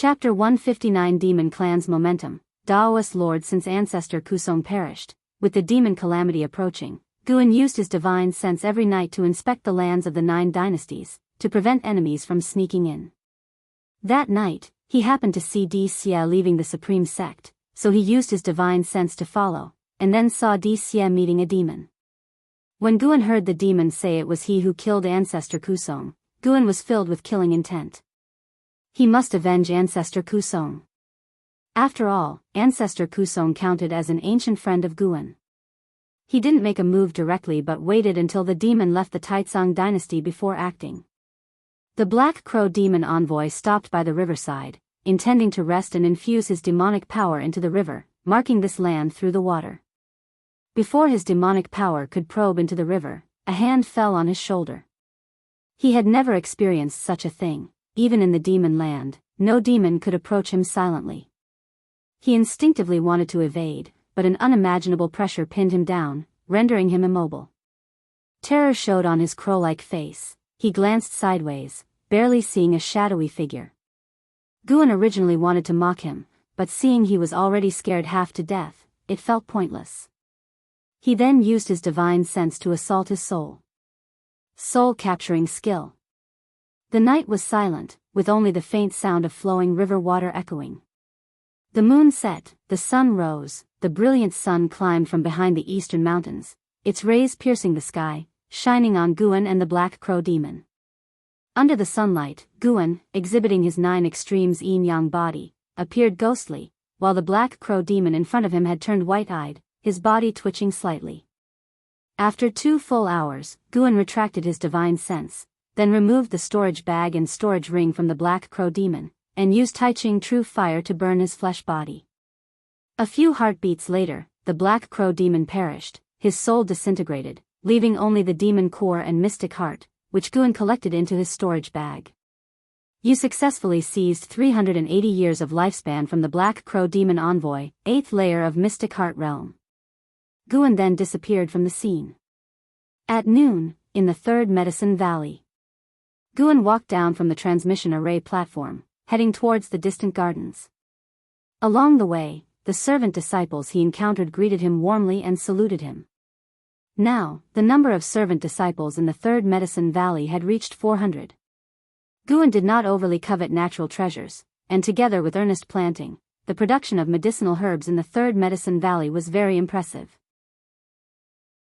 Chapter 159 Demon Clan's Momentum. Daoist Lord. Since ancestor Kusong perished, with the demon calamity approaching, Guan used his divine sense every night to inspect the lands of the 9 dynasties, to prevent enemies from sneaking in. That night, he happened to see Di Xie leaving the supreme sect, so he used his divine sense to follow, and then saw Di Xie meeting a demon. When Guan heard the demon say it was he who killed ancestor Kusong, Guan was filled with killing intent. He must avenge ancestor Kusong. After all, ancestor Kusong counted as an ancient friend of Guan. He didn't make a move directly but waited until the demon left the Taizong dynasty before acting. The Black Crow demon envoy stopped by the riverside, intending to rest and infuse his demonic power into the river, marking this land through the water. Before his demonic power could probe into the river, a hand fell on his shoulder. He had never experienced such a thing. Even in the demon land, no demon could approach him silently. He instinctively wanted to evade, but an unimaginable pressure pinned him down, rendering him immobile. Terror showed on his crow-like face. He glanced sideways, barely seeing a shadowy figure. Guan originally wanted to mock him, but seeing he was already scared half to death, it felt pointless. He then used his divine sense to assault his soul. Soul-capturing skill. The night was silent, with only the faint sound of flowing river water echoing. The moon set, the sun rose, the brilliant sun climbed from behind the eastern mountains, its rays piercing the sky, shining on Guan and the Black Crow demon. Under the sunlight, Guan, exhibiting his 9 extremes yin-yang body, appeared ghostly, while the Black Crow demon in front of him had turned white-eyed, his body twitching slightly. After 2 full hours, Guan retracted his divine sense, then removed the storage bag and storage ring from the Black Crow demon, and used Taiching True Fire to burn his flesh body. A few heartbeats later, the Black Crow demon perished, his soul disintegrated, leaving only the demon core and mystic heart, which Guan collected into his storage bag. You successfully seized 380 years of lifespan from the Black Crow demon envoy, 8th layer of Mystic Heart Realm. Guan then disappeared from the scene. At noon, in the 3rd Medicine Valley. Guan walked down from the transmission array platform, heading towards the distant gardens. Along the way, the servant disciples he encountered greeted him warmly and saluted him. Now, the number of servant disciples in the 3rd Medicine Valley had reached 400. Guan did not overly covet natural treasures, and together with earnest planting, the production of medicinal herbs in the 3rd Medicine Valley was very impressive.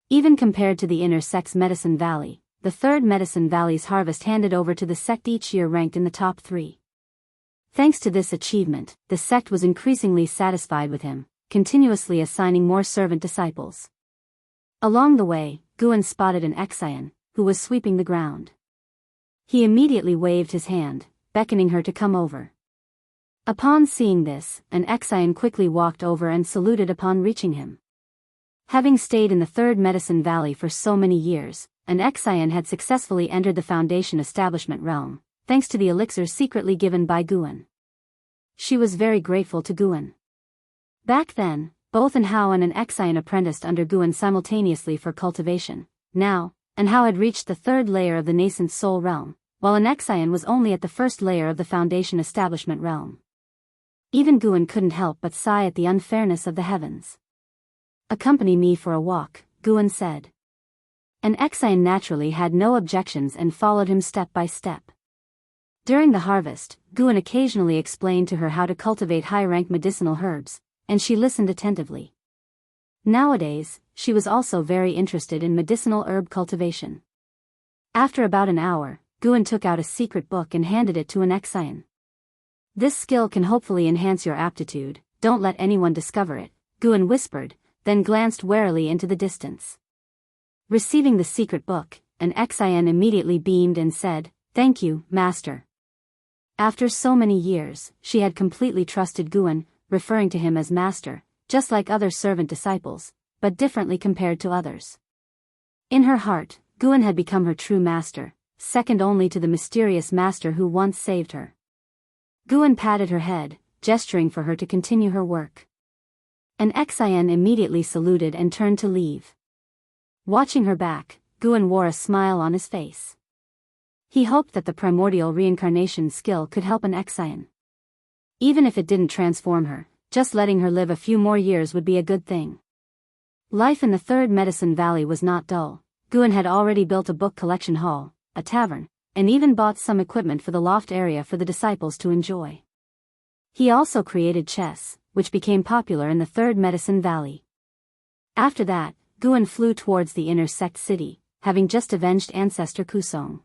Even compared to the inner sect's Medicine Valley, the 3rd Medicine Valley's harvest handed over to the sect each year ranked in the top 3. Thanks to this achievement, the sect was increasingly satisfied with him, continuously assigning more servant disciples. Along the way, Guan spotted an Xian, who was sweeping the ground. He immediately waved his hand, beckoning her to come over. Upon seeing this, an Xian quickly walked over and saluted upon reaching him. Having stayed in the 3rd Medicine Valley for so many years, an Xian had successfully entered the Foundation establishment realm, thanks to the elixirs secretly given by Guan. She was very grateful to Guan. Back then, both An Hao and an Xian apprenticed under Guan simultaneously for cultivation. Now, An Hao had reached the 3rd layer of the nascent soul realm, while an Xian was only at the 1st layer of the Foundation establishment realm. Even Guan couldn't help but sigh at the unfairness of the heavens. "Accompany me for a walk," Guan said. An Xian naturally had no objections and followed him step by step. During the harvest, Guan occasionally explained to her how to cultivate high-rank medicinal herbs, and she listened attentively. Nowadays, she was also very interested in medicinal herb cultivation. After about an hour, Guan took out a secret book and handed it to an Xian. "This skill can hopefully enhance your aptitude, don't let anyone discover it," Guan whispered, then glanced warily into the distance. Receiving the secret book, an Xian immediately beamed and said, "Thank you, Master." After so many years, she had completely trusted Guan, referring to him as Master, just like other servant disciples, but differently compared to others. In her heart, Guan had become her true master, second only to the mysterious master who once saved her. Guan patted her head, gesturing for her to continue her work. An Xian immediately saluted and turned to leave. Watching her back, Guan wore a smile on his face. He hoped that the primordial reincarnation skill could help an Xian. Even if it didn't transform her, just letting her live a few more years would be a good thing. Life in the Third Medicine Valley was not dull. Guan had already built a book collection hall, a tavern, and even bought some equipment for the loft area for the disciples to enjoy. He also created chess, which became popular in the Third Medicine Valley. After that, Guan flew towards the inner sect city, having just avenged ancestor Kusong.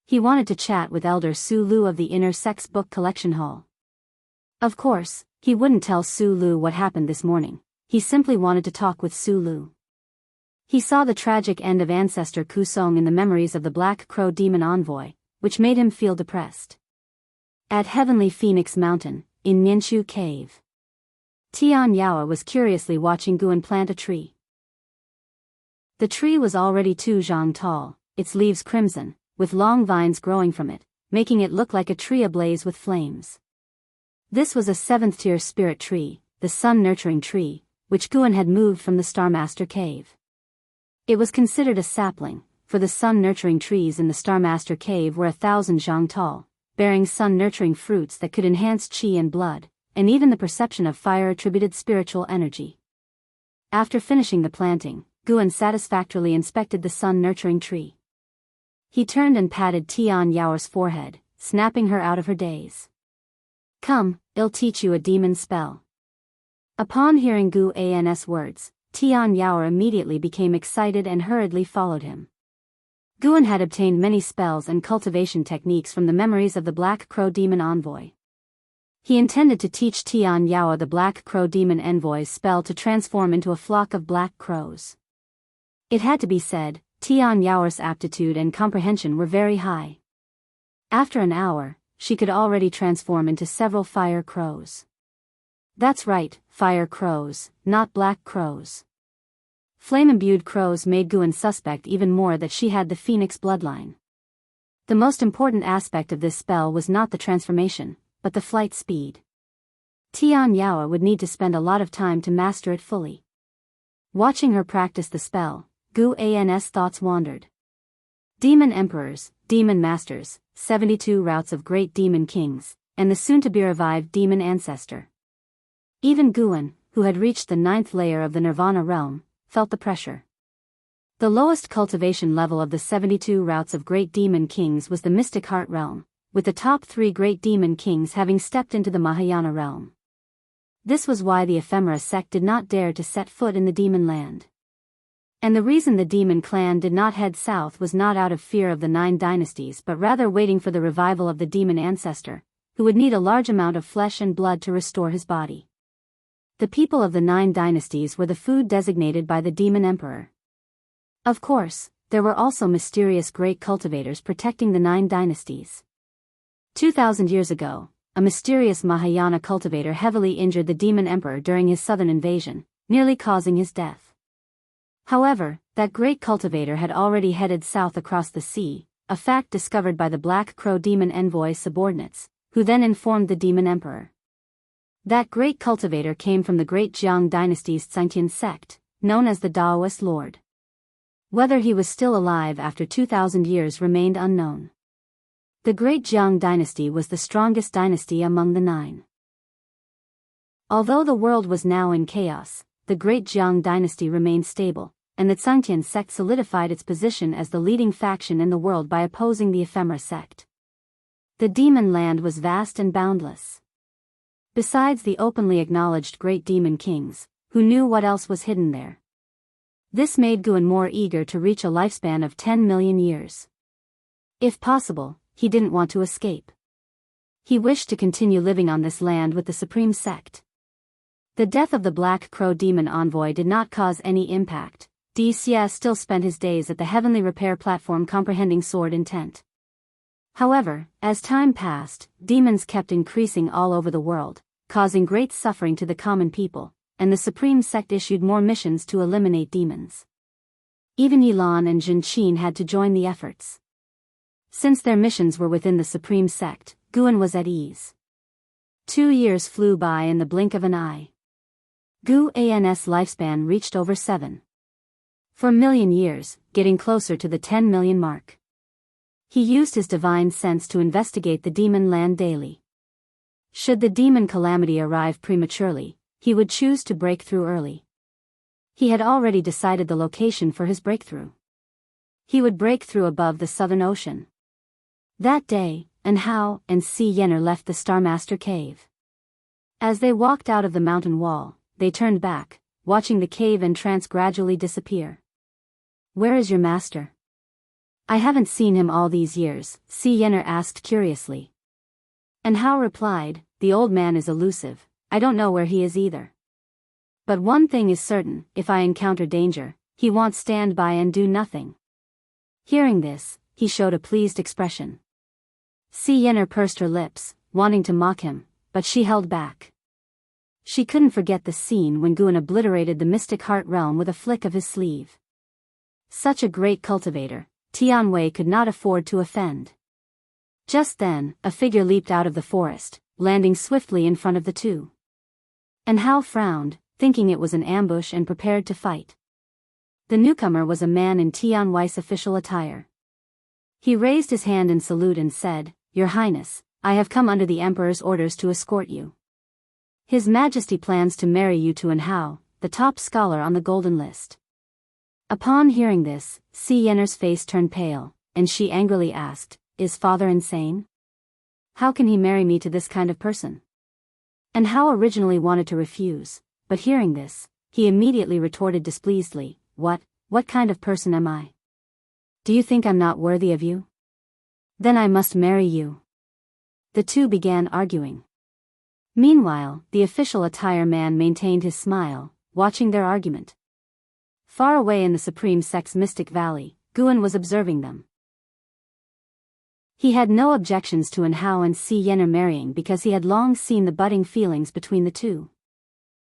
He wanted to chat with Elder Su Lu of the inner sect's book collection hall. Of course, he wouldn't tell Su Lu what happened this morning. He simply wanted to talk with Su Lu. He saw the tragic end of ancestor Kusong in the memories of the Black Crow Demon Envoy, which made him feel depressed. At Heavenly Phoenix Mountain, in Ninshu Cave, Tian Yaoa was curiously watching Guan plant a tree. The tree was already 2 zhang tall, its leaves crimson, with long vines growing from it, making it look like a tree ablaze with flames. This was a 7th-tier spirit tree, the sun-nurturing tree, which Guan had moved from the Starmaster Cave. It was considered a sapling, for the sun-nurturing trees in the Starmaster Cave were 1,000 zhang tall, bearing sun-nurturing fruits that could enhance qi and blood, and even the perception of fire-attributed spiritual energy. After finishing the planting, Guan satisfactorily inspected the sun-nurturing tree. He turned and patted Tian Yao's forehead, snapping her out of her daze. "Come, I'll teach you a demon spell." Upon hearing Gu An's words, Tian Yao immediately became excited and hurriedly followed him. Guan had obtained many spells and cultivation techniques from the memories of the Black Crow Demon Envoy. He intended to teach Tian Yao the Black Crow Demon Envoy's spell to transform into a flock of black crows. It had to be said, Tian Yao's aptitude and comprehension were very high. After an hour, she could already transform into several fire crows. That's right, fire crows, not black crows. Flame-imbued crows made Guan suspect even more that she had the phoenix bloodline. The most important aspect of this spell was not the transformation, but the flight speed. Tian Yao would need to spend a lot of time to master it fully. Watching her practice the spell, Gu An's thoughts wandered. Demon Emperors, Demon Masters, 72 routes of Great Demon Kings, and the soon-to-be-revived Demon Ancestor. Even Guan, who had reached the 9th layer of the Nirvana realm, felt the pressure. The lowest cultivation level of the 72 routes of Great Demon Kings was the Mystic Heart realm, with the top 3 Great Demon Kings having stepped into the Mahayana realm. This was why the Ephemera sect did not dare to set foot in the Demon Land. And the reason the Demon Clan did not head south was not out of fear of the 9 dynasties but rather waiting for the revival of the Demon Ancestor, who would need a large amount of flesh and blood to restore his body. The people of the 9 dynasties were the food designated by the Demon Emperor. Of course, there were also mysterious great cultivators protecting the 9 dynasties. 2,000 years ago, a mysterious Mahayana cultivator heavily injured the Demon Emperor during his southern invasion, nearly causing his death. However, that great cultivator had already headed south across the sea, a fact discovered by the Black Crow Demon Envoy's subordinates, who then informed the Demon Emperor. That great cultivator came from the great Jiang dynasty's Sainthood sect, known as the Daoist Lord. Whether he was still alive after 2,000 years remained unknown. The great Jiang dynasty was the strongest dynasty among the 9. Although the world was now in chaos, the great Jiang dynasty remained stable, and the Sainthood sect solidified its position as the leading faction in the world by opposing the Ephemera sect. The Demon Land was vast and boundless. Besides the openly acknowledged Great Demon Kings, who knew what else was hidden there. This made Guan more eager to reach a lifespan of 10 million years. If possible, he didn't want to escape. He wished to continue living on this land with the Supreme Sect. The death of the Black Crow Demon Envoy did not cause any impact. Xia still spent his days at the Heavenly Repair Platform comprehending sword intent. However, as time passed, demons kept increasing all over the world, causing great suffering to the common people, and the Supreme Sect issued more missions to eliminate demons. Even Yilan and Jinqin had to join the efforts. Since their missions were within the Supreme Sect, Guan was at ease. 2 years flew by in the blink of an eye. Gu An's lifespan reached over 7. For a million years, getting closer to the 10 million mark. He used his divine sense to investigate the Demon Land daily. Should the demon calamity arrive prematurely, he would choose to break through early. He had already decided the location for his breakthrough. He would break through above the Southern Ocean. That day, Hao and Si Yener left the Starmaster cave. As they walked out of the mountain wall, they turned back, watching the cave entrance gradually disappear. "Where is your master?" "I haven't seen him all these years," Si Yener asked curiously. Hao replied, "The old man is elusive, I don't know where he is either. But one thing is certain, if I encounter danger, he won't stand by and do nothing." Hearing this, he showed a pleased expression. Si Yener pursed her lips, wanting to mock him, but she held back. She couldn't forget the scene when Guan obliterated the mystic heart realm with a flick of his sleeve. Such a great cultivator, Tianwei could not afford to offend. Just then, a figure leaped out of the forest, landing swiftly in front of the two. Hao frowned, thinking it was an ambush, and prepared to fight. The newcomer was a man in Tianwei's official attire. He raised his hand in salute and said, "Your Highness, I have come under the Emperor's orders to escort you. His Majesty plans to marry you to Hao, the top scholar on the golden list." Upon hearing this, Si Yener's face turned pale, and she angrily asked, "Is father insane? How can he marry me to this kind of person?" Hao originally wanted to refuse, but hearing this, he immediately retorted displeasedly, What kind of person am I? Do you think I'm not worthy of you? Then I must marry you." The two began arguing. Meanwhile, the official attire man maintained his smile, watching their argument. Far away in the Supreme Sect's mystic valley, Guan was observing them. He had no objections to Hao and Si Yener marrying because he had long seen the budding feelings between the two.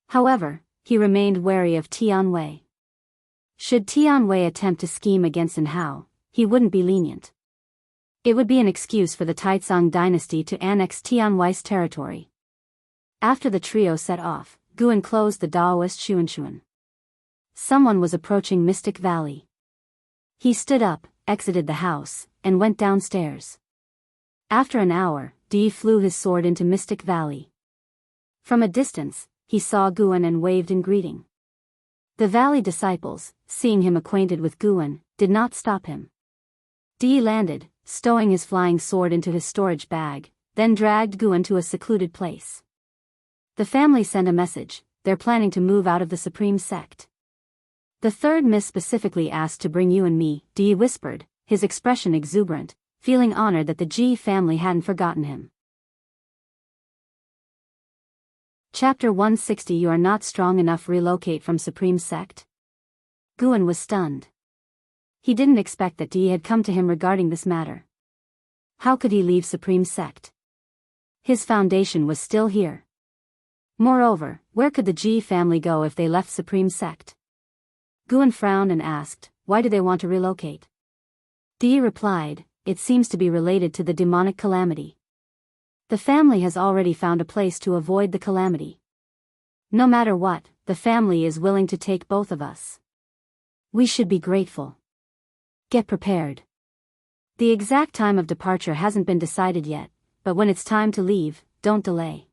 However, he remained wary of Tianwei. Should Tianwei attempt to scheme against Hao, he wouldn't be lenient. It would be an excuse for the Taizong dynasty to annex Tianwei's territory. After the trio set off, Guan closed the Daoist Xuanxuan. Someone was approaching Mystic Valley. He stood up, exited the house, and went downstairs. After an hour, Di flew his sword into Mystic Valley. From a distance, he saw Guan and waved in greeting. The valley disciples, seeing him acquainted with Guan, did not stop him. Di landed, stowing his flying sword into his storage bag, then dragged Guan to a secluded place. The family sent a message, they're planning to move out of the Supreme Sect. "The third miss specifically asked to bring you and me," Di whispered, his expression exuberant, feeling honored that the Ji family hadn't forgotten him. Chapter 160 You are not strong enough. Relocate from Supreme Sect? Guan was stunned. He didn't expect that Di had come to him regarding this matter. How could he leave Supreme Sect? His foundation was still here. Moreover, where could the Ji family go if they left Supreme Sect? Guan frowned and asked, "Why do they want to relocate?" Di replied, "It seems to be related to the demonic calamity. The family has already found a place to avoid the calamity. No matter what, the family is willing to take both of us. We should be grateful. Get prepared. The exact time of departure hasn't been decided yet, but when it's time to leave, don't delay."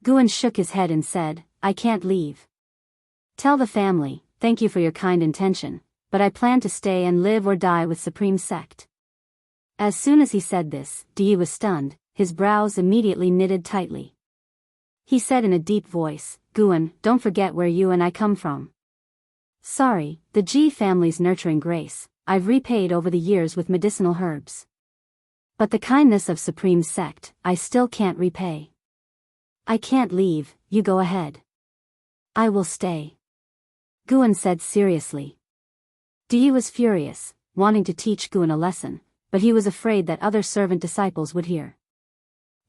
Guan shook his head and said, "I can't leave. Tell the family, thank you for your kind intention, but I plan to stay and live or die with Supreme Sect." As soon as he said this, Di was stunned, his brows immediately knitted tightly. He said in a deep voice, "Guan, don't forget where you and I come from. Sorry, the Ji family's nurturing grace, I've repaid over the years with medicinal herbs. But the kindness of Supreme Sect, I still can't repay. I can't leave, you go ahead." "I will stay," Guan said seriously. Di was furious, wanting to teach Guan a lesson, but he was afraid that other servant disciples would hear.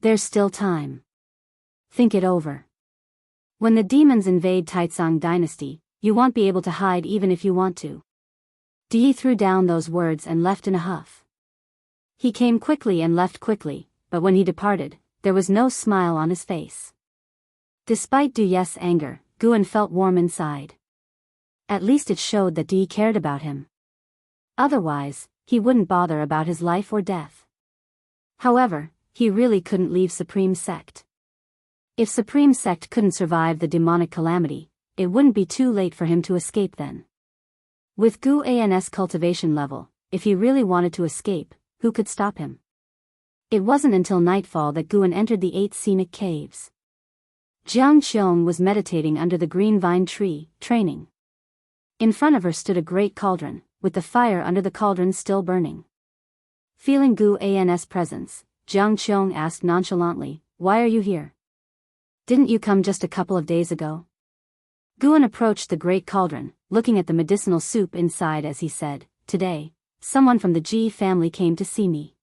"There's still time. Think it over. When the demons invade Taizong dynasty, you won't be able to hide even if you want to." Di threw down those words and left in a huff. He came quickly and left quickly, but when he departed, there was no smile on his face. Despite Di's anger, Guan felt warm inside. At least it showed that Di cared about him. Otherwise, he wouldn't bother about his life or death. However, he really couldn't leave Supreme Sect. If Supreme Sect couldn't survive the demonic calamity, it wouldn't be too late for him to escape then. With Guan's cultivation level, if he really wanted to escape, who could stop him? It wasn't until nightfall that Guan entered the 8 scenic caves. Jiang Qiong was meditating under the green vine tree, training. In front of her stood a great cauldron, with the fire under the cauldron still burning. Feeling Guan's presence, Jiang Qiong asked nonchalantly, "Why are you here? Didn't you come just a couple of days ago?" Guan approached the great cauldron, looking at the medicinal soup inside as he said, "Today, someone from the Ji family came to see me.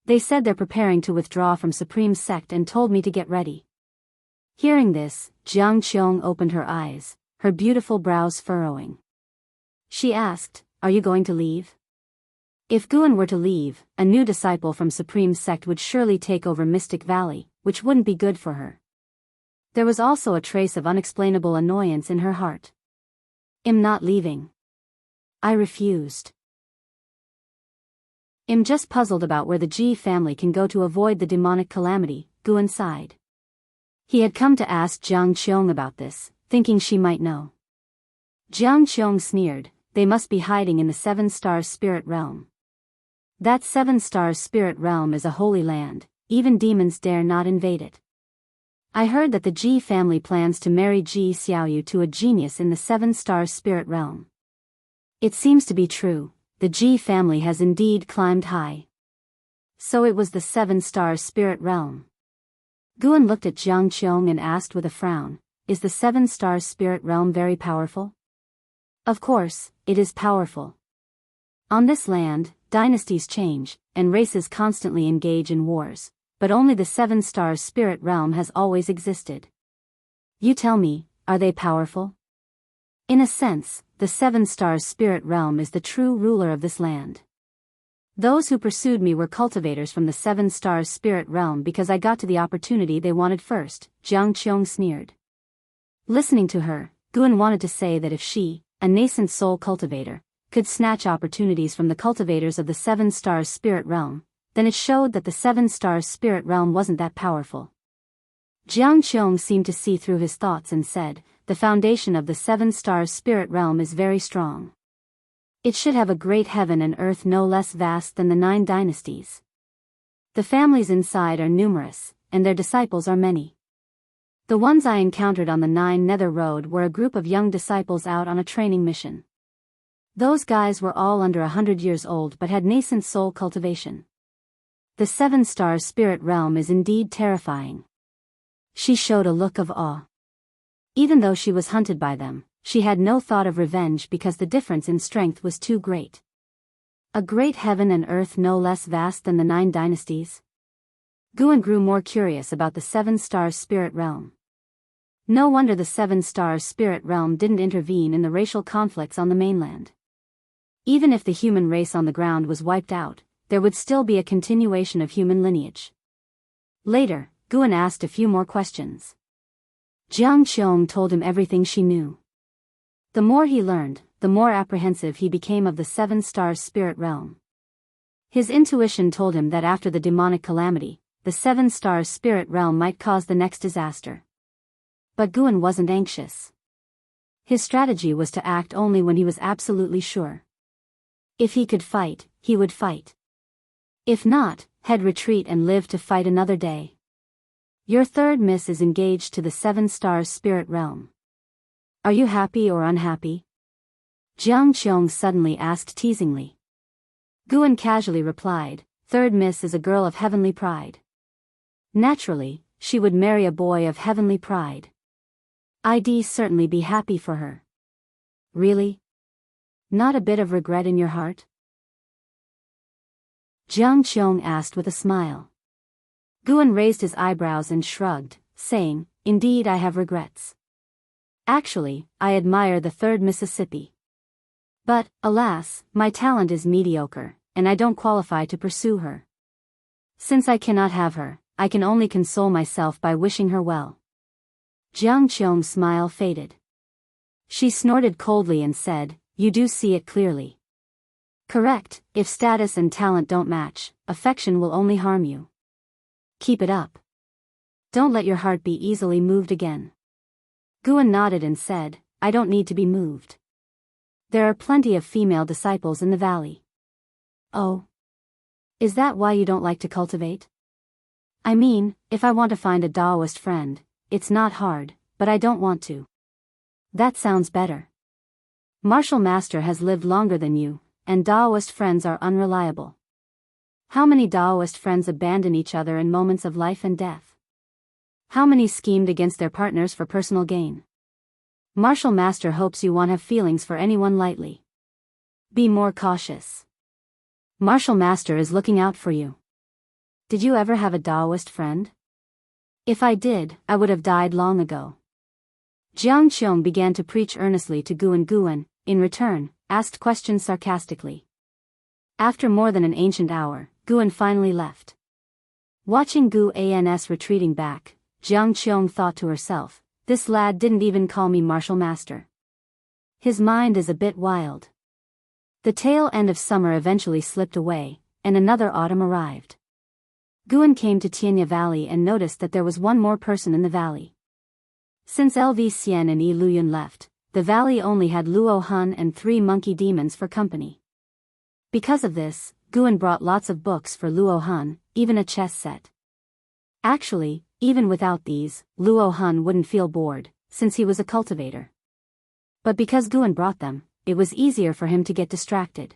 They said they're preparing to withdraw from Supreme Sect and told me to get ready." Hearing this, Jiang Qiong opened her eyes, her beautiful brows furrowing. She asked, "Are you going to leave?" If Guan were to leave, a new disciple from Supreme Sect would surely take over Mystic Valley, which wouldn't be good for her. There was also a trace of unexplainable annoyance in her heart. "I'm not leaving. I refused." I'm just puzzled about where the Ji family can go to avoid the demonic calamity, Guan sighed. He had come to ask Jiang Qiong about this, thinking she might know. Jiang Qiong sneered, "They must be hiding in the 7-star spirit realm. That 7-star spirit realm is a holy land, even demons dare not invade it. I heard that the Ji family plans to marry Ji Xiaoyu to a genius in the 7-star spirit realm. It seems to be true, the Ji family has indeed climbed high. So it was the 7-star spirit realm." Guan looked at Jiang Qiong and asked with a frown, "Is the 7-star spirit realm very powerful?" "Of course, it is powerful. On this land, dynasties change, and races constantly engage in wars, but only the 7-star spirit realm has always existed." "You tell me, are they powerful?" "In a sense, the 7-star spirit realm is the true ruler of this land. Those who pursued me were cultivators from the 7-star spirit realm because I got to the opportunity they wanted first," Jiang Qiong sneered. Listening to her, Guan wanted to say that if she, a nascent soul cultivator, could snatch opportunities from the cultivators of the 7-star spirit realm, then it showed that the 7-star spirit realm wasn't that powerful. Jiang Qiong seemed to see through his thoughts and said, "The foundation of the 7-star spirit realm is very strong. It should have a great heaven and earth no less vast than the 9 dynasties. The families inside are numerous, and their disciples are many. The ones I encountered on the 9 Nether Road were a group of young disciples out on a training mission. Those guys were all under 100 years old but had nascent soul cultivation. The 7-star spirit realm is indeed terrifying." She showed a look of awe. Even though she was hunted by them, she had no thought of revenge because the difference in strength was too great. A great heaven and earth no less vast than the 9 dynasties? Guan grew more curious about the 7-star spirit realm. No wonder the 7-star spirit realm didn't intervene in the racial conflicts on the mainland. Even if the human race on the ground was wiped out, there would still be a continuation of human lineage. Later, Guan asked a few more questions. Jiang Qiong told him everything she knew. The more he learned, the more apprehensive he became of the 7-star spirit realm. His intuition told him that after the demonic calamity, the 7-star spirit realm might cause the next disaster. But Guan wasn't anxious. His strategy was to act only when he was absolutely sure. If he could fight, he would fight. If not, he'd retreat and live to fight another day. "Your third miss is engaged to the 7-star spirit realm. Are you happy or unhappy?" Jiang Qiong suddenly asked teasingly. Guan casually replied, "Third miss is a girl of heavenly pride. Naturally, she would marry a boy of heavenly pride. I'd certainly be happy for her." "Really? Not a bit of regret in your heart?" Jiang Qiong asked with a smile. Guan raised his eyebrows and shrugged, saying, "Indeed I have regrets. Actually, I admire the 3rd Mississippi. But, alas, my talent is mediocre, and I don't qualify to pursue her. Since I cannot have her, I can only console myself by wishing her well." Jiang Qiong's smile faded. She snorted coldly and said, "You do see it clearly. Correct, if status and talent don't match, affection will only harm you. Keep it up." Don't let your heart be easily moved again. Guan nodded and said, I don't need to be moved. There are plenty of female disciples in the valley. Oh. Is that why you don't like to cultivate? I mean, if I want to find a Daoist friend, it's not hard, but I don't want to. That sounds better. Martial Master has lived longer than you, and Daoist friends are unreliable. How many Daoist friends abandon each other in moments of life and death? How many schemed against their partners for personal gain? Martial Master hopes you won't have feelings for anyone lightly. Be more cautious. Martial Master is looking out for you. Did you ever have a Daoist friend? If I did, I would have died long ago. Jianghu began to preach earnestly to Guan, in return, asked questions sarcastically. After more than an ancient hour, Guan finally left. Watching Guan's retreating back, Jianghu thought to herself, this lad didn't even call me Martial Master. His mind is a bit wild. The tail end of summer eventually slipped away, and another autumn arrived. Guan came to Wuxia Valley and noticed that there was one more person in the valley. Since LV Xian and Yi Luyun left, the valley only had Luo Han and 3 monkey demons for company. Because of this, Guan brought lots of books for Luo Han, even a chess set. Actually, even without these, Luo Han wouldn't feel bored, since he was a cultivator. But because Guan brought them, it was easier for him to get distracted.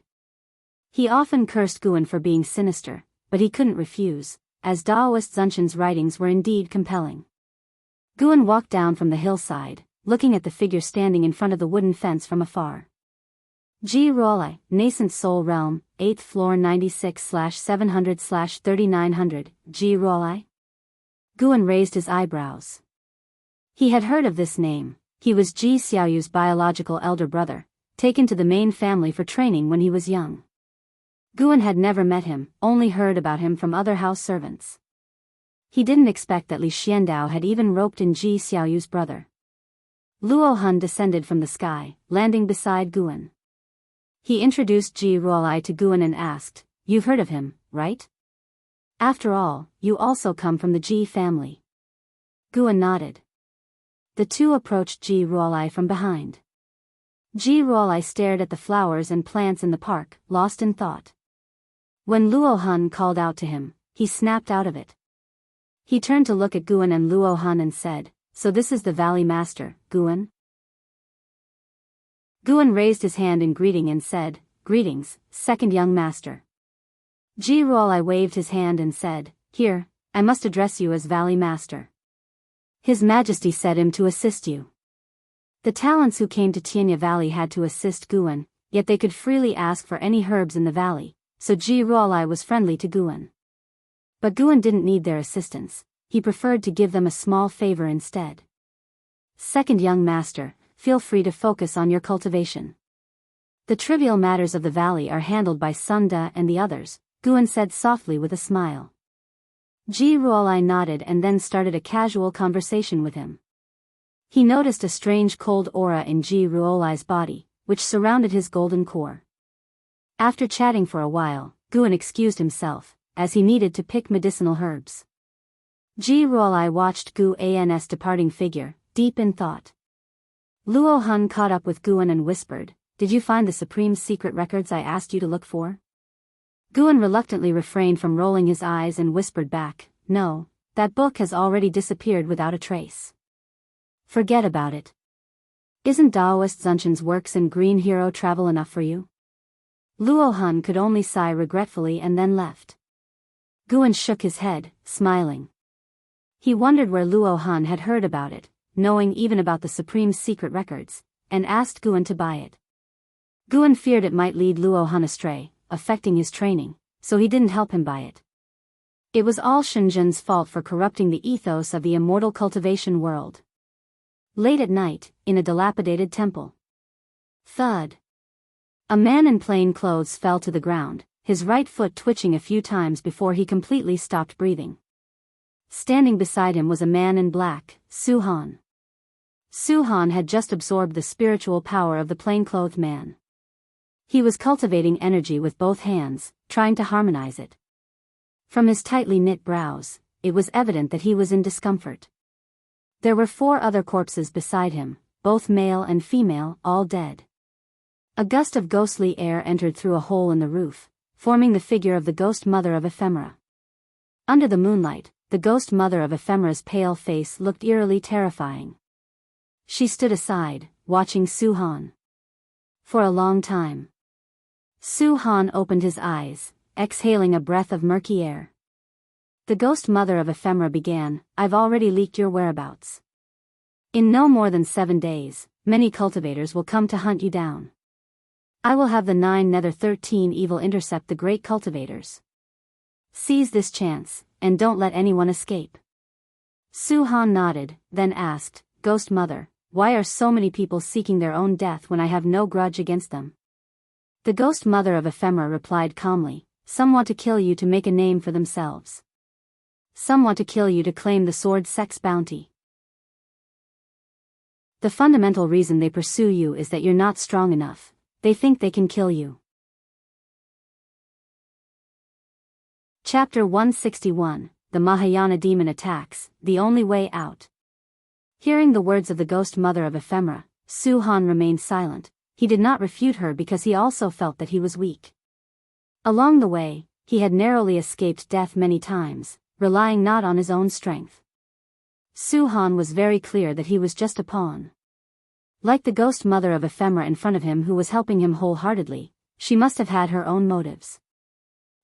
He often cursed Guan for being sinister, but he couldn't refuse, as Daoist Xuanxian's writings were indeed compelling. Guan walked down from the hillside, looking at the figure standing in front of the wooden fence from afar. Ji Ruolai, Nascent Soul Realm, 8th floor 96/700/3900, Ji Ruolai? Guan raised his eyebrows. He had heard of this name. He was Ji Xiaoyu's biological elder brother, taken to the main family for training when he was young. Guan had never met him, only heard about him from other house servants. He didn't expect that Li Xiandao had even roped in Ji Xiaoyu's brother. Luo Han descended from the sky, landing beside Guan. He introduced Ji Ruolai to Guan and asked, You've heard of him, right? After all, you also come from the Ji family. Guan nodded. The two approached Ji Ruolai from behind. Ji Ruolai stared at the flowers and plants in the park, lost in thought. When Luo Han called out to him, he snapped out of it. He turned to look at Guan and Luo Han and said, So this is the Valley Master, Guan? Guan raised his hand in greeting and said, Greetings, second young master. Ji Ruolai waved his hand and said, Here, I must address you as Valley Master. His Majesty set him to assist you. The talents who came to Wuxia Valley had to assist Guan, yet they could freely ask for any herbs in the valley, so Ji Ruolai was friendly to Guan. But Guan didn't need their assistance, he preferred to give them a small favor instead. Second young master, feel free to focus on your cultivation. The trivial matters of the valley are handled by Sunda and the others, Guan said softly with a smile. Ji Ruolai nodded and then started a casual conversation with him. He noticed a strange cold aura in Ji Ruolai's body, which surrounded his golden core. After chatting for a while, Guan excused himself, as he needed to pick medicinal herbs. Ji Ruolai watched Guan's departing figure, deep in thought. Luo Han caught up with Guan and whispered, Did you find the supreme secret records I asked you to look for? Guan reluctantly refrained from rolling his eyes and whispered back, No, that book has already disappeared without a trace. Forget about it. Isn't Daoist Xuanxian's works in Green Hero travel enough for you? Luo Han could only sigh regretfully and then left. Guan shook his head, smiling. He wondered where Luo Han had heard about it, knowing even about the supreme secret records, and asked Guan to buy it. Guan feared it might lead Luo Han astray, affecting his training, so he didn't help him buy it. It was all Shenzhen's fault for corrupting the ethos of the immortal cultivation world. Late at night, in a dilapidated temple. Thud. A man in plain clothes fell to the ground, his right foot twitching a few times before he completely stopped breathing. Standing beside him was a man in black, Su Han. Su Han had just absorbed the spiritual power of the plain-clothed man. He was cultivating energy with both hands, trying to harmonize it. From his tightly knit brows, it was evident that he was in discomfort. There were 4 other corpses beside him, both male and female, all dead. A gust of ghostly air entered through a hole in the roof, forming the figure of the ghost mother of Ephemera. Under the moonlight, the ghost mother of Ephemera's pale face looked eerily terrifying. She stood aside, watching Su Han. For a long time. Su Han opened his eyes, exhaling a breath of murky air. The ghost mother of Ephemera began, "I've already leaked your whereabouts. In no more than 7 days, many cultivators will come to hunt you down. I will have the 9 Nether 13 evil intercept the great cultivators. Seize this chance, and don't let anyone escape." Su Han nodded, then asked, "Ghost Mother, why are so many people seeking their own death when I have no grudge against them?" The ghost mother of Ephemera replied calmly, "Some want to kill you to make a name for themselves. Some want to kill you to claim the sword sex bounty. The fundamental reason they pursue you is that you're not strong enough. They think they can kill you." Chapter 161, The Mahayana Demon Attacks, The Only Way Out. Hearing the words of the ghost mother of Ephemera, Su Han remained silent. He did not refute her because he also felt that he was weak. Along the way, he had narrowly escaped death many times, relying not on his own strength. Su Han was very clear that he was just a pawn. Like the ghost mother of Ephemera in front of him who was helping him wholeheartedly, she must have had her own motives.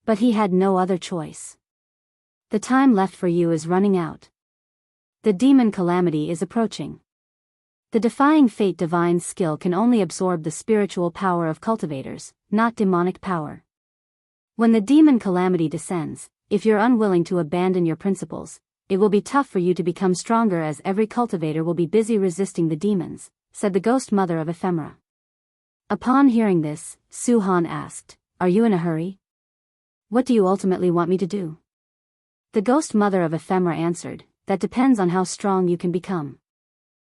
But he had no other choice. The time left for you is running out. The demon calamity is approaching. The defying fate divine skill can only absorb the spiritual power of cultivators, not demonic power. When the demon calamity descends, if you're unwilling to abandon your principles, it will be tough for you to become stronger as every cultivator will be busy resisting the demons, said the ghost mother of Ephemera. Upon hearing this, Su Han asked, "Are you in a hurry? What do you ultimately want me to do?" The ghost mother of Ephemera answered, "That depends on how strong you can become.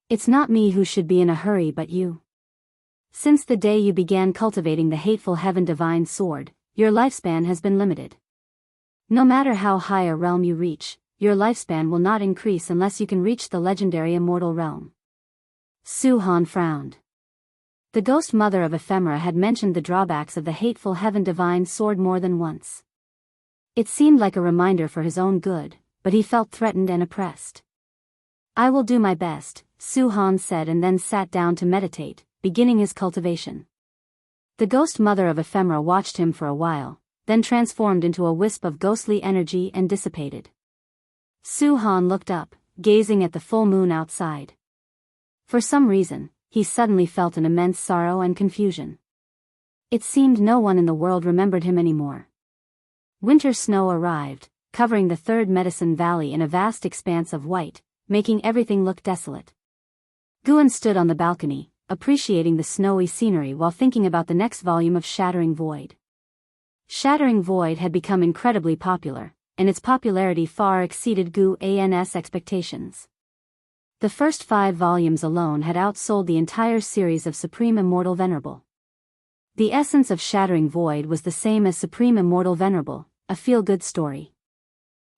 It's not me who should be in a hurry but you. Since the day you began cultivating the hateful heaven divine sword, your lifespan has been limited. No matter how high a realm you reach, your lifespan will not increase unless you can reach the legendary immortal realm." Su Han frowned. The ghost mother of Ephemera had mentioned the drawbacks of the hateful heaven divine sword more than once. It seemed like a reminder for his own good, but he felt threatened and oppressed. "I will do my best," Su Han said and then sat down to meditate, beginning his cultivation. The ghost mother of Ephemera watched him for a while, then transformed into a wisp of ghostly energy and dissipated. Su Han looked up, gazing at the full moon outside. For some reason, he suddenly felt an immense sorrow and confusion. It seemed no one in the world remembered him anymore. Winter snow arrived, covering the 3rd Medicine Valley in a vast expanse of white, making everything look desolate. Guan stood on the balcony, appreciating the snowy scenery while thinking about the next volume of Shattering Void. Shattering Void had become incredibly popular, and its popularity far exceeded Guan's expectations. The first 5 volumes alone had outsold the entire series of Supreme Immortal Venerable. The essence of Shattering Void was the same as Supreme Immortal Venerable, a feel-good story.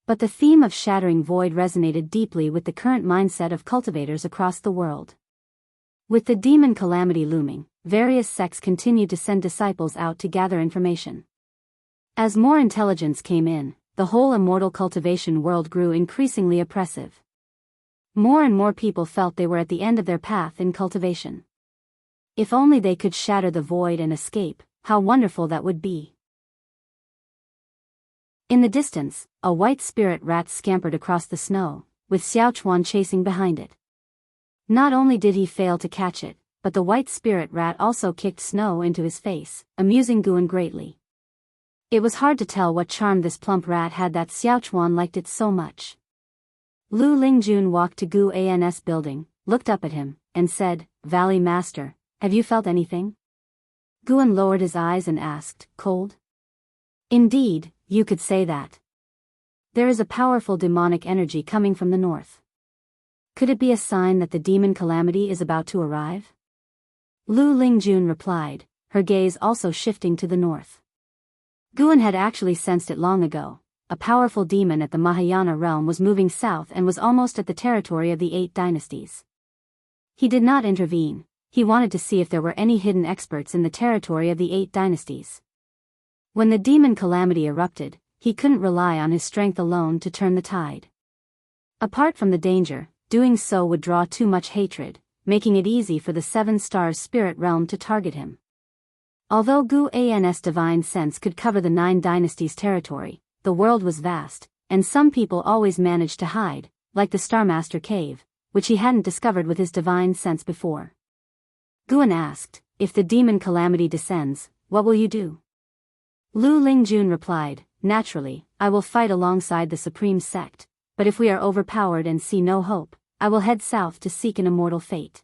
But the theme of Shattering Void resonated deeply with the current mindset of cultivators across the world. With the demon calamity looming, various sects continued to send disciples out to gather information. As more intelligence came in, the whole immortal cultivation world grew increasingly oppressive. More and more people felt they were at the end of their path in cultivation. If only they could shatter the void and escape, how wonderful that would be. In the distance, a white spirit rat scampered across the snow, with Xiaochuan chasing behind it. Not only did he fail to catch it, but the white spirit rat also kicked snow into his face, amusing Guan greatly. It was hard to tell what charm this plump rat had that Xiaochuan liked it so much. Lu Lingjun walked to Guan's building, looked up at him, and said, "Valley Master, have you felt anything?" Guan lowered his eyes and asked, "Cold?" "Indeed, you could say that. There is a powerful demonic energy coming from the north. Could it be a sign that the demon calamity is about to arrive?" Lu Lingjun replied, her gaze also shifting to the north. Guan had actually sensed it long ago. a powerful demon at the Mahayana realm was moving south and was almost at the territory of the 8 dynasties. He did not intervene. He wanted to see if there were any hidden experts in the territory of the 8 dynasties. When the demon calamity erupted, he couldn't rely on his strength alone to turn the tide. Apart from the danger, doing so would draw too much hatred, making it easy for the 7 stars spirit realm to target him. Although Gu An's divine sense could cover the 9 dynasties' territory, the world was vast, and some people always managed to hide, like the Starmaster Cave, which he hadn't discovered with his divine sense before. Guan asked, "If the demon calamity descends, what will you do?" Lu Lingjun replied, "Naturally, I will fight alongside the supreme sect, but if we are overpowered and see no hope, I will head south to seek an immortal fate."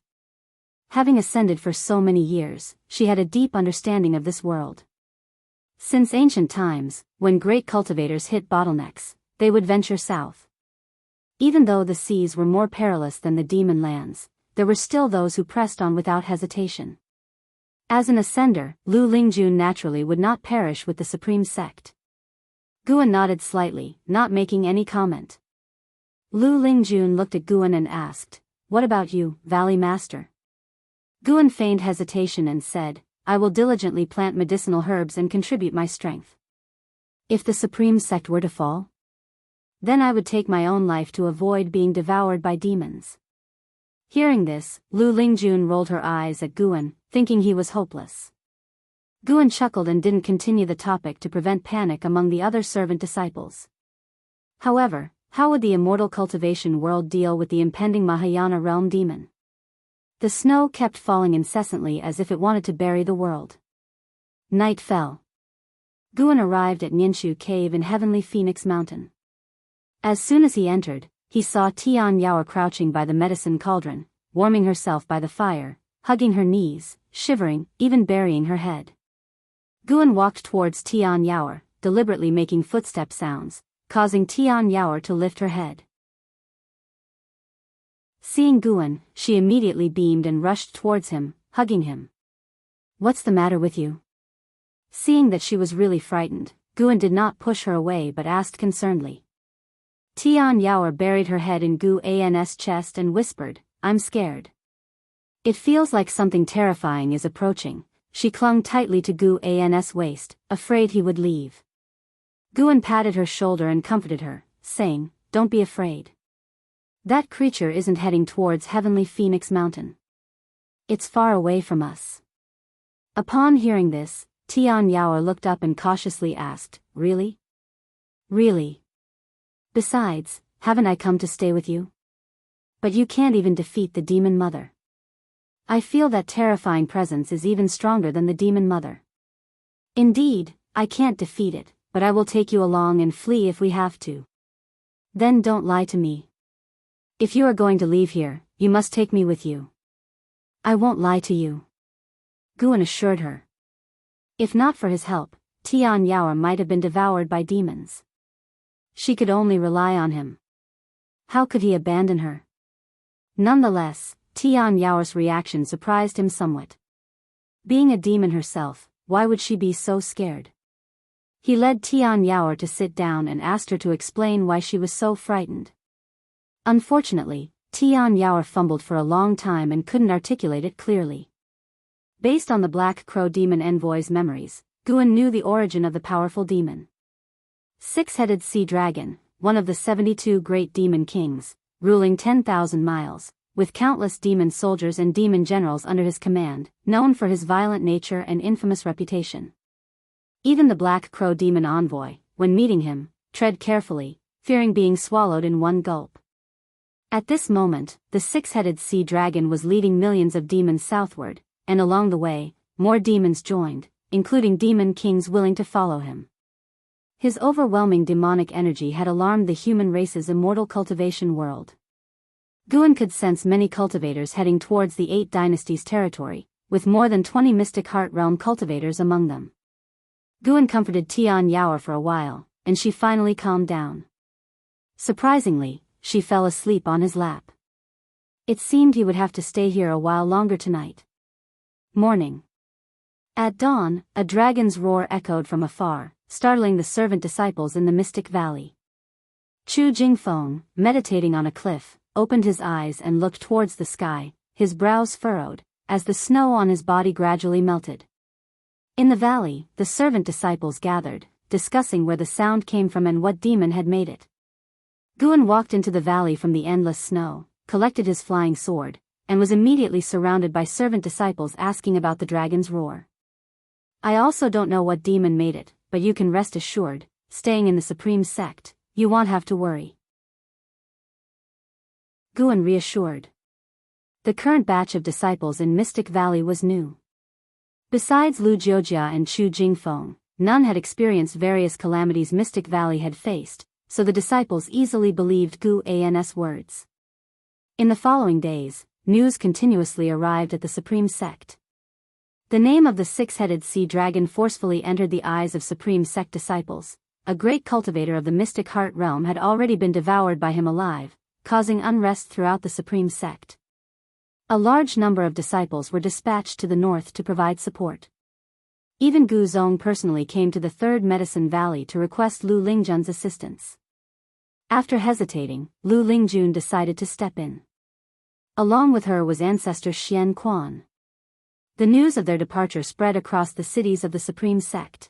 Having ascended for so many years, she had a deep understanding of this world. Since ancient times, when great cultivators hit bottlenecks, they would venture south. Even though the seas were more perilous than the demon lands, there were still those who pressed on without hesitation. As an ascender, Lu Lingjun naturally would not perish with the supreme sect. Guan nodded slightly, not making any comment. Lu Lingjun looked at Guan and asked, "What about you, Valley Master?" Guan feigned hesitation and said, "I will diligently plant medicinal herbs and contribute my strength. If the supreme sect were to fall, then I would take my own life to avoid being devoured by demons." Hearing this, Lu Lingjun rolled her eyes at Guan, thinking he was hopeless. Guan chuckled and didn't continue the topic to prevent panic among the other servant disciples. However, how would the immortal cultivation world deal with the impending Mahayana realm demon? The snow kept falling incessantly as if it wanted to bury the world. Night fell. Guan arrived at Ninshu Cave in Heavenly Phoenix Mountain. As soon as he entered, he saw Tian Yao crouching by the medicine cauldron, warming herself by the fire, hugging her knees, shivering, even burying her head. Guan walked towards Tian Yao, deliberately making footstep sounds, causing Tian Yao to lift her head. Seeing Guan, she immediately beamed and rushed towards him, hugging him. "What's the matter with you?" Seeing that she was really frightened, Guan did not push her away but asked concernedly. Tian Yao buried her head in Gu An's chest and whispered, "I'm scared. It feels like something terrifying is approaching." She clung tightly to Gu An's waist, afraid he would leave. Guan patted her shoulder and comforted her, saying, "Don't be afraid. That creature isn't heading towards Heavenly Phoenix Mountain. It's far away from us." Upon hearing this, Tian Yao looked up and cautiously asked, "Really? Really? Besides, haven't I come to stay with you? But you can't even defeat the demon mother. I feel that terrifying presence is even stronger than the demon mother. Indeed, I can't defeat it, but I will take you along and flee if we have to. Then don't lie to me. If you are going to leave here, you must take me with you." "I won't lie to you," Guan assured her. If not for his help, Tian Yao might have been devoured by demons. She could only rely on him. How could he abandon her? Nonetheless, Tian Yao's reaction surprised him somewhat. Being a demon herself, why would she be so scared? He led Tian Yao to sit down and asked her to explain why she was so frightened. Unfortunately, Tian Yao fumbled for a long time and couldn't articulate it clearly. Based on the Black Crow demon envoy's memories, Guan knew the origin of the powerful demon. Six-headed sea dragon, one of the 72 great demon kings, ruling 10,000 miles, with countless demon soldiers and demon generals under his command, known for his violent nature and infamous reputation. Even the Black Crow demon envoy, when meeting him, tread carefully, fearing being swallowed in one gulp. At this moment, the six-headed sea dragon was leading millions of demons southward, and along the way, more demons joined, including demon kings willing to follow him. His overwhelming demonic energy had alarmed the human race's immortal cultivation world. Guan could sense many cultivators heading towards the 8 dynasties' territory, with more than 20 mystic heart realm cultivators among them. Guan comforted Tian Yao for a while, and she finally calmed down. Surprisingly, she fell asleep on his lap. It seemed he would have to stay here a while longer tonight. Morning. At dawn, a dragon's roar echoed from afar, startling the servant disciples in the Mystic Valley. Chu Jingfeng, meditating on a cliff, opened his eyes and looked towards the sky, his brows furrowed, as the snow on his body gradually melted. In the valley, the servant disciples gathered, discussing where the sound came from and what demon had made it. Guan walked into the valley from the endless snow, collected his flying sword, and was immediately surrounded by servant disciples asking about the dragon's roar. I also don't know what demon made it, but you can rest assured, staying in the supreme sect, you won't have to worry. Guan reassured. The current batch of disciples in Mystic Valley was new. Besides Lu Jiojia and Chu Jingfeng, none had experienced various calamities Mystic Valley had faced, so the disciples easily believed Gu An's words. In the following days, news continuously arrived at the supreme sect. The name of the six-headed sea dragon forcefully entered the eyes of supreme sect disciples. A great cultivator of the mystic heart realm had already been devoured by him alive, causing unrest throughout the supreme sect. A large number of disciples were dispatched to the north to provide support. Even Gu Zong personally came to the Third Medicine Valley to request Lu Lingjun's assistance. After hesitating, Lu Lingjun decided to step in. Along with her was ancestor Xian Quan. The news of their departure spread across the cities of the supreme sect.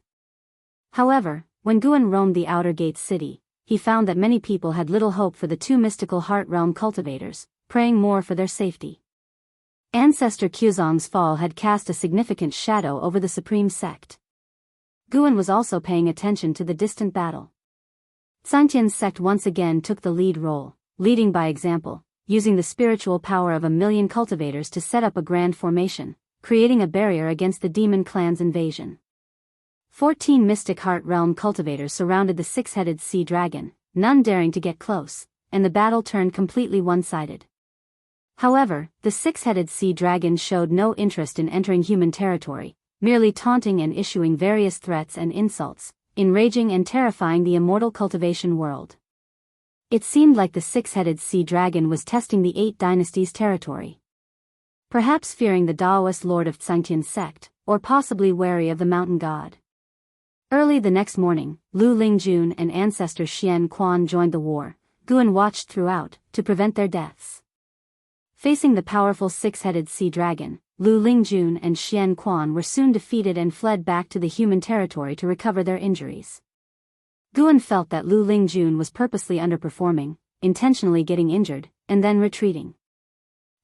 However, when Guan roamed the outer gate city, he found that many people had little hope for the two mystical heart realm cultivators, praying more for their safety. Ancestor Quzong's fall had cast a significant shadow over the supreme sect. Guan was also paying attention to the distant battle. Sainthood's sect once again took the lead role, leading by example, using the spiritual power of 1,000,000 cultivators to set up a grand formation, creating a barrier against the demon clan's invasion. 14 mystic heart realm cultivators surrounded the six-headed sea dragon, none daring to get close, and the battle turned completely one-sided. However, the six-headed sea dragon showed no interest in entering human territory, merely taunting and issuing various threats and insults, enraging and terrifying the immortal cultivation world. It seemed like the six-headed sea dragon was testing the 8 dynasties' territory. Perhaps fearing the Daoist lord of Sainthood sect, or possibly wary of the mountain god. Early the next morning, Lu Lingjun and ancestor Xian Quan joined the war. Guan watched throughout, to prevent their deaths. Facing the powerful six-headed sea dragon, Lu Lingjun and Xian Quan were soon defeated and fled back to the human territory to recover their injuries. Guan felt that Lu Lingjun was purposely underperforming, intentionally getting injured, and then retreating.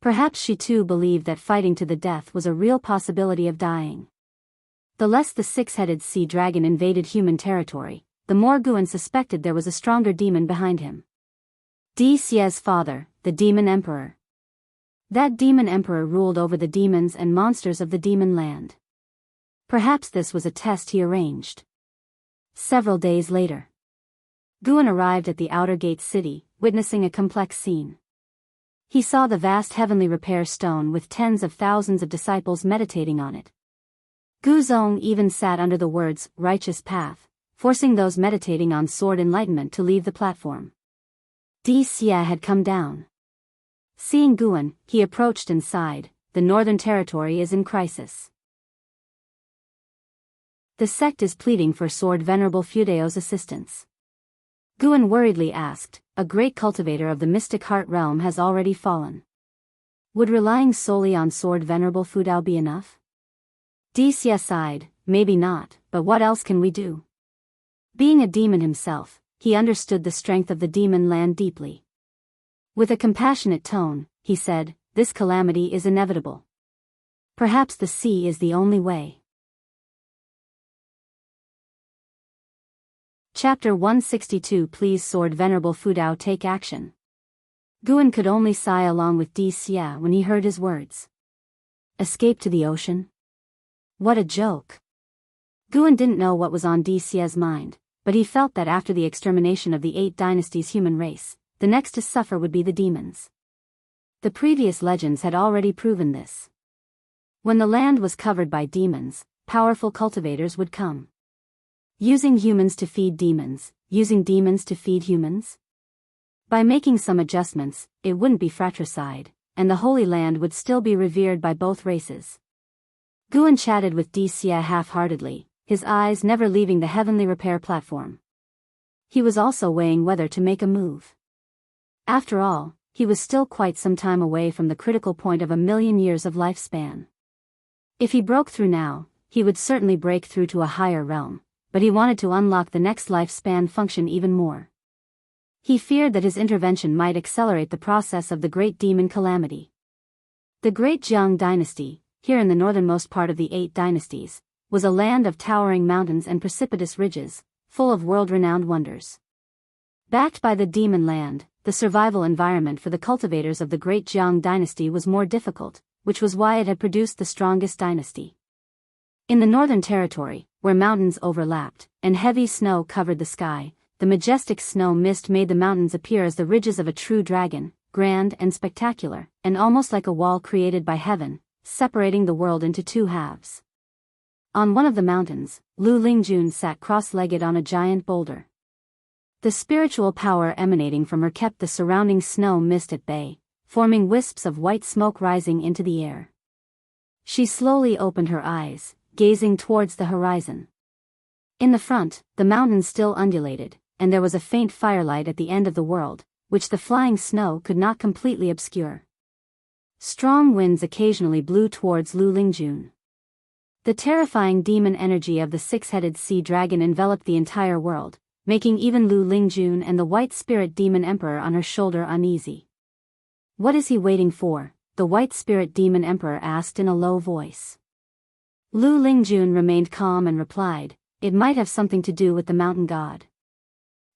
Perhaps she too believed that fighting to the death was a real possibility of dying. The less the six-headed sea dragon invaded human territory, the more Guan suspected there was a stronger demon behind him. Di Xie's father, the demon emperor. That demon emperor ruled over the demons and monsters of the demon land. Perhaps this was a test he arranged. Several days later, Guan arrived at the outer gate city, witnessing a complex scene. He saw the vast heavenly repair stone with tens of thousands of disciples meditating on it. Gu Zong even sat under the words, righteous path, forcing those meditating on sword enlightenment to leave the platform. Di Xie had come down. Seeing Guan, he approached and sighed, the northern territory is in crisis. The sect is pleading for Sword Venerable Fudeo's assistance. Guan worriedly asked, a great cultivator of the mystic heart realm has already fallen. Would relying solely on Sword Venerable Fudao be enough? Di Xie sighed, maybe not, but what else can we do? Being a demon himself, he understood the strength of the demon land deeply. With a compassionate tone, he said, this calamity is inevitable. Perhaps the sea is the only way. Chapter 162 Please Sword Venerable Fudao take action. Guan could only sigh along with Di Xie when he heard his words. Escape to the ocean? What a joke. Guan didn't know what was on Di Xie's mind, but he felt that after the extermination of the 8 dynasties' human race, the next to suffer would be the demons. The previous legends had already proven this. When the land was covered by demons, powerful cultivators would come. Using humans to feed demons, using demons to feed humans? By making some adjustments, it wouldn't be fratricide, and the Holy Land would still be revered by both races. Guan chatted with Di Xie half-heartedly, his eyes never leaving the heavenly repair platform. He was also weighing whether to make a move. After all, he was still quite some time away from the critical point of 1,000,000 years of lifespan. If he broke through now, he would certainly break through to a higher realm, but he wanted to unlock the next lifespan function even more. He feared that his intervention might accelerate the process of the Great Demon Calamity. The Great Jiang Dynasty, here in the northernmost part of the 8 dynasties, was a land of towering mountains and precipitous ridges, full of world-renowned wonders. Backed by the demon land, the survival environment for the cultivators of the Great Jiang Dynasty was more difficult, which was why it had produced the strongest dynasty. In the northern territory, where mountains overlapped, and heavy snow covered the sky, the majestic snow mist made the mountains appear as the ridges of a true dragon, grand and spectacular, and almost like a wall created by heaven, separating the world into 2 halves. On one of the mountains, Lu Lingjun sat cross-legged on a giant boulder. The spiritual power emanating from her kept the surrounding snow mist at bay, forming wisps of white smoke rising into the air. She slowly opened her eyes, gazing towards the horizon. In the front, the mountains still undulated, and there was a faint firelight at the end of the world, which the flying snow could not completely obscure. Strong winds occasionally blew towards Lu Lingjun. The terrifying demon energy of the 6-headed sea dragon enveloped the entire world, making even Lu Lingjun and the white spirit demon emperor on her shoulder uneasy. "What is he waiting for?" the white spirit demon emperor asked in a low voice. Lu Lingjun remained calm and replied, "It might have something to do with the mountain god.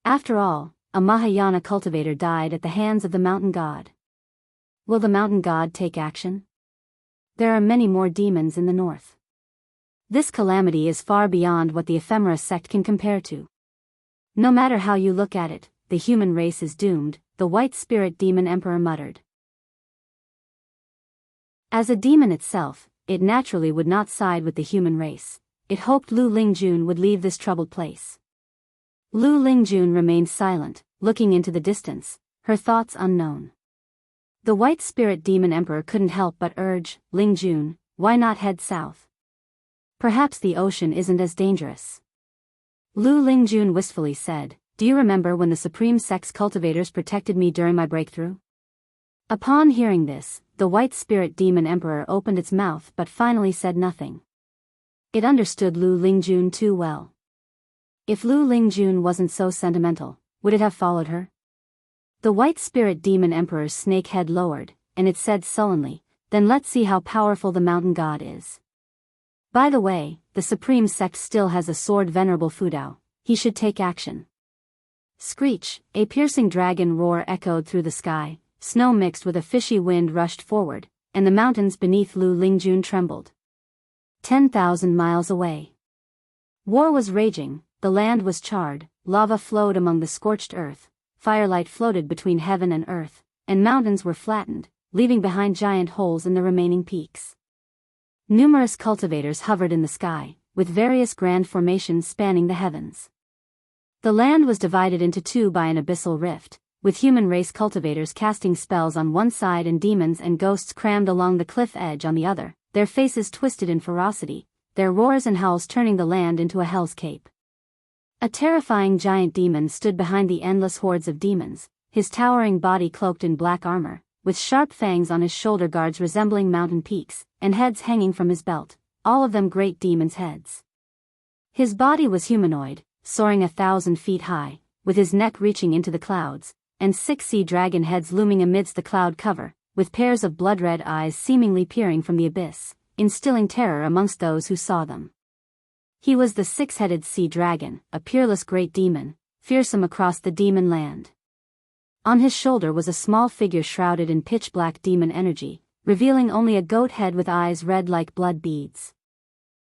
After all, a Mahayana cultivator died at the hands of the mountain god. Will the mountain god take action? There are many more demons in the north. This calamity is far beyond what the ephemera sect can compare to. No matter how you look at it, the human race is doomed," the white spirit demon emperor muttered. As a demon itself, it naturally would not side with the human race. It hoped Lu Lingjun would leave this troubled place. Lu Lingjun remained silent, looking into the distance, her thoughts unknown. The white spirit demon emperor couldn't help but urge, "Lingjun, why not head south? Perhaps the ocean isn't as dangerous." Lu Lingjun wistfully said, "Do you remember when the Supreme Sect's cultivators protected me during my breakthrough?" Upon hearing this, the white spirit demon emperor opened its mouth but finally said nothing. It understood Lu Lingjun too well. If Lu Lingjun wasn't so sentimental, would it have followed her? The white spirit demon emperor's snake head lowered, and it said sullenly, "Then let's see how powerful the mountain god is. By the way, the Supreme Sect still has a sword Venerable Fudao, he should take action." Screech, a piercing dragon roar echoed through the sky, snow mixed with a fishy wind rushed forward, and the mountains beneath Lu Lingjun trembled. 10,000 miles away. War was raging, the land was charred, lava flowed among the scorched earth, firelight floated between heaven and earth, and mountains were flattened, leaving behind giant holes in the remaining peaks. Numerous cultivators hovered in the sky, with various grand formations spanning the heavens. The land was divided into 2 by an abyssal rift, with human race cultivators casting spells on one side and demons and ghosts crammed along the cliff edge on the other, their faces twisted in ferocity, their roars and howls turning the land into a hell's cape. A terrifying giant demon stood behind the endless hordes of demons, his towering body cloaked in black armor, with sharp fangs on his shoulder guards resembling mountain peaks, and heads hanging from his belt, all of them great demons' heads. His body was humanoid, soaring 1,000 feet high, with his neck reaching into the clouds, and 6 sea dragon heads looming amidst the cloud cover, with pairs of blood-red eyes seemingly peering from the abyss, instilling terror amongst those who saw them. He was the 6-headed sea dragon, a peerless great demon, fearsome across the demon land. On his shoulder was a small figure shrouded in pitch-black demon energy, revealing only a goat head with eyes red like blood beads.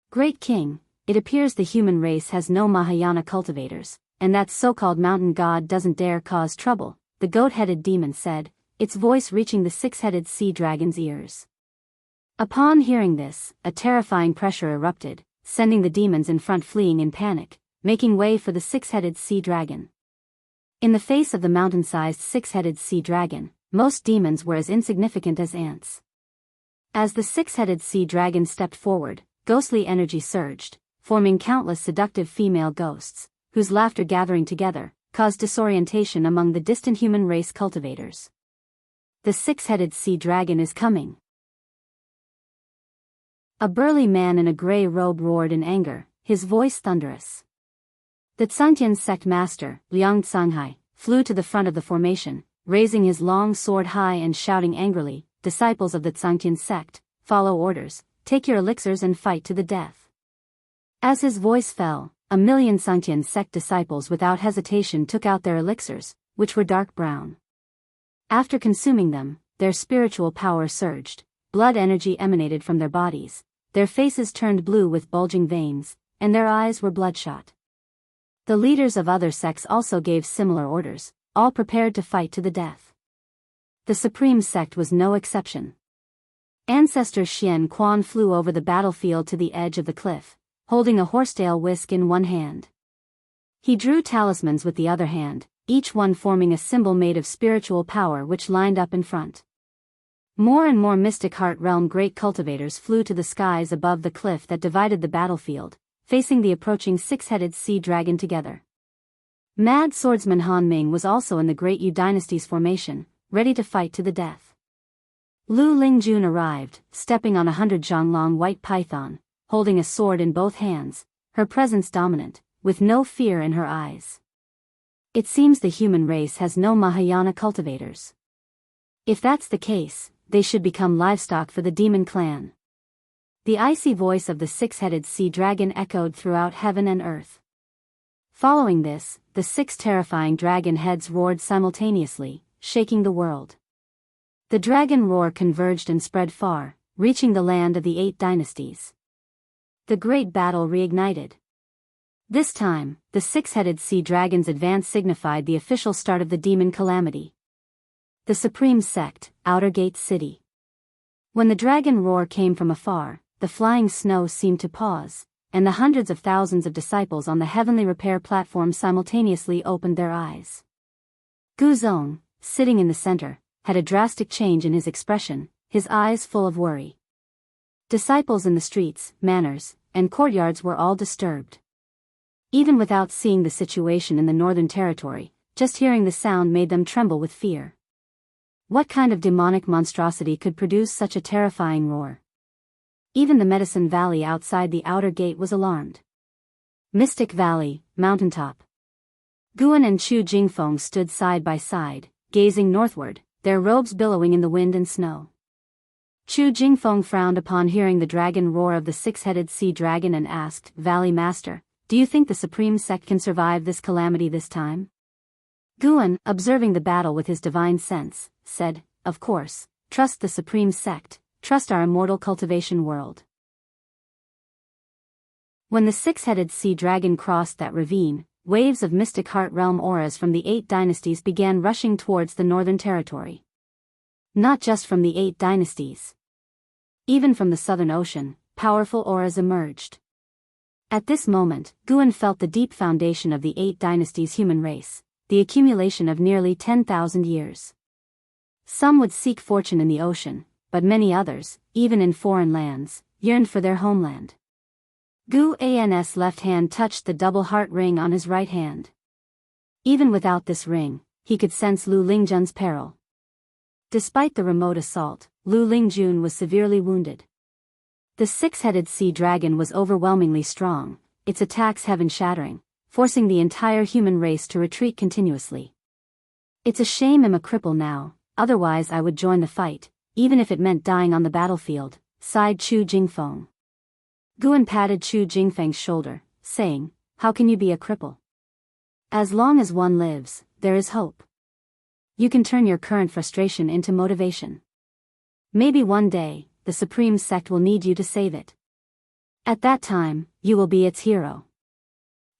"Great King, it appears the human race has no Mahayana cultivators, and that so-called mountain god doesn't dare cause trouble," the goat-headed demon said, its voice reaching the 6-headed sea dragon's ears. Upon hearing this, a terrifying pressure erupted, sending the demons in front fleeing in panic, making way for the 6-headed sea dragon. In the face of the mountain-sized 6-headed sea dragon, most demons were as insignificant as ants. As the 6-headed sea dragon stepped forward, ghostly energy surged, forming countless seductive female ghosts, whose laughter gathering together caused disorientation among the distant human race cultivators. The six-headed sea dragon is coming. A burly man in a gray robe roared in anger, his voice thunderous. The Xiantian sect master, Liang Canghai, flew to the front of the formation, raising his long sword high and shouting angrily, "Disciples of the Xiantian sect, follow orders, take your elixirs and fight to the death." As his voice fell, 1,000,000 Xiantian sect disciples without hesitation took out their elixirs, which were dark brown. After consuming them, their spiritual power surged, blood energy emanated from their bodies, their faces turned blue with bulging veins, and their eyes were bloodshot. The leaders of other sects also gave similar orders, all prepared to fight to the death. The Supreme Sect was no exception. Ancestor Xian Quan flew over the battlefield to the edge of the cliff, holding a horsetail whisk in one hand. He drew talismans with the other hand, each one forming a symbol made of spiritual power which lined up in front. More and more Mystic Heart Realm great cultivators flew to the skies above the cliff that divided the battlefield, facing the approaching six-headed sea dragon together. Mad swordsman Han Ming was also in the Great Yu Dynasty's formation, ready to fight to the death. Lu Lingjun arrived, stepping on a 100-zhang-long white python, holding a sword in both hands, her presence dominant, with no fear in her eyes. It seems the human race has no Mahayana cultivators. If that's the case, they should become livestock for the demon clan. The icy voice of the six-headed sea dragon echoed throughout heaven and earth. Following this, the six terrifying dragon heads roared simultaneously, shaking the world. The dragon roar converged and spread far, reaching the land of the 8 dynasties. The great battle reignited. This time, the six-headed sea dragon's advance signified the official start of the demon calamity. The Supreme Sect, Outer Gate City. When the dragon roar came from afar, the flying snow seemed to pause, and the hundreds of thousands of disciples on the heavenly repair platform simultaneously opened their eyes. Gu Zong, sitting in the center, had a drastic change in his expression, his eyes full of worry. Disciples in the streets, manors, and courtyards were all disturbed. Even without seeing the situation in the Northern Territory, just hearing the sound made them tremble with fear. What kind of demonic monstrosity could produce such a terrifying roar? Even the Medicine Valley outside the outer gate was alarmed. Mystic Valley, mountaintop. Guan and Chu Jingfeng stood side by side, gazing northward, their robes billowing in the wind and snow. Chu Jingfeng frowned upon hearing the dragon roar of the six-headed sea dragon and asked, "Valley Master, do you think the Supreme Sect can survive this calamity this time?" Guan, observing the battle with his divine sense, said, "Of course, trust the Supreme Sect. Trust our immortal cultivation world." When the six-headed sea dragon crossed that ravine, waves of Mystic Heart Realm auras from the 8 dynasties began rushing towards the Northern Territory. Not just from the 8 dynasties. Even from the Southern Ocean, powerful auras emerged. At this moment, Guan felt the deep foundation of the 8 dynasties' human race, the accumulation of nearly 10,000 years. Some would seek fortune in the ocean, but many others, even in foreign lands, yearned for their homeland. Gu An's left hand touched the double heart ring on his right hand. Even without this ring, he could sense Lu Lingjun's peril. Despite the remote assault, Lu Lingjun was severely wounded. The six-headed sea dragon was overwhelmingly strong, its attacks heaven-shattering, forcing the entire human race to retreat continuously. "It's a shame I'm a cripple now, otherwise I would join the fight, even if it meant dying on the battlefield," sighed Chu Jingfeng. Guan patted Chu Jingfeng's shoulder, saying, "How can you be a cripple? As long as one lives, there is hope. You can turn your current frustration into motivation. Maybe one day, the Supreme Sect will need you to save it. At that time, you will be its hero.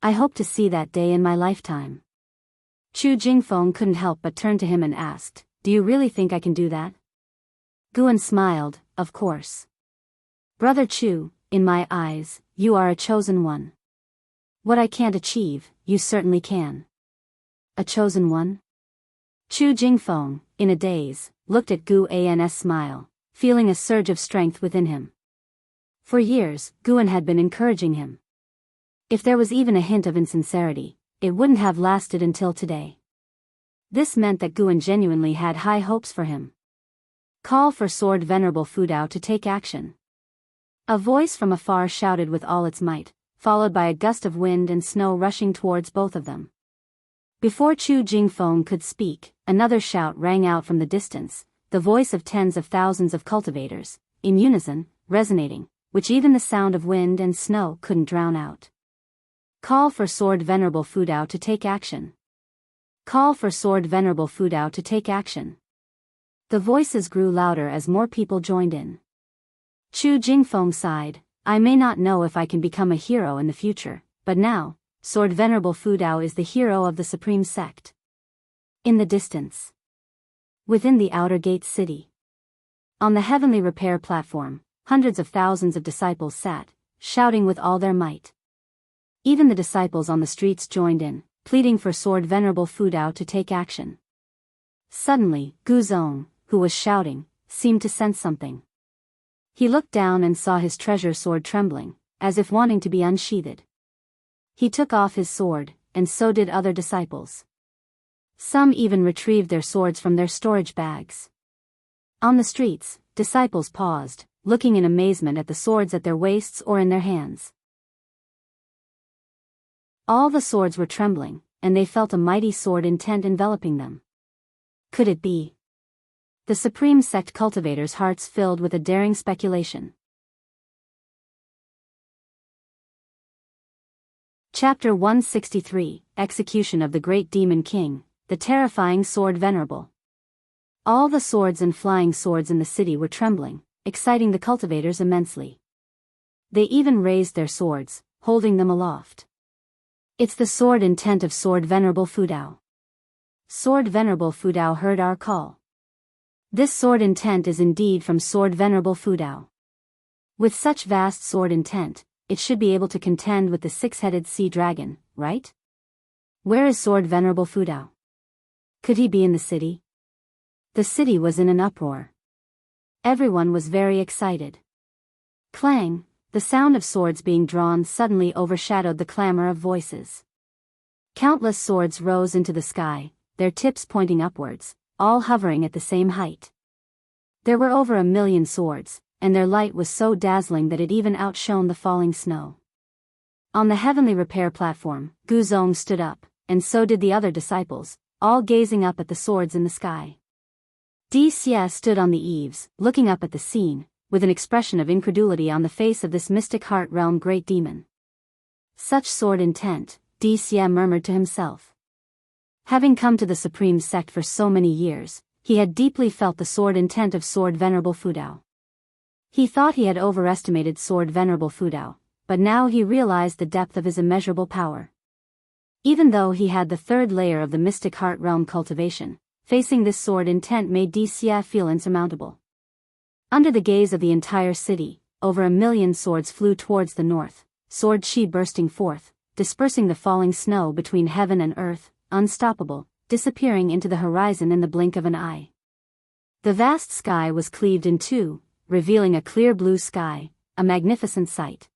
I hope to see that day in my lifetime." Chu Jingfeng couldn't help but turn to him and asked, "Do you really think I can do that?" Guan smiled, "Of course. Brother Chu, in my eyes, you are a chosen one. What I can't achieve, you certainly can." "A chosen one?" Chu Jingfeng, in a daze, looked at Gu An's smile, feeling a surge of strength within him. For years, Guan had been encouraging him. If there was even a hint of insincerity, it wouldn't have lasted until today. This meant that Guan genuinely had high hopes for him. Call for Sword Venerable Fudao to take action. A voice from afar shouted with all its might, followed by a gust of wind and snow rushing towards both of them. Before Chu Jingfeng could speak, another shout rang out from the distance, the voice of tens of thousands of cultivators, in unison, resonating, which even the sound of wind and snow couldn't drown out. Call for Sword Venerable Fudao to take action. Call for Sword Venerable Fudao to take action. The voices grew louder as more people joined in. Chu Jingfeng sighed, I may not know if I can become a hero in the future, but now, Sword Venerable Fudao is the hero of the Supreme Sect. In the distance. Within the outer gate city. On the heavenly repair platform, hundreds of thousands of disciples sat, shouting with all their might. Even the disciples on the streets joined in, pleading for Sword Venerable Fudao to take action. Suddenly, Gu Zong, who was shouting, seemed to sense something. He looked down and saw his treasure sword trembling, as if wanting to be unsheathed. He took off his sword, and so did other disciples. Some even retrieved their swords from their storage bags. On the streets, disciples paused, looking in amazement at the swords at their waists or in their hands. All the swords were trembling, and they felt a mighty sword intent enveloping them. Could it be? The Supreme Sect cultivators' hearts filled with a daring speculation. Chapter 163, Execution of the Great Demon King, the Terrifying Sword Venerable. All the swords and flying swords in the city were trembling, exciting the cultivators immensely. They even raised their swords, holding them aloft. It's the sword intent of Sword Venerable Fudao. Sword Venerable Fudao heard our call. This sword intent is indeed from Sword Venerable Fudao. With such vast sword intent, it should be able to contend with the six-headed sea dragon, right? Where is Sword Venerable Fudao? Could he be in the city? The city was in an uproar. Everyone was very excited. Clang! The sound of swords being drawn suddenly overshadowed the clamor of voices. Countless swords rose into the sky, their tips pointing upwards, all hovering at the same height. There were over 1,000,000 swords, and their light was so dazzling that it even outshone the falling snow. On the heavenly repair platform, Gu Zong stood up, and so did the other disciples, all gazing up at the swords in the sky. Di Xie stood on the eaves, looking up at the scene, with an expression of incredulity on the face of this mystic heart realm great demon. Such sword intent, Di Xie murmured to himself. Having come to the Supreme Sect for so many years, he had deeply felt the sword intent of Sword Venerable Fudao. He thought he had overestimated Sword Venerable Fudao, but now he realized the depth of his immeasurable power. Even though he had the third layer of the mystic heart realm cultivation, facing this sword intent made Di Xie feel insurmountable. Under the gaze of the entire city, over 1,000,000 swords flew towards the north, sword chi bursting forth, dispersing the falling snow between heaven and earth, unstoppable, disappearing into the horizon in the blink of an eye. The vast sky was cleaved in two, revealing a clear blue sky, a magnificent sight.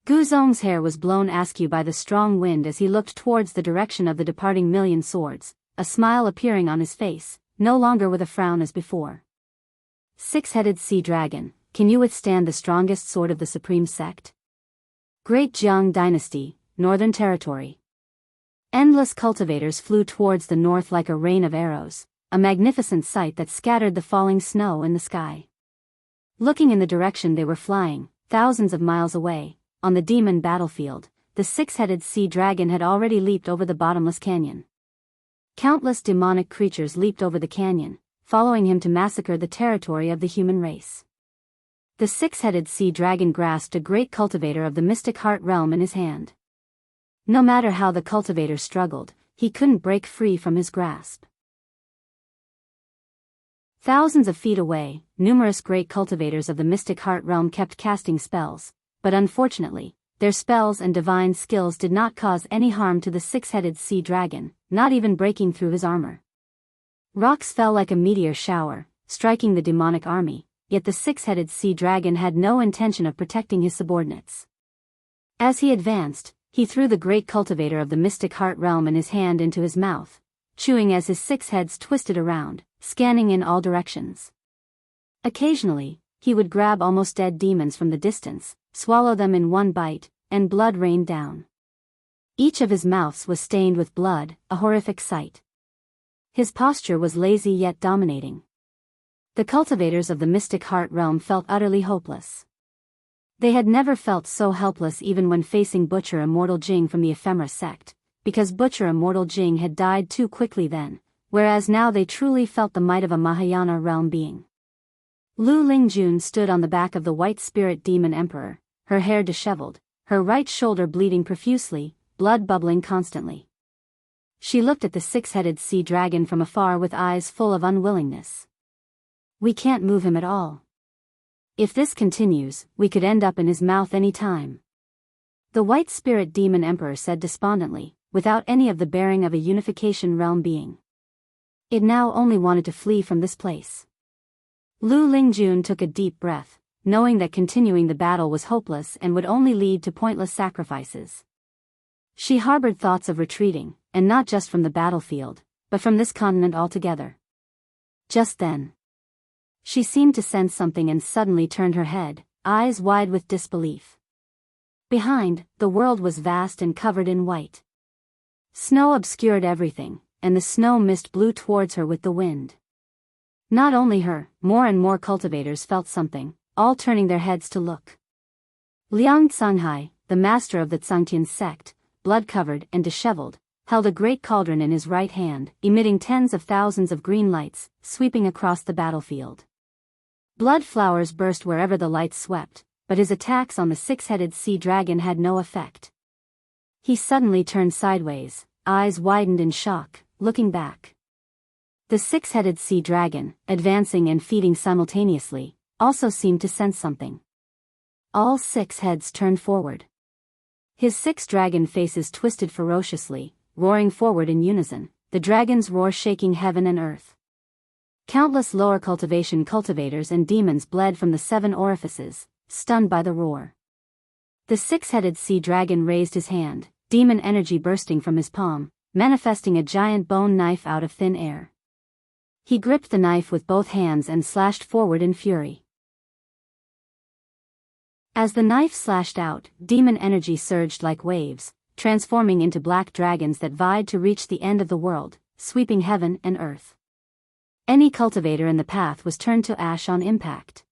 Gu Zong's hair was blown askew by the strong wind as he looked towards the direction of the departing 1,000,000 swords, a smile appearing on his face, no longer with a frown as before. Six-headed sea dragon, can you withstand the strongest sword of the Supreme Sect? Great Jianghu Dynasty, Northern Territory. Endless cultivators flew towards the north like a rain of arrows, a magnificent sight that scattered the falling snow in the sky. Looking in the direction they were flying, thousands of miles away, on the demon battlefield, the six-headed sea dragon had already leaped over the bottomless canyon. Countless demonic creatures leaped over the canyon, following him to massacre the territory of the human race. The six-headed sea dragon grasped a great cultivator of the mystic heart realm in his hand. No matter how the cultivator struggled, he couldn't break free from his grasp. Thousands of feet away, numerous great cultivators of the mystic heart realm kept casting spells, but unfortunately, their spells and divine skills did not cause any harm to the six-headed sea dragon, not even breaking through his armor. Rocks fell like a meteor shower, striking the demonic army, yet the six-headed sea dragon had no intention of protecting his subordinates. As he advanced, He threw the great cultivator of the mystic heart realm in his hand into his mouth, chewing as his 6 heads twisted around, scanning in all directions. Occasionally, he would grab almost dead demons from the distance, swallow them in one bite, and blood rained down. Each of his mouths was stained with blood, a horrific sight. His posture was lazy yet dominating. The cultivators of the mystic heart realm felt utterly hopeless. They had never felt so helpless even when facing Butcher Immortal Jing from the Ephemera sect, because Butcher Immortal Jing had died too quickly then, whereas now they truly felt the might of a Mahayana realm being. Lu Lingjun stood on the back of the white spirit demon emperor, her hair disheveled, her right shoulder bleeding profusely, blood bubbling constantly. She looked at the 6-headed sea dragon from afar with eyes full of unwillingness. "We can't move him at all. If this continues, we could end up in his mouth any time," the white spirit demon emperor said despondently, without any of the bearing of a unification realm being. It now only wanted to flee from this place. Lu Lingjun took a deep breath, knowing that continuing the battle was hopeless and would only lead to pointless sacrifices. She harbored thoughts of retreating, and not just from the battlefield, but from this continent altogether. Just then, she seemed to sense something and suddenly turned her head, eyes wide with disbelief. Behind, the world was vast and covered in white. Snow obscured everything, and the snow mist blew towards her with the wind. Not only her, more and more cultivators felt something, all turning their heads to look. Liang Tsanghai, the master of the Tsangtian sect, blood-covered and disheveled, held a great cauldron in his right hand, emitting tens of thousands of green lights, sweeping across the battlefield. Blood flowers burst wherever the lights swept, but his attacks on the 6-headed sea dragon had no effect. He suddenly turned sideways, eyes widened in shock, looking back. The 6-headed sea dragon, advancing and feeding simultaneously, also seemed to sense something. All 6 heads turned forward. His 6 dragon faces twisted ferociously, roaring forward in unison, the dragon's roar shaking heaven and earth. Countless lower cultivation cultivators and demons bled from the 7 orifices, stunned by the roar. The 6-headed sea dragon raised his hand, demon energy bursting from his palm, manifesting a giant bone knife out of thin air. He gripped the knife with both hands and slashed forward in fury. As the knife slashed out, demon energy surged like waves, transforming into black dragons that vied to reach the end of the world, sweeping heaven and earth. Any cultivator in the path was turned to ash on impact.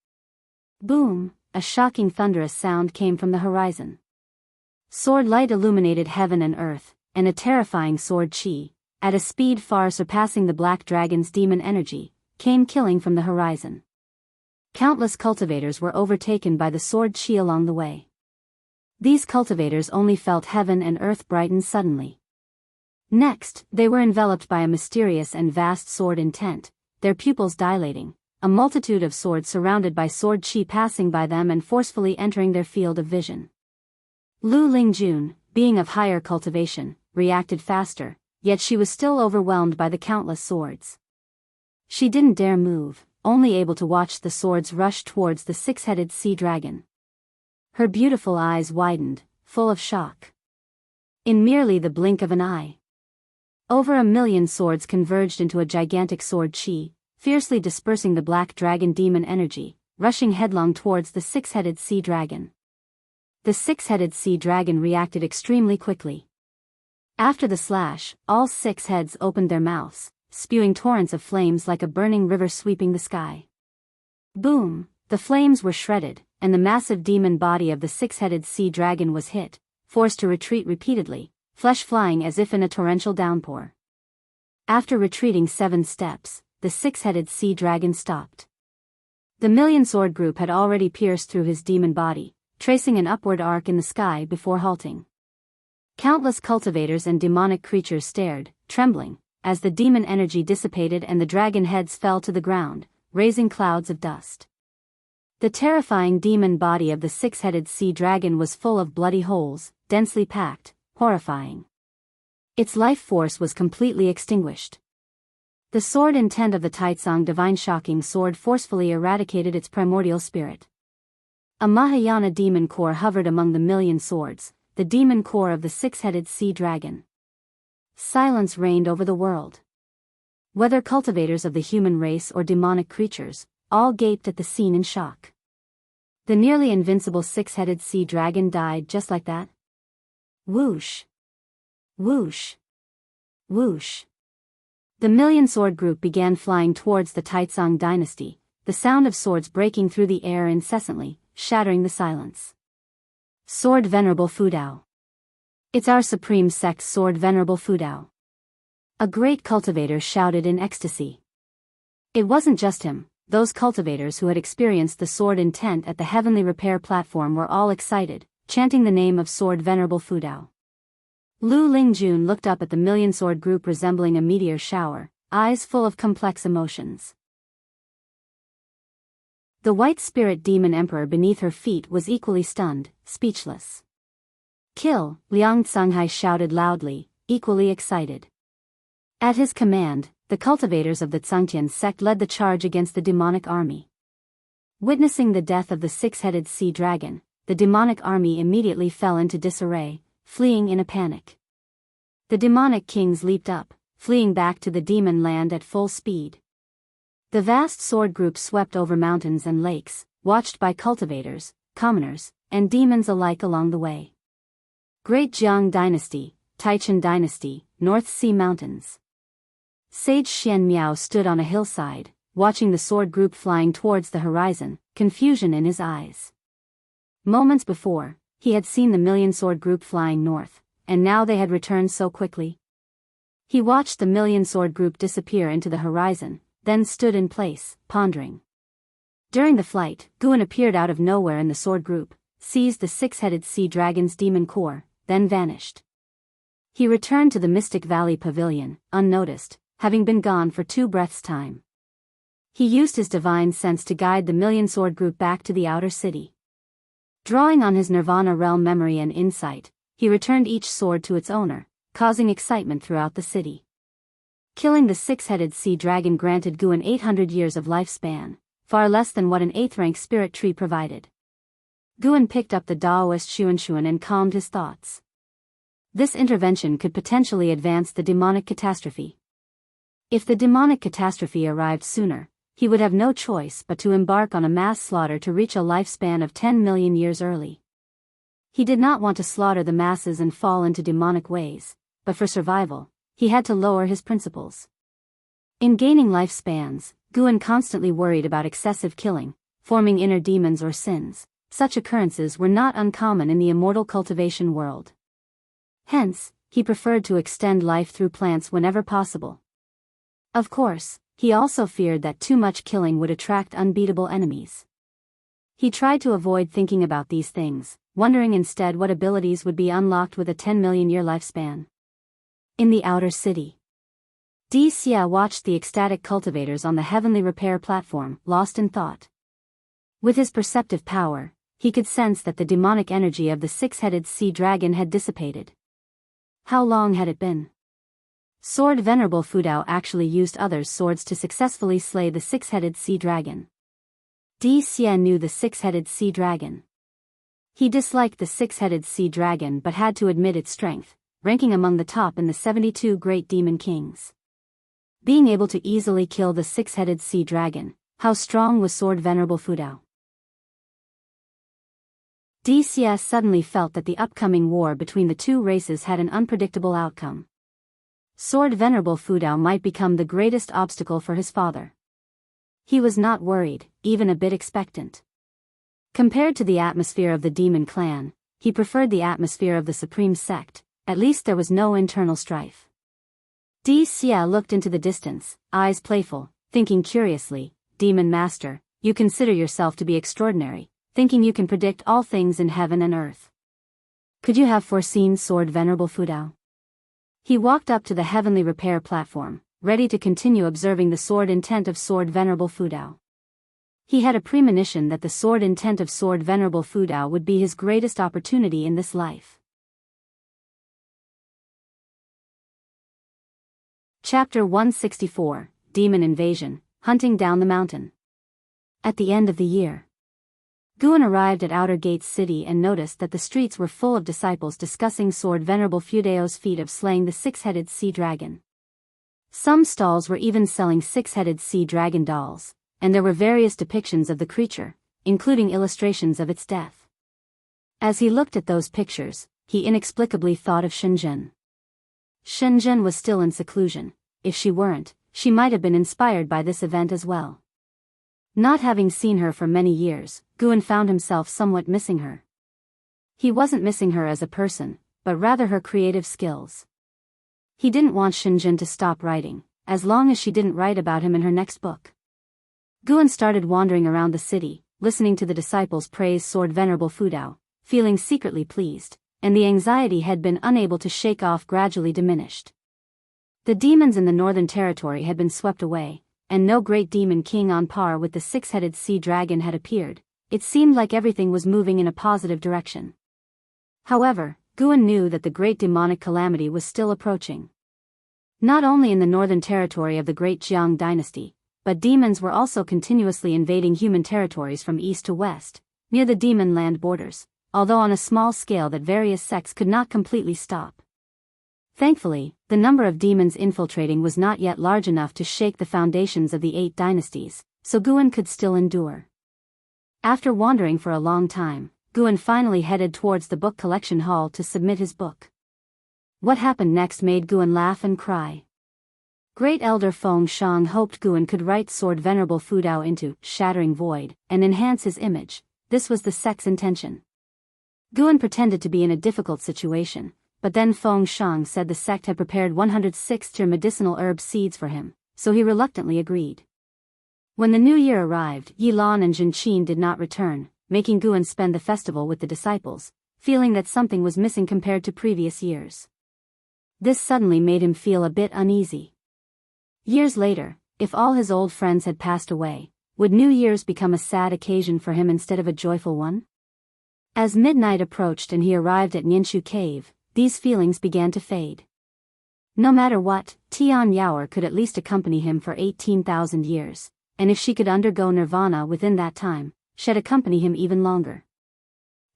Boom! A shocking thunderous sound came from the horizon. Sword light illuminated heaven and earth, and a terrifying sword chi, at a speed far surpassing the black dragon's demon energy, came killing from the horizon. Countless cultivators were overtaken by the sword chi along the way. These cultivators only felt heaven and earth brighten suddenly. Next, they were enveloped by a mysterious and vast sword intent, their pupils dilating, a multitude of swords surrounded by sword chi passing by them and forcefully entering their field of vision. Lu Lingjun, being of higher cultivation, reacted faster, yet she was still overwhelmed by the countless swords. She didn't dare move, only able to watch the swords rush towards the 6-headed sea dragon. Her beautiful eyes widened, full of shock. In merely the blink of an eye, over 1,000,000 swords converged into a gigantic sword chi, fiercely dispersing the black dragon demon energy, rushing headlong towards the 6-headed sea dragon. The 6-headed sea dragon reacted extremely quickly. After the slash, all 6 heads opened their mouths, spewing torrents of flames like a burning river sweeping the sky. Boom! The flames were shredded, and the massive demon body of the 6-headed sea dragon was hit, forced to retreat repeatedly, flesh flying as if in a torrential downpour. After retreating 7 steps, the 6-headed sea dragon stopped. The million-sword group had already pierced through his demon body, tracing an upward arc in the sky before halting. Countless cultivators and demonic creatures stared, trembling, as the demon energy dissipated and the dragon heads fell to the ground, raising clouds of dust. The terrifying demon body of the 6-headed sea dragon was full of bloody holes, densely packed, horrifying. Its life force was completely extinguished. The sword intent of the Taitsang divine shocking sword forcefully eradicated its primordial spirit. A Mahayana demon core hovered among the 1,000,000 swords, the demon core of the six-headed sea dragon. Silence reigned over the world. Whether cultivators of the human race or demonic creatures, all gaped at the scene in shock. The nearly invincible six-headed sea dragon died just like that. Whoosh! Whoosh! Whoosh! The Million Sword group began flying towards the Taizong dynasty, the sound of swords breaking through the air incessantly, shattering the silence. Sword Venerable Fudao. It's our supreme sect's sword Venerable Fudao. A great cultivator shouted in ecstasy. It wasn't just him, those cultivators who had experienced the sword intent at the heavenly repair platform were all excited, chanting the name of sword Venerable Fudao. Lu Lingjun looked up at the Million Sword group resembling a meteor shower, eyes full of complex emotions. The white spirit demon emperor beneath her feet was equally stunned, speechless. Kill, Liang Tsunghai shouted loudly, equally excited. At his command, the cultivators of the Tsungtian sect led the charge against the demonic army. Witnessing the death of the six-headed sea dragon, the demonic army immediately fell into disarray, fleeing in a panic. The demonic kings leaped up, fleeing back to the demon land at full speed. The vast sword group swept over mountains and lakes, watched by cultivators, commoners, and demons alike along the way. Great Jiang Dynasty, Taichun Dynasty, North Sea Mountains. Sage Xian Miao stood on a hillside, watching the sword group flying towards the horizon, confusion in his eyes. Moments before, he had seen the Million Sword group flying north, and now they had returned so quickly. He watched the Million Sword group disappear into the horizon, then stood in place, pondering. During the flight, Guan appeared out of nowhere in the sword group, seized the six-headed sea dragon's demon core, then vanished. He returned to the Mystic Valley Pavilion, unnoticed, having been gone for 2 breaths' time. He used his divine sense to guide the Million Sword group back to the outer city. Drawing on his Nirvana realm memory and insight, he returned each sword to its owner, causing excitement throughout the city. Killing the six-headed sea dragon granted Guan 800 years of lifespan, far less than what an 8th-rank spirit tree provided. Guan picked up the Daoist Xuanshuan and calmed his thoughts. This intervention could potentially advance the demonic catastrophe. If the demonic catastrophe arrived sooner, he would have no choice but to embark on a mass slaughter to reach a lifespan of 10 million years early. He did not want to slaughter the masses and fall into demonic ways, but for survival, he had to lower his principles. In gaining lifespans, Guan constantly worried about excessive killing, forming inner demons or sins. Such occurrences were not uncommon in the immortal cultivation world. Hence, he preferred to extend life through plants whenever possible. Of course, he also feared that too much killing would attract unbeatable enemies. He tried to avoid thinking about these things, wondering instead what abilities would be unlocked with a 10-million-year lifespan. In the outer city, Di Xia watched the ecstatic cultivators on the heavenly repair platform, lost in thought. With his perceptive power, he could sense that the demonic energy of the six-headed sea dragon had dissipated. How long had it been? Sword Venerable Fudao actually used others' swords to successfully slay the six-headed sea dragon. Di Xia knew the six-headed sea dragon. He disliked the six-headed sea dragon but had to admit its strength, ranking among the top in the 72 great demon kings. Being able to easily kill the six-headed sea dragon, how strong was Sword Venerable Fudao? Di Xia suddenly felt that the upcoming war between the two races had an unpredictable outcome. Sword Venerable Fudao might become the greatest obstacle for his father. He was not worried, even a bit expectant. Compared to the atmosphere of the demon clan, he preferred the atmosphere of the supreme sect. At least there was no internal strife. Di Xia looked into the distance, eyes playful, thinking curiously, Demon Master, you consider yourself to be extraordinary, thinking you can predict all things in heaven and earth. Could you have foreseen Sword Venerable Fudao? He walked up to the heavenly repair platform, ready to continue observing the sword intent of Sword Venerable Fudao. He had a premonition that the sword intent of Sword Venerable Fudao would be his greatest opportunity in this life. Chapter 164, Demon Invasion, Hunting Down the Mountain. At the end of the year, Guan arrived at Outer Gates City and noticed that the streets were full of disciples discussing sword Venerable Fudeo's feat of slaying the six-headed sea dragon. Some stalls were even selling six-headed sea dragon dolls, and there were various depictions of the creature, including illustrations of its death. As he looked at those pictures, he inexplicably thought of Shenzhen. Shenzhen was still in seclusion. If she weren't, she might have been inspired by this event as well. Not having seen her for many years, Guan found himself somewhat missing her. He wasn't missing her as a person, but rather her creative skills. He didn't want Shenzhen to stop writing, as long as she didn't write about him in her next book. Guan started wandering around the city, listening to the disciples praise Sword Venerable Fudao, feeling secretly pleased, and the anxiety he had been unable to shake off gradually diminished. The demons in the Northern Territory had been swept away, and no great demon king on par with the six-headed sea dragon had appeared. It seemed like everything was moving in a positive direction. However, Guan knew that the great demonic calamity was still approaching. Not only in the Northern Territory of the great Jiang dynasty, but demons were also continuously invading human territories from east to west, near the demon land borders, although on a small scale that various sects could not completely stop. Thankfully, the number of demons infiltrating was not yet large enough to shake the foundations of the 8 dynasties, so Guan could still endure. After wandering for a long time, Guan finally headed towards the book collection hall to submit his book. What happened next made Guan laugh and cry. Great Elder Feng Shang hoped Guan could write Sword Venerable Fudao into Shattering Void and enhance his image. This was the sect's intention. Guan pretended to be in a difficult situation, but then Feng Shang said the sect had prepared 106 medicinal herb seeds for him, so he reluctantly agreed. When the new year arrived, Yilan and Zhenqin did not return, making Guan spend the festival with the disciples, feeling that something was missing compared to previous years. This suddenly made him feel a bit uneasy. Years later, if all his old friends had passed away, would New Year's become a sad occasion for him instead of a joyful one? As midnight approached and he arrived at Nianshu Cave, these feelings began to fade. No matter what, Tian Yaoer could at least accompany him for 18,000 years, and if she could undergo nirvana within that time, she'd accompany him even longer.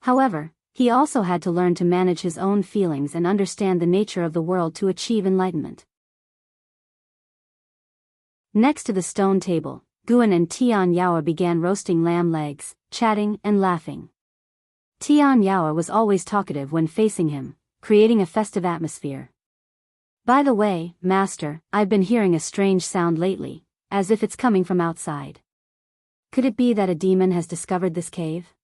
However, he also had to learn to manage his own feelings and understand the nature of the world to achieve enlightenment. Next to the stone table, Guan and Tian Yaoer began roasting lamb legs, chatting and laughing. Tian Yaoer was always talkative when facing him, creating a festive atmosphere. By the way, Master, I've been hearing a strange sound lately, as if it's coming from outside. Could it be that a demon has discovered this cave?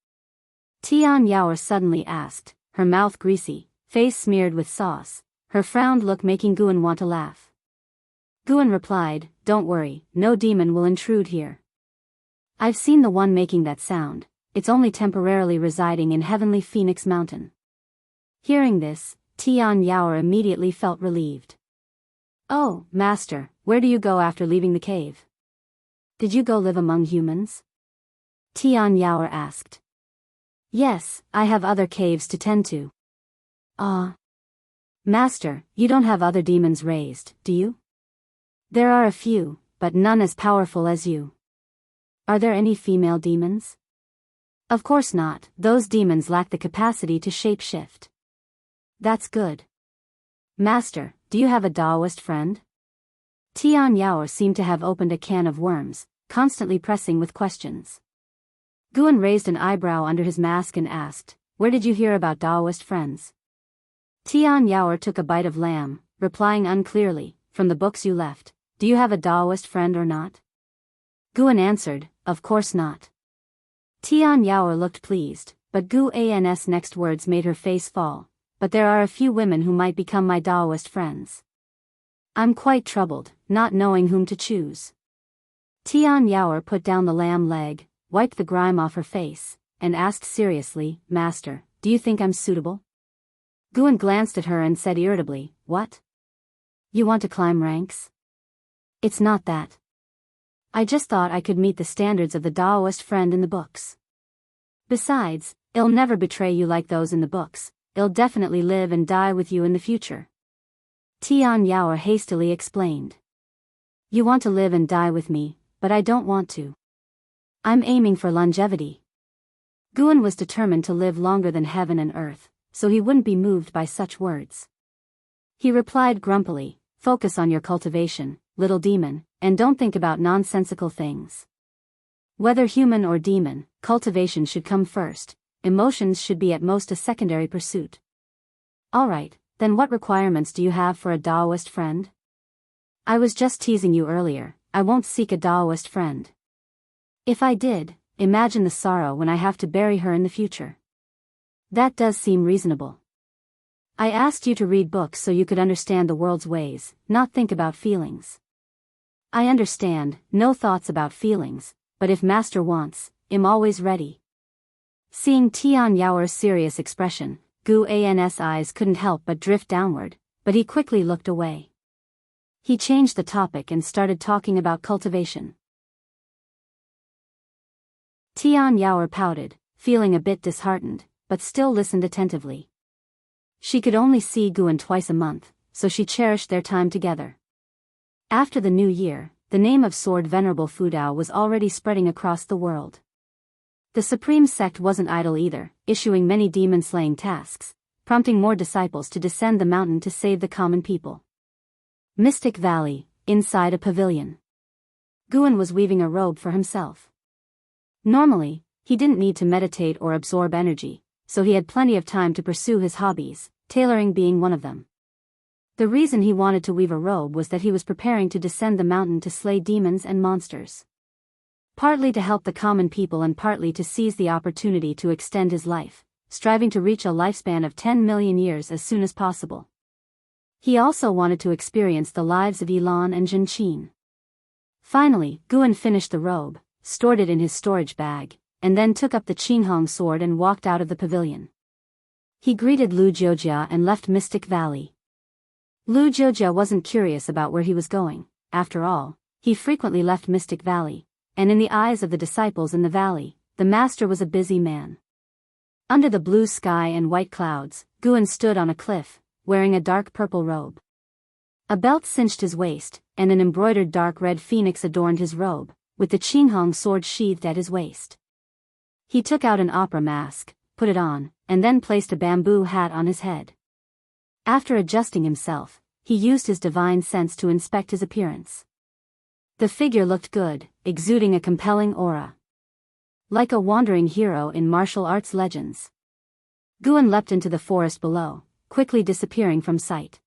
Tian Yaoer suddenly asked, her mouth greasy, face smeared with sauce, her frowned look making Guan want to laugh. Guan replied, "Don't worry, no demon will intrude here. I've seen the one making that sound, it's only temporarily residing in Heavenly Phoenix Mountain." Hearing this, Tian Yaoer immediately felt relieved. "Oh, Master, where do you go after leaving the cave? Did you go live among humans?" Tian Yaoer asked. "Yes, I have other caves to tend to." "Ah. Master, you don't have other demons raised, do you?" "There are a few, but none as powerful as you." "Are there any female demons?" "Of course not, those demons lack the capacity to shape-shift." "That's good." "Master, do you have a Daoist friend?" Tian Yaoer seemed to have opened a can of worms, constantly pressing with questions. Guan raised an eyebrow under his mask and asked, "Where did you hear about Daoist friends?" Tian Yaoer took a bite of lamb, replying unclearly, "From the books you left. Do you have a Daoist friend or not?" Guan answered, "Of course not." Tian Yaoer looked pleased, but Guan's next words made her face fall. "But there are a few women who might become my Daoist friends. I'm quite troubled, not knowing whom to choose." Tian Yaoer put down the lamb leg, wiped the grime off her face, and asked seriously, "Master, do you think I'm suitable?" Guan glanced at her and said irritably, "What? You want to climb ranks?" "It's not that. I just thought I could meet the standards of the Daoist friend in the books. Besides, it'll never betray you like those in the books. It'll definitely live and die with you in the future." Tian Yaoer hastily explained. "You want to live and die with me, but I don't want to. I'm aiming for longevity." Guan was determined to live longer than heaven and earth, so he wouldn't be moved by such words. He replied grumpily, "Focus on your cultivation, little demon, and don't think about nonsensical things. Whether human or demon, cultivation should come first, emotions should be at most a secondary pursuit." "Alright, then what requirements do you have for a Daoist friend?" "I was just teasing you earlier, I won't seek a Daoist friend. If I did, imagine the sorrow when I have to bury her in the future." "That does seem reasonable. I asked you to read books so you could understand the world's ways, not think about feelings." "I understand, no thoughts about feelings, but if master wants, I'm always ready." Seeing Tian Yaoer's serious expression, Gu An's eyes couldn't help but drift downward, but he quickly looked away. He changed the topic and started talking about cultivation. Tian Yaoer pouted, feeling a bit disheartened, but still listened attentively. She could only see Guan twice a month, so she cherished their time together. After the new year, the name of Sword Venerable Fudao was already spreading across the world. The supreme sect wasn't idle either, issuing many demon-slaying tasks, prompting more disciples to descend the mountain to save the common people. Mystic Valley, inside a pavilion. Guan was weaving a robe for himself. Normally, he didn't need to meditate or absorb energy, so he had plenty of time to pursue his hobbies, tailoring being one of them. The reason he wanted to weave a robe was that he was preparing to descend the mountain to slay demons and monsters. Partly to help the common people and partly to seize the opportunity to extend his life, striving to reach a lifespan of 10 million years as soon as possible. He also wanted to experience the lives of Yilan and Zhenqin. Finally, Guan finished the robe, stored it in his storage bag, and then took up the Qinghong sword and walked out of the pavilion. He greeted Lu Jiujia and left Mystic Valley. Lu Jiujia wasn't curious about where he was going. After all, he frequently left Mystic Valley, and in the eyes of the disciples in the valley, the master was a busy man. Under the blue sky and white clouds, Guan stood on a cliff, wearing a dark purple robe. A belt cinched his waist, and an embroidered dark red phoenix adorned his robe, with the Qinghong sword sheathed at his waist. He took out an opera mask, put it on, and then placed a bamboo hat on his head. After adjusting himself, he used his divine sense to inspect his appearance. The figure looked good, exuding a compelling aura. Like a wandering hero in martial arts legends. Guan leapt into the forest below, quickly disappearing from sight.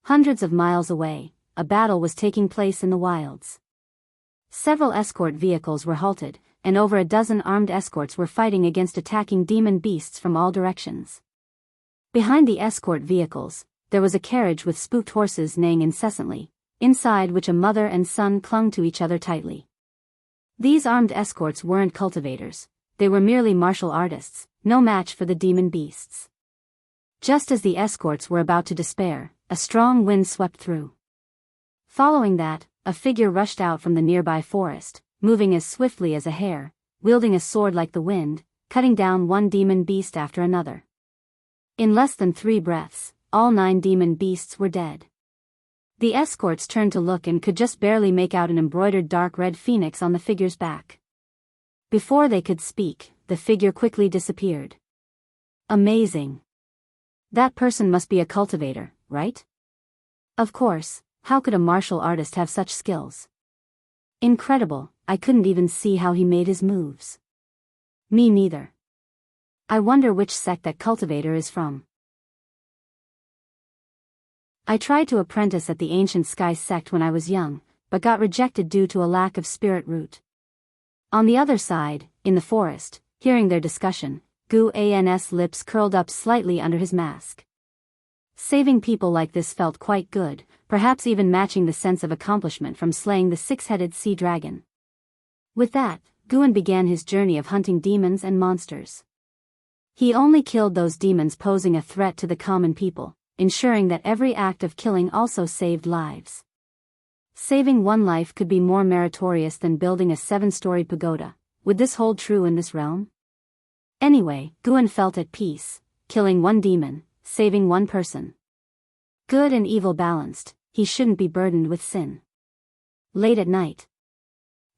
Hundreds of miles away, a battle was taking place in the wilds. Several escort vehicles were halted, and over a dozen armed escorts were fighting against attacking demon beasts from all directions. Behind the escort vehicles, there was a carriage with spooked horses neighing incessantly, inside which a mother and son clung to each other tightly. These armed escorts weren't cultivators, they were merely martial artists, no match for the demon beasts. Just as the escorts were about to despair, a strong wind swept through. Following that, a figure rushed out from the nearby forest, moving as swiftly as a hare, wielding a sword like the wind, cutting down one demon beast after another. In less than 3 breaths, all 9 demon beasts were dead. The escorts turned to look and could just barely make out an embroidered dark red phoenix on the figure's back. Before they could speak, the figure quickly disappeared. Amazing. That person must be a cultivator, right? Of course, how could a martial artist have such skills? Incredible, I couldn't even see how he made his moves. Me neither. I wonder which sect that cultivator is from. I tried to apprentice at the ancient sky sect when I was young, but got rejected due to a lack of spirit root. On the other side, in the forest, hearing their discussion, Gu An's lips curled up slightly under his mask. Saving people like this felt quite good, perhaps even matching the sense of accomplishment from slaying the 6-headed sea dragon. With that, Guan began his journey of hunting demons and monsters. He only killed those demons posing a threat to the common people, ensuring that every act of killing also saved lives. Saving one life could be more meritorious than building a 7-story pagoda. Would this hold true in this realm? Anyway, Guan felt at peace, killing one demon, saving one person. Good and evil balanced, he shouldn't be burdened with sin. Late at night,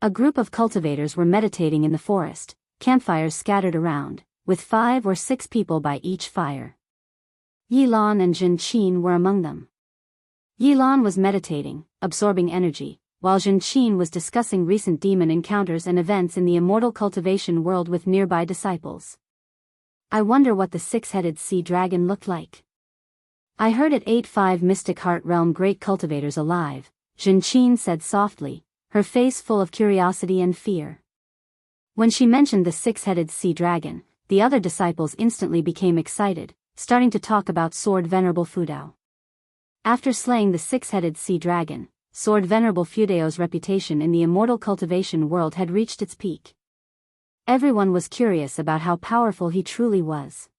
a group of cultivators were meditating in the forest, campfires scattered around, with 5 or 6 people by each fire. Yilan and Jin Qin were among them. Yilan was meditating, absorbing energy, while Jin Qin was discussing recent demon encounters and events in the immortal cultivation world with nearby disciples. I wonder what the 6-headed sea dragon looked like. I heard it ate 5 Mystic Heart Realm great cultivators alive, Jin Qin said softly, her face full of curiosity and fear. When she mentioned the 6-headed sea dragon, the other disciples instantly became excited, starting to talk about Sword Venerable Fudao. After slaying the 6-headed sea dragon, Sword Venerable Fudao's reputation in the immortal cultivation world had reached its peak. Everyone was curious about how powerful he truly was.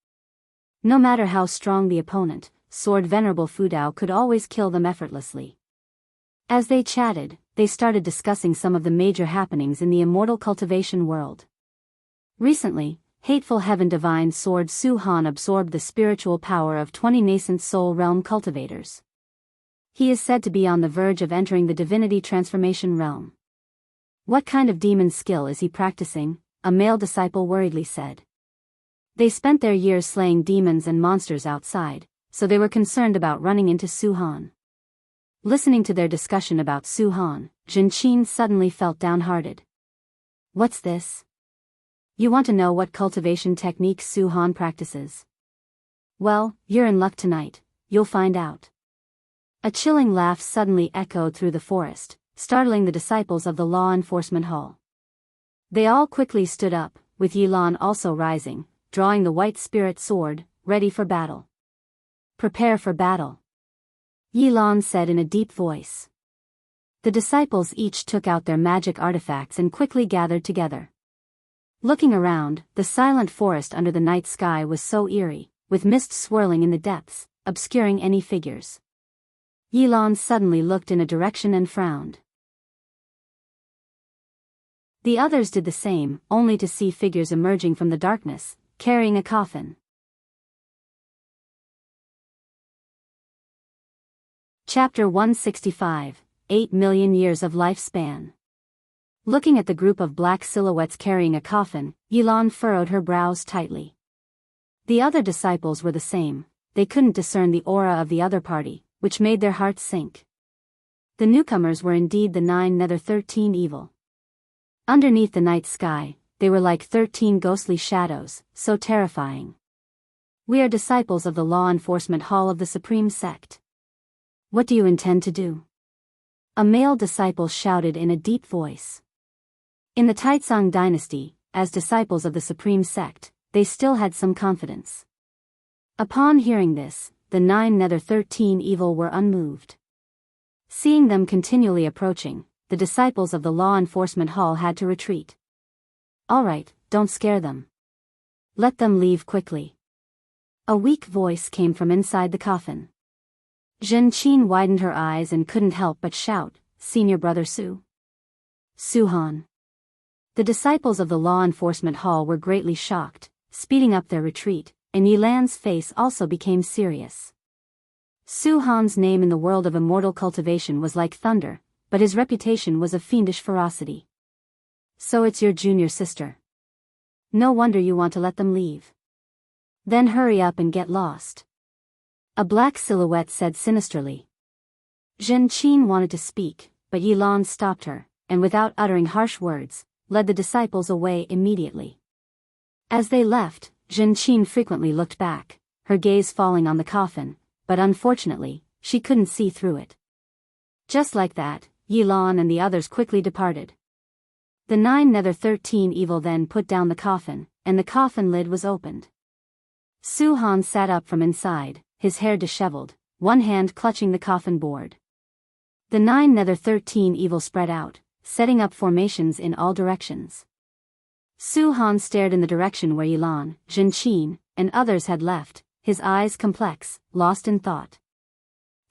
No matter how strong the opponent, Sword Venerable Fudao could always kill them effortlessly. As they chatted, they started discussing some of the major happenings in the immortal cultivation world. Recently, Hateful Heaven Divine Sword Su Han absorbed the spiritual power of 20 nascent soul realm cultivators. He is said to be on the verge of entering the divinity transformation realm. What kind of demon skill is he practicing? A male disciple worriedly said. They spent their years slaying demons and monsters outside, so they were concerned about running into Su Han. Listening to their discussion about Su Han, Jin Qin suddenly felt downhearted. What's this? You want to know what cultivation techniques Su Han practices? Well, you're in luck tonight, you'll find out. A chilling laugh suddenly echoed through the forest, startling the disciples of the law enforcement hall. They all quickly stood up, with Yilan also rising, drawing the white spirit sword, ready for battle. Prepare for battle, Yilan said in a deep voice. The disciples each took out their magic artifacts and quickly gathered together. Looking around, the silent forest under the night sky was so eerie, with mist swirling in the depths, obscuring any figures. Yilan suddenly looked in a direction and frowned. The others did the same, only to see figures emerging from the darkness, carrying a coffin. Chapter 165, 8 million years of lifespan. Looking at the group of black silhouettes carrying a coffin, Yilan furrowed her brows tightly. The other disciples were the same, they couldn't discern the aura of the other party, which made their hearts sink. The newcomers were indeed the 9 Nether 13 evil. Underneath the night sky, they were like 13 ghostly shadows, so terrifying. We are disciples of the law enforcement hall of the Supreme Sect. What do you intend to do? A male disciple shouted in a deep voice. In the Taizong dynasty, as disciples of the Supreme Sect, they still had some confidence. Upon hearing this, the 9 Nether 13 evil were unmoved. Seeing them continually approaching, the disciples of the law enforcement hall had to retreat. All right, don't scare them. Let them leave quickly. A weak voice came from inside the coffin. Jin Qin widened her eyes and couldn't help but shout, Senior Brother Su. Su Han. The disciples of the law enforcement hall were greatly shocked, speeding up their retreat, and Yilan's face also became serious. Su Han's name in the world of immortal cultivation was like thunder, but his reputation was of fiendish ferocity. So it's your junior sister. No wonder you want to let them leave. Then hurry up and get lost. A black silhouette said sinisterly. Jin Qin wanted to speak, but Yilan stopped her, and without uttering harsh words, led the disciples away immediately. As they left, Jin Qin frequently looked back, her gaze falling on the coffin, but unfortunately, she couldn't see through it. Just like that, Yilan and the others quickly departed. The 9 Nether 13 evil then put down the coffin, and the coffin lid was opened. Su Han sat up from inside, his hair disheveled, one hand clutching the coffin board. The 9 Nether 13 evil spread out, setting up formations in all directions. Su Han stared in the direction where Yilan, Jin Qin, and others had left, his eyes complex, lost in thought.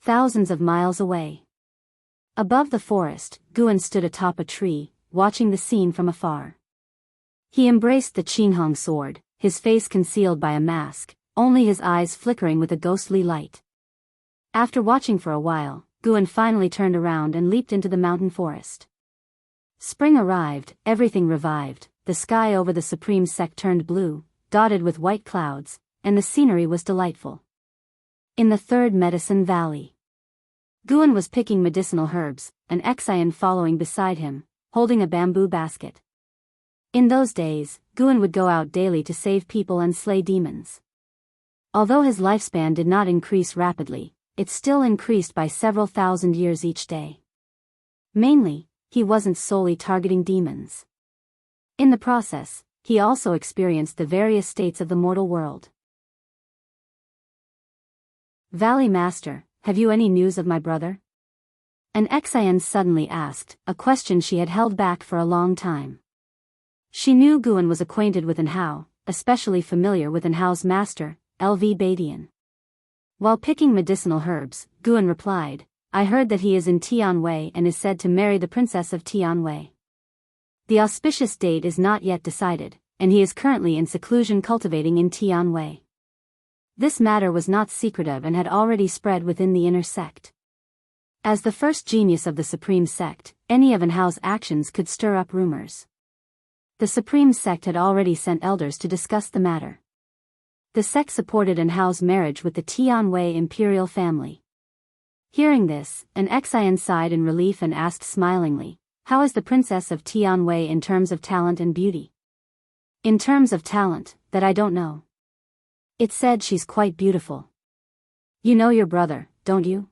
Thousands of miles away. Above the forest, Guan stood atop a tree, watching the scene from afar. He embraced the Qinghong sword, his face concealed by a mask, only his eyes flickering with a ghostly light. After watching for a while, Guan finally turned around and leaped into the mountain forest. Spring arrived, everything revived, the sky over the supreme sect turned blue, dotted with white clouds, and the scenery was delightful. In the third medicine valley, Guan was picking medicinal herbs, an Xian following beside him, holding a bamboo basket. In those days, Guan would go out daily to save people and slay demons. Although his lifespan did not increase rapidly, it still increased by several thousand years each day. Mainly, he wasn't solely targeting demons. In the process, he also experienced the various states of the mortal world. Valley Master, have you any news of my brother? An Xian suddenly asked, a question she had held back for a long time. She knew Guan was acquainted with Anhao, especially familiar with Anhao's master, Lv Badian. While picking medicinal herbs, Guan replied, I heard that he is in Tianwei and is said to marry the princess of Tianwei. The auspicious date is not yet decided, and he is currently in seclusion cultivating in Tianwei. This matter was not secretive and had already spread within the inner sect. As the first genius of the Supreme Sect, any of Anhao's actions could stir up rumors. The Supreme Sect had already sent elders to discuss the matter. The sect supported Anhao's marriage with the Tianwei imperial family. Hearing this, an Xian sighed in relief and asked smilingly, how is the princess of Tianwei in terms of talent and beauty? In terms of talent, that I don't know. It said she's quite beautiful. You know your brother, don't you?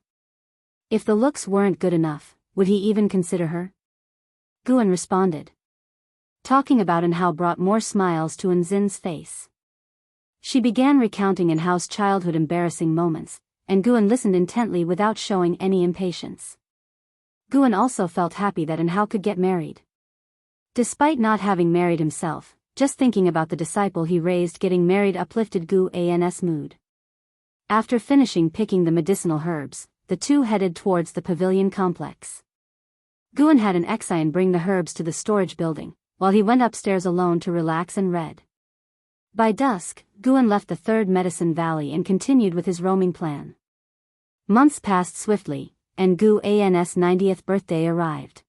If the looks weren't good enough, would he even consider her? Guan responded. Talking about Anhao brought more smiles to Anzin's face. She began recounting Anhao's childhood embarrassing moments, and Guan listened intently without showing any impatience. Guan also felt happy that Anhao could get married. Despite not having married himself, just thinking about the disciple he raised getting married uplifted Guan's mood. After finishing picking the medicinal herbs, the two headed towards the pavilion complex. Guan had an Xian bring the herbs to the storage building, while he went upstairs alone to relax and read. By dusk, Guan left the third medicine valley and continued with his roaming plan. Months passed swiftly, and Guan's 90th birthday arrived.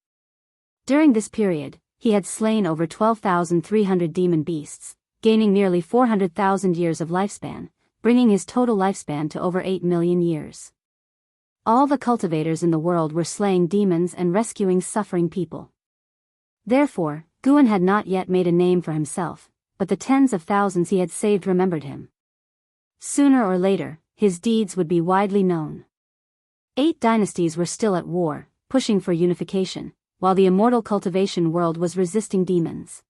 During this period, he had slain over 12,300 demon beasts, gaining nearly 400,000 years of lifespan, bringing his total lifespan to over 8 million years. All the cultivators in the world were slaying demons and rescuing suffering people. Therefore, Guan had not yet made a name for himself, but the tens of thousands he had saved remembered him. Sooner or later, his deeds would be widely known. 8 dynasties were still at war, pushing for unification, while the immortal cultivation world was resisting demons.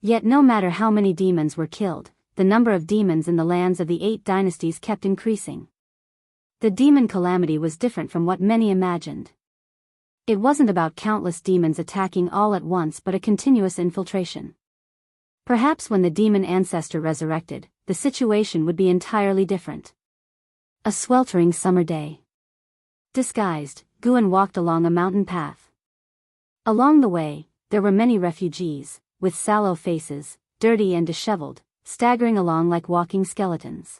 Yet no matter how many demons were killed, the number of demons in the lands of the 8 dynasties kept increasing. The demon calamity was different from what many imagined. It wasn't about countless demons attacking all at once but a continuous infiltration. Perhaps when the demon ancestor resurrected, the situation would be entirely different. A sweltering summer day. Disguised, Guan walked along a mountain path. Along the way, there were many refugees, with sallow faces, dirty and disheveled, staggering along like walking skeletons.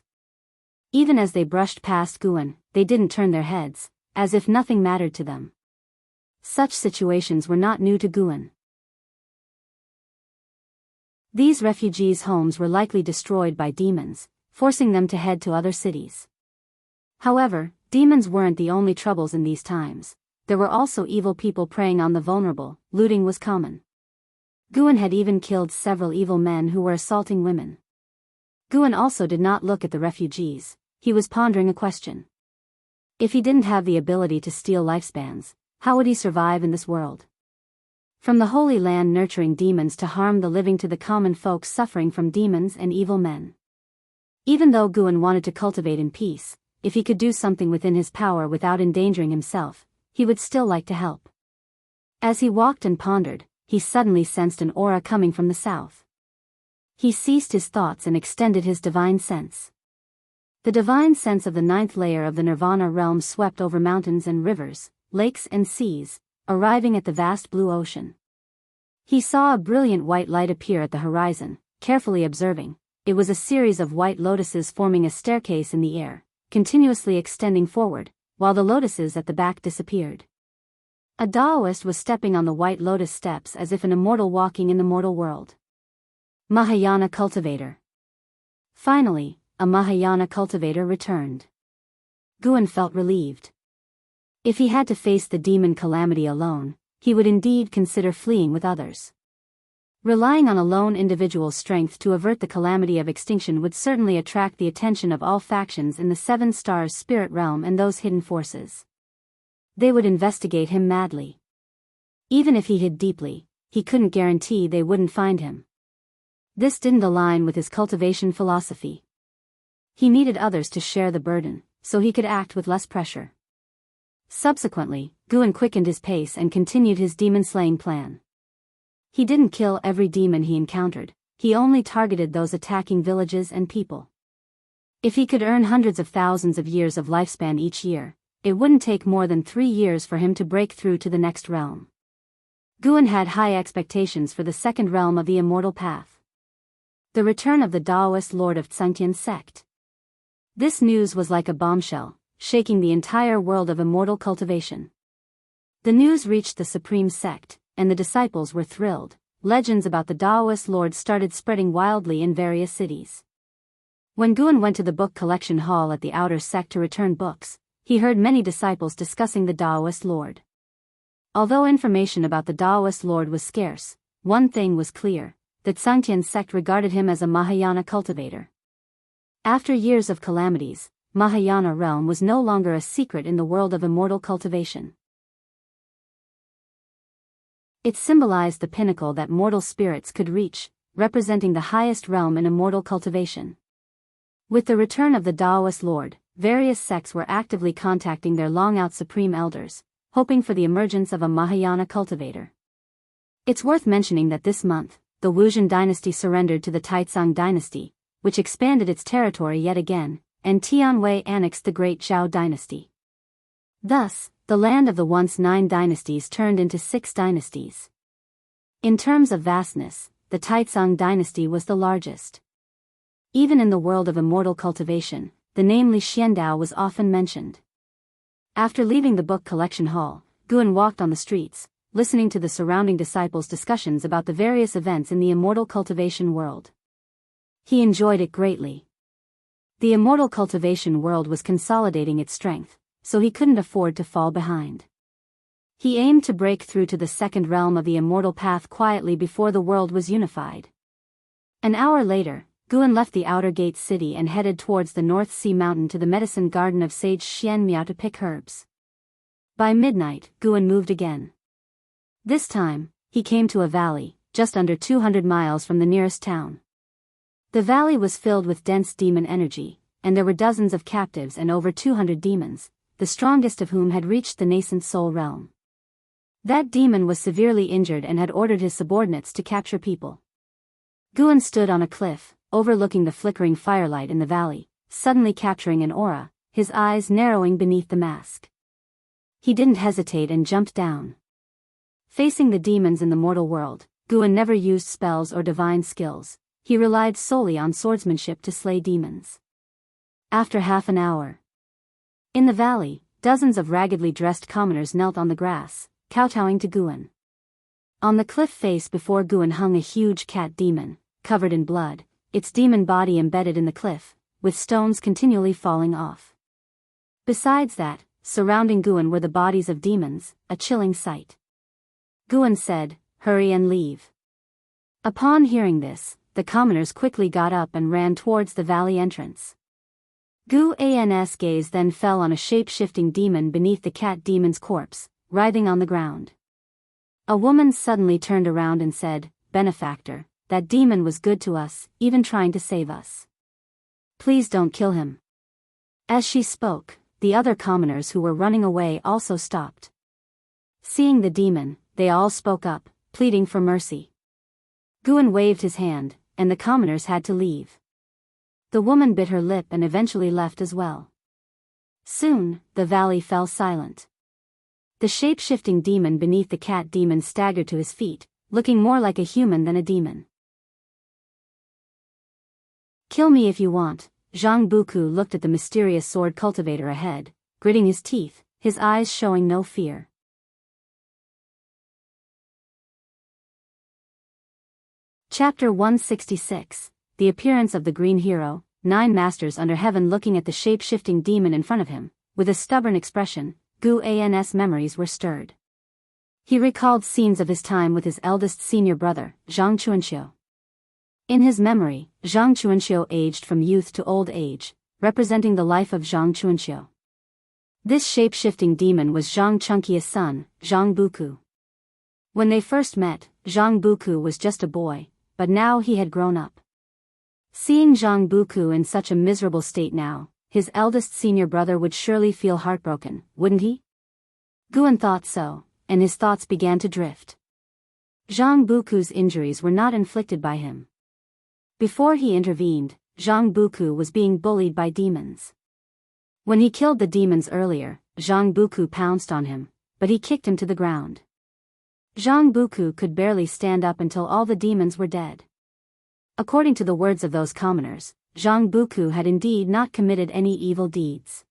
Even as they brushed past Guan, they didn't turn their heads, as if nothing mattered to them. Such situations were not new to Guan. These refugees' homes were likely destroyed by demons, forcing them to head to other cities. However, demons weren't the only troubles in these times. There were also evil people preying on the vulnerable. Looting was common. Guan had even killed several evil men who were assaulting women. Guan also did not look at the refugees. He was pondering a question. If he didn't have the ability to steal lifespans, how would he survive in this world? From the Holy Land nurturing demons to harm the living to the common folk suffering from demons and evil men. Even though Guan wanted to cultivate in peace, if he could do something within his power without endangering himself, he would still like to help. As he walked and pondered, he suddenly sensed an aura coming from the south. He ceased his thoughts and extended his divine sense. The divine sense of the 9th layer of the Nirvana realm swept over mountains and rivers, lakes and seas, arriving at the vast blue ocean. He saw a brilliant white light appear at the horizon, carefully observing. It was a series of white lotuses forming a staircase in the air, continuously extending forward, while the lotuses at the back disappeared. A Daoist was stepping on the white lotus steps as if an immortal walking in the mortal world. Mahayana cultivator. Finally, a Mahayana cultivator returned. Guan felt relieved. If he had to face the demon calamity alone, he would indeed consider fleeing with others. Relying on a lone individual's strength to avert the calamity of extinction would certainly attract the attention of all factions in the Seven Stars spirit realm and those hidden forces. They would investigate him madly. Even if he hid deeply, he couldn't guarantee they wouldn't find him. This didn't align with his cultivation philosophy. He needed others to share the burden, so he could act with less pressure. Subsequently, Guan quickened his pace and continued his demon-slaying plan. He didn't kill every demon he encountered, he only targeted those attacking villages and people. If he could earn hundreds of thousands of years of lifespan each year, it wouldn't take more than 3 years for him to break through to the next realm. Guan had high expectations for the second realm of the immortal path. The return of the Daoist lord of Sainthood sect. This news was like a bombshell, shaking the entire world of immortal cultivation. The news reached the supreme sect, and the disciples were thrilled. Legends about the Daoist lord started spreading wildly in various cities. When Guan went to the book collection hall at the outer sect to return books, he heard many disciples discussing the Daoist lord. Although information about the Daoist lord was scarce, one thing was clear, that Sainthood sect regarded him as a Mahayana cultivator. After years of calamities, Mahayana realm was no longer a secret in the world of immortal cultivation. It symbolized the pinnacle that mortal spirits could reach, representing the highest realm in immortal cultivation. With the return of the Daoist lord, various sects were actively contacting their long-out supreme elders, hoping for the emergence of a Mahayana cultivator. It's worth mentioning that this month, the Wuxia dynasty surrendered to the Taizong dynasty, which expanded its territory yet again, and Tianwei annexed the Great Zhao dynasty. Thus, the land of the once 9 dynasties turned into 6 dynasties. In terms of vastness, the Taizong dynasty was the largest. Even in the world of immortal cultivation, the name Li Xiandao was often mentioned. After leaving the book collection hall, Guan walked on the streets, listening to the surrounding disciples' discussions about the various events in the immortal cultivation world. He enjoyed it greatly. The immortal cultivation world was consolidating its strength, so he couldn't afford to fall behind. He aimed to break through to the second realm of the immortal path quietly before the world was unified. An hour later, Guan left the outer gate city and headed towards the North Sea Mountain to the medicine garden of sage Xianmiao to pick herbs. By midnight, Guan moved again. This time, he came to a valley, just under 200 miles from the nearest town. The valley was filled with dense demon energy, and there were dozens of captives and over 200 demons, the strongest of whom had reached the nascent soul realm. That demon was severely injured and had ordered his subordinates to capture people. Guan stood on a cliff, overlooking the flickering firelight in the valley, suddenly capturing an aura, his eyes narrowing beneath the mask. He didn't hesitate and jumped down. Facing the demons in the mortal world, Guan never used spells or divine skills, he relied solely on swordsmanship to slay demons. After half an hour, in the valley, dozens of raggedly dressed commoners knelt on the grass, kowtowing to Guan. On the cliff face before Guan hung a huge cat demon, covered in blood, its demon body embedded in the cliff, with stones continually falling off. Besides that, surrounding Guan were the bodies of demons, a chilling sight. Guan said, "Hurry and leave." Upon hearing this, the commoners quickly got up and ran towards the valley entrance. Guan's gaze then fell on a shape-shifting demon beneath the cat demon's corpse, writhing on the ground. A woman suddenly turned around and said, "Benefactor, that demon was good to us, even trying to save us. Please don't kill him." As she spoke, the other commoners who were running away also stopped. Seeing the demon, they all spoke up, pleading for mercy. Guan waved his hand, and the commoners had to leave. The woman bit her lip and eventually left as well. Soon, the valley fell silent. The shape-shifting demon beneath the cat demon staggered to his feet, looking more like a human than a demon. "Kill me if you want." Zhang Buku looked at the mysterious sword cultivator ahead, gritting his teeth, his eyes showing no fear. Chapter 166, The Appearance of the Green Hero. 9 Masters under heaven looking at the shape-shifting demon in front of him, with a stubborn expression, Guan's memories were stirred. He recalled scenes of his time with his eldest senior brother, Zhang Chuanxiu. In his memory, Zhang Chuanxiu aged from youth to old age, representing the life of Zhang Chuanxiu. This shape-shifting demon was Zhang Chunqia's son, Zhang Buku. When they first met, Zhang Buku was just a boy, but now he had grown up. Seeing Zhang Buku in such a miserable state now, his eldest senior brother would surely feel heartbroken, wouldn't he? Guan thought so, and his thoughts began to drift. Zhang Buku's injuries were not inflicted by him. Before he intervened, Zhang Buku was being bullied by demons. When he killed the demons earlier, Zhang Buku pounced on him, but he kicked him to the ground. Zhang Buku could barely stand up until all the demons were dead. According to the words of those commoners, Zhang Buku had indeed not committed any evil deeds.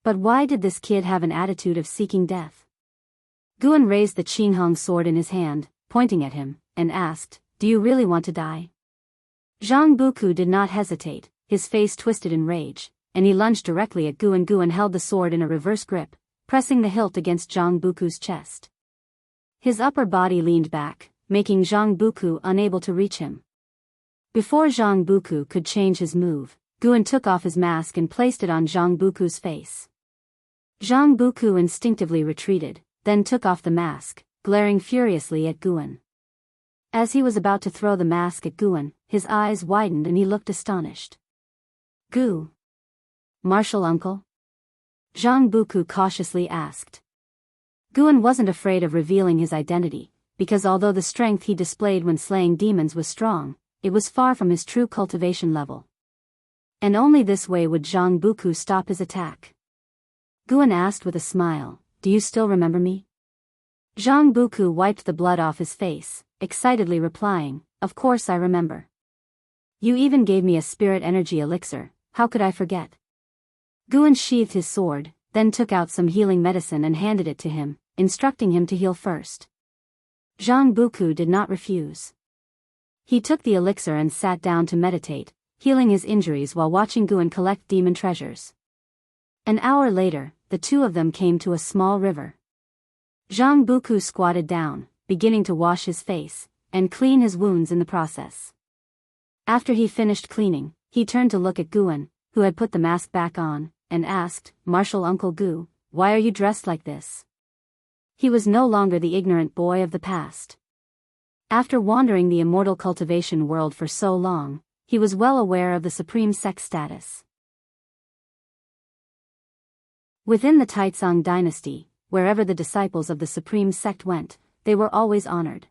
But why did this kid have an attitude of seeking death? Guan raised the Qinghong sword in his hand, pointing at him, and asked, "Do you really want to die?" Zhang Buku did not hesitate, his face twisted in rage, and he lunged directly at Guan. Guan held the sword in a reverse grip, pressing the hilt against Zhang Buku's chest. His upper body leaned back, making Zhang Buku unable to reach him. Before Zhang Buku could change his move, Guan took off his mask and placed it on Zhang Buku's face. Zhang Buku instinctively retreated, then took off the mask, glaring furiously at Guan. As he was about to throw the mask at Guan, his eyes widened and he looked astonished. "Gu? Martial uncle?" Zhang Buku cautiously asked. Guan wasn't afraid of revealing his identity, because although the strength he displayed when slaying demons was strong, it was far from his true cultivation level. And only this way would Zhang Buku stop his attack. Guan asked with a smile, "Do you still remember me?" Zhang Buku wiped the blood off his face, excitedly replying, "Of course I remember. You even gave me a spirit energy elixir, how could I forget?" Guan sheathed his sword, then took out some healing medicine and handed it to him, instructing him to heal first. Zhang Buku did not refuse. He took the elixir and sat down to meditate, healing his injuries while watching Guan collect demon treasures. An hour later, the two of them came to a small river. Zhang Buku squatted down, beginning to wash his face, and clean his wounds in the process. After he finished cleaning, he turned to look at Guan, who had put the mask back on, and asked, "Martial Uncle Gu, why are you dressed like this?" He was no longer the ignorant boy of the past. After wandering the immortal cultivation world for so long, he was well aware of the supreme sect status. Within the Taizong dynasty, wherever the disciples of the supreme sect went, they were always honored.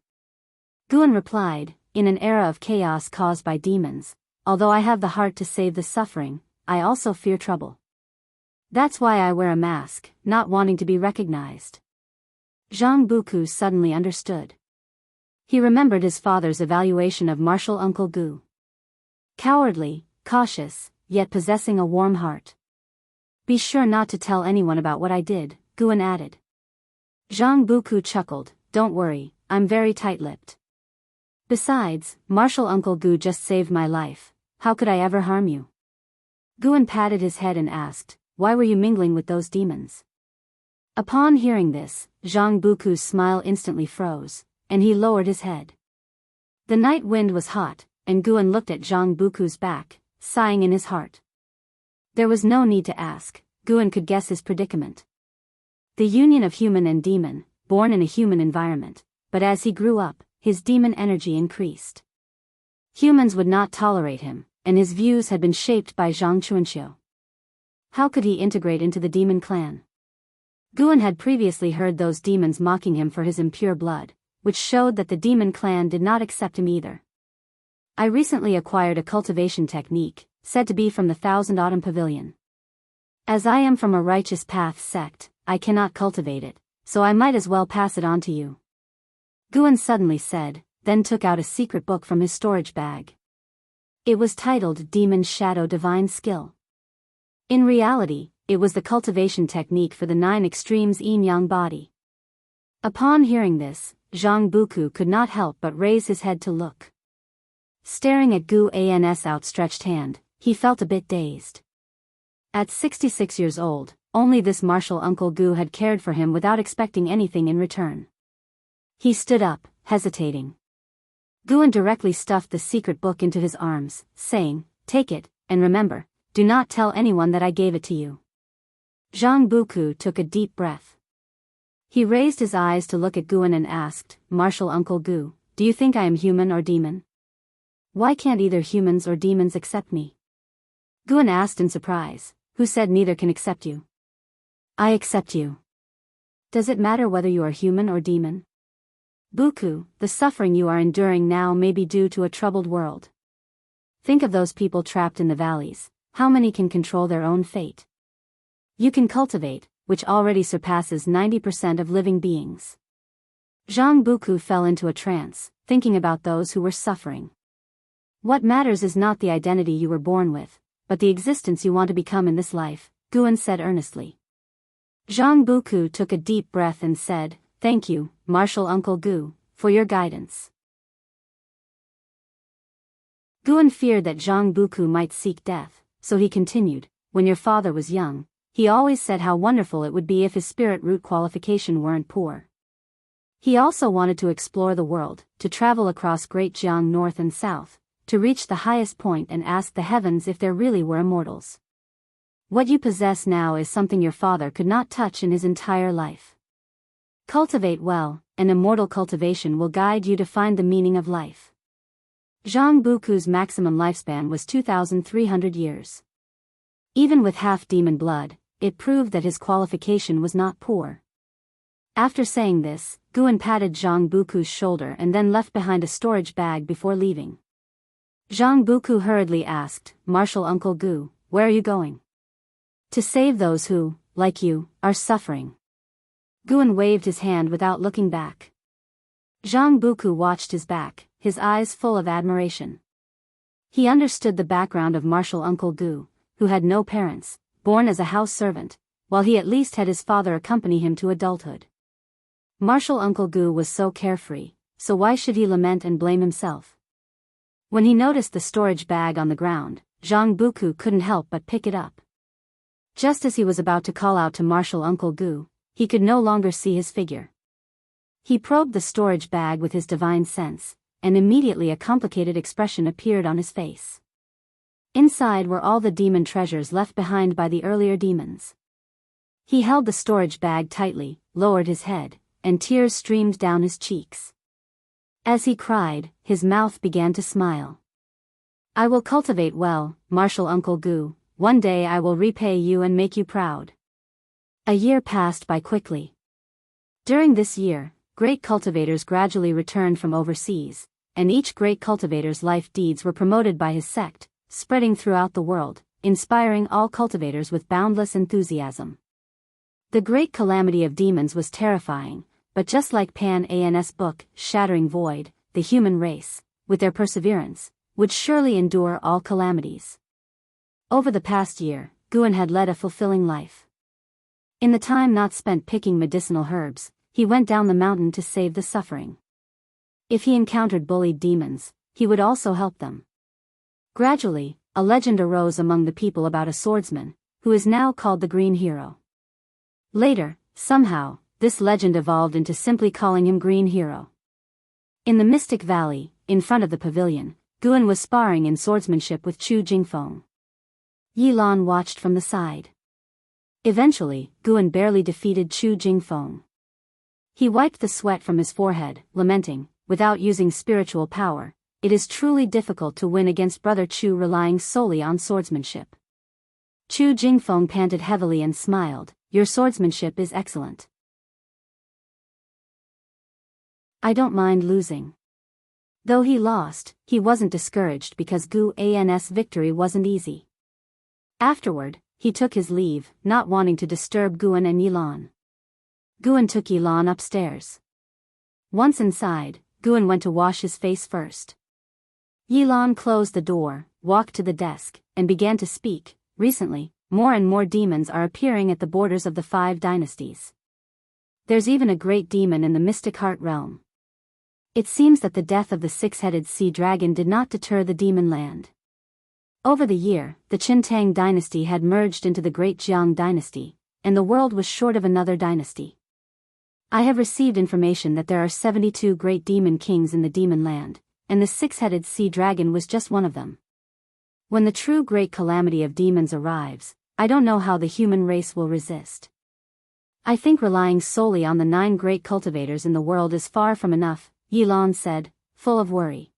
Guan replied, "In an era of chaos caused by demons, although I have the heart to save the suffering, I also fear trouble. That's why I wear a mask, not wanting to be recognized." Zhang Buku suddenly understood. He remembered his father's evaluation of martial Uncle Gu. Cowardly, cautious, yet possessing a warm heart. "Be sure not to tell anyone about what I did," Guan added. Zhang Buku chuckled, "Don't worry, I'm very tight-lipped. Besides, martial Uncle Gu just saved my life, how could I ever harm you?" Guan patted his head and asked, "Why were you mingling with those demons?" Upon hearing this, Zhang Buku's smile instantly froze, and he lowered his head. The night wind was hot, and Guan looked at Zhang Buku's back, sighing in his heart. There was no need to ask, Guan could guess his predicament. The union of human and demon, born in a human environment, but as he grew up, his demon energy increased. Humans would not tolerate him, and his views had been shaped by Zhang Chuanxiu. How could he integrate into the demon clan? Guan had previously heard those demons mocking him for his impure blood, which showed that the demon clan did not accept him either. "I recently acquired a cultivation technique, said to be from the Thousand Autumn Pavilion. As I am from a righteous path sect, I cannot cultivate it, so I might as well pass it on to you," Guan suddenly said, then took out a secret book from his storage bag. It was titled Demon Shadow Divine Skill. In reality, it was the cultivation technique for the 9 extremes yin-yang body. Upon hearing this, Zhang Buku could not help but raise his head to look. Staring at Gu An's outstretched hand, he felt a bit dazed. At 66 years old, only this martial Uncle Gu had cared for him without expecting anything in return. He stood up, hesitating. Guan directly stuffed the secret book into his arms, saying, "Take it, and remember, do not tell anyone that I gave it to you." Zhang Buku took a deep breath. He raised his eyes to look at Guan and asked, "Martial Uncle Gu, do you think I am human or demon? Why can't either humans or demons accept me?" Guan asked in surprise, "Who said neither can accept you?" "I accept you. Does it matter whether you are human or demon? Buku, the suffering you are enduring now may be due to a troubled world. Think of those people trapped in the valleys, how many can control their own fate? You can cultivate, which already surpasses 90% of living beings." Zhang Buku fell into a trance, thinking about those who were suffering. "What matters is not the identity you were born with, but the existence you want to become in this life," Guan said earnestly. Zhang Buku took a deep breath and said, "Thank you, Martial Uncle Gu, for your guidance." Guan feared that Zhang Buku might seek death, so he continued, "When your father was young, he always said how wonderful it would be if his spirit root qualification weren't poor. He also wanted to explore the world, to travel across Great Jianghu north and south, to reach the highest point and ask the heavens if there really were immortals. What you possess now is something your father could not touch in his entire life. Cultivate well, and immortal cultivation will guide you to find the meaning of life." Zhang Buku's maximum lifespan was 2,300 years. Even with half-demon blood, it proved that his qualification was not poor. After saying this, Guan patted Zhang Buku's shoulder and then left behind a storage bag before leaving. Zhang Buku hurriedly asked, "Martial Uncle Gu, where are you going?" "To save those who, like you, are suffering." Guan waved his hand without looking back. Zhang Buku watched his back, his eyes full of admiration. He understood the background of Martial Uncle Gu, who had no parents, born as a house servant, while he at least had his father accompany him to adulthood. Martial Uncle Gu was so carefree, so why should he lament and blame himself? When he noticed the storage bag on the ground, Zhang Buku couldn't help but pick it up. Just as he was about to call out to Martial Uncle Gu, he could no longer see his figure. He probed the storage bag with his divine sense, and immediately a complicated expression appeared on his face. Inside were all the demon treasures left behind by the earlier demons. He held the storage bag tightly, lowered his head, and tears streamed down his cheeks. As he cried, his mouth began to smile. "I will cultivate well, Martial Uncle Gu, one day I will repay you and make you proud." A year passed by quickly. During this year, great cultivators gradually returned from overseas, and each great cultivator's life deeds were promoted by his sect, spreading throughout the world, inspiring all cultivators with boundless enthusiasm. The great calamity of demons was terrifying, but just like Pan An's book, Shattering Void, the human race, with their perseverance, would surely endure all calamities. Over the past year, Guan had led a fulfilling life. In the time not spent picking medicinal herbs, he went down the mountain to save the suffering. If he encountered bullied demons, he would also help them. Gradually, a legend arose among the people about a swordsman, who is now called the Green Hero. Later, somehow, this legend evolved into simply calling him Green Hero. In the Mystic Valley, in front of the pavilion, Guan was sparring in swordsmanship with Chu Jingfeng. Yilan watched from the side. Eventually, Guan barely defeated Chu Jingfeng. He wiped the sweat from his forehead, lamenting, "Without using spiritual power, it is truly difficult to win against Brother Chu relying solely on swordsmanship." Chu Jingfeng panted heavily and smiled, "Your swordsmanship is excellent. I don't mind losing." Though he lost, he wasn't discouraged because Gu An's victory wasn't easy. Afterward, he took his leave, not wanting to disturb Guan and Yilan. Guan took Yilan upstairs. Once inside, Guan went to wash his face first. Yilan closed the door, walked to the desk, and began to speak. "Recently, more and more demons are appearing at the borders of the 5 dynasties. There's even a great demon in the mystic heart realm. It seems that the death of the six-headed sea dragon did not deter the demon land. Over the year, the Qintang dynasty had merged into the Great Jiang dynasty, and the world was short of another dynasty. I have received information that there are 72 great demon kings in the demon land, and the six-headed sea dragon was just one of them. When the true great calamity of demons arrives, I don't know how the human race will resist. I think relying solely on the 9 great cultivators in the world is far from enough, Yilan said, full of worry.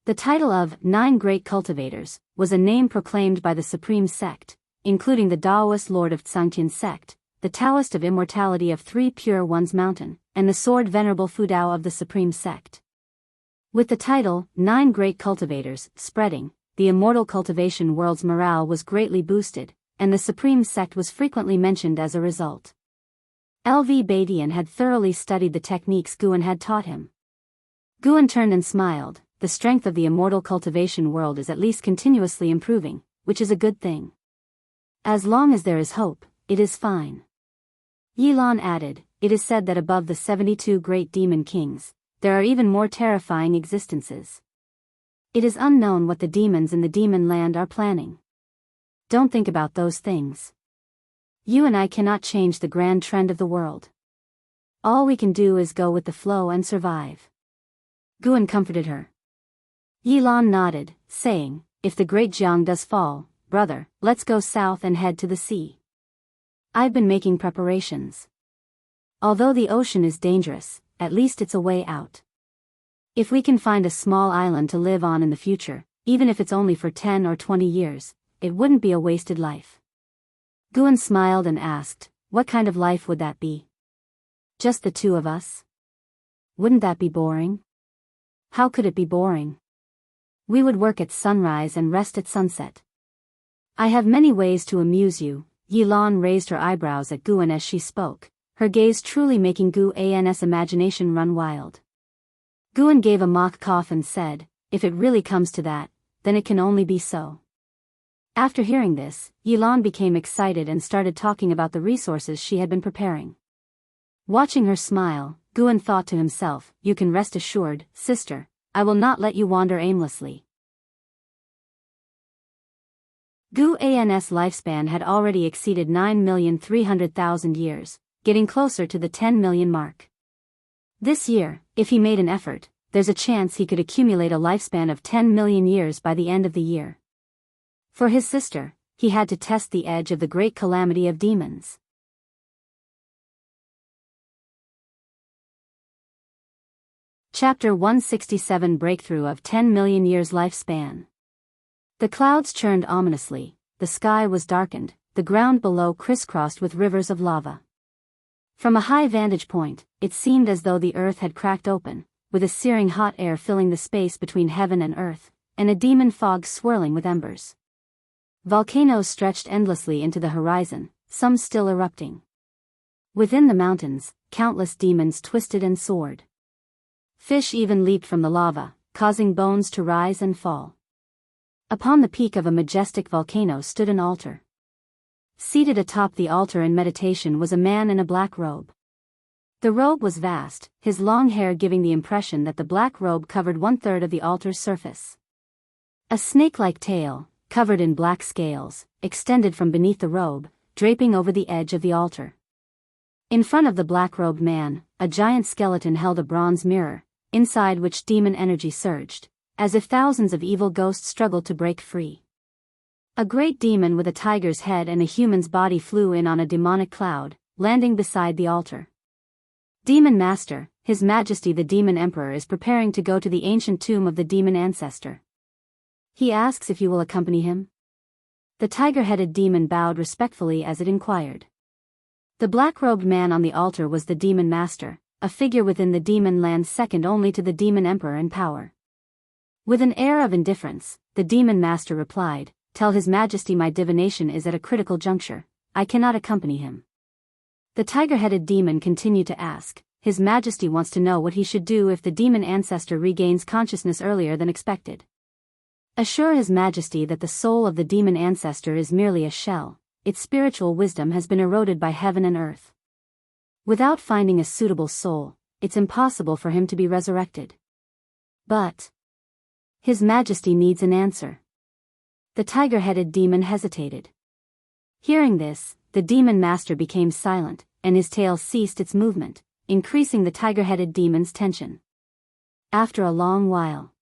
The title of 9 Great Cultivators was a name proclaimed by the Supreme Sect, including the Daoist Lord of Xianxia sect, the Taoist of Immortality of 3 Pure Ones Mountain, and the Sword Venerable Fudao of the Supreme Sect. With the title 9 Great Cultivators spreading, the immortal cultivation world's morale was greatly boosted, and the Supreme Sect was frequently mentioned as a result. LV Badian had thoroughly studied the techniques Guan had taught him. Guan turned and smiled. The strength of the immortal cultivation world is at least continuously improving, which is a good thing. As long as there is hope, it is fine. Yilan added, it is said that above the 72 great demon kings, there are even more terrifying existences. It is unknown what the demons in the demon land are planning. Don't think about those things. You and I cannot change the grand trend of the world. All we can do is go with the flow and survive. Guan comforted her. Yilan nodded, saying, if the great Jiang does fall, brother, let's go south and head to the sea. I've been making preparations. Although the ocean is dangerous, at least it's a way out. If we can find a small island to live on in the future, even if it's only for 10 or 20 years, it wouldn't be a wasted life. Guan smiled and asked, what kind of life would that be? Just the two of us? Wouldn't that be boring? How could it be boring? We would work at sunrise and rest at sunset. I have many ways to amuse you. Yilan raised her eyebrows at Guan as she spoke, her gaze truly making Guan's imagination run wild. Guan gave a mock cough and said, if it really comes to that, then it can only be so. After hearing this, Yilan became excited and started talking about the resources she had been preparing. Watching her smile, Guan thought to himself, you can rest assured, sister, I will not let you wander aimlessly. Guan's lifespan had already exceeded 9,300,000 years, getting closer to the 10 million mark. This year, if he made an effort, there's a chance he could accumulate a lifespan of 10 million years by the end of the year. For his sister, he had to test the edge of the great calamity of demons. Chapter 167 Breakthrough of 10 Million Years Lifespan. The clouds churned ominously, the sky was darkened, the ground below crisscrossed with rivers of lava. From a high vantage point, it seemed as though the earth had cracked open, with a searing hot air filling the space between heaven and earth, and a demon fog swirling with embers. Volcanoes stretched endlessly into the horizon, some still erupting. Within the mountains, countless demons twisted and soared. Fish even leaped from the lava, causing bones to rise and fall. Upon the peak of a majestic volcano stood an altar. Seated atop the altar in meditation was a man in a black robe. The robe was vast, his long hair giving the impression that the black robe covered 1/3 of the altar's surface. A snake-like tail, covered in black scales, extended from beneath the robe, draping over the edge of the altar. In front of the black-robed man, a giant skeleton held a bronze mirror, inside which demon energy surged, as if thousands of evil ghosts struggled to break free. A great demon with a tiger's head and a human's body flew in on a demonic cloud, landing beside the altar. Demon Master, His Majesty the Demon Emperor is preparing to go to the ancient tomb of the demon ancestor. He asks if you will accompany him. The tiger-headed demon bowed respectfully as it inquired. The black-robed man on the altar was the Demon Master, a figure within the demon land second only to the Demon Emperor in power. With an air of indifference, the Demon Master replied, "Tell His Majesty my divination is at a critical juncture. I cannot accompany him." The tiger-headed demon continued to ask, "His Majesty wants to know what he should do if the demon ancestor regains consciousness earlier than expected. Assure His Majesty that the soul of the demon ancestor is merely a shell. Its spiritual wisdom has been eroded by heaven and earth. Without finding a suitable soul, it's impossible for him to be resurrected. But His Majesty needs an answer. The tiger-headed demon hesitated. Hearing this, the demon master became silent, and his tail ceased its movement, increasing the tiger-headed demon's tension. After a long while,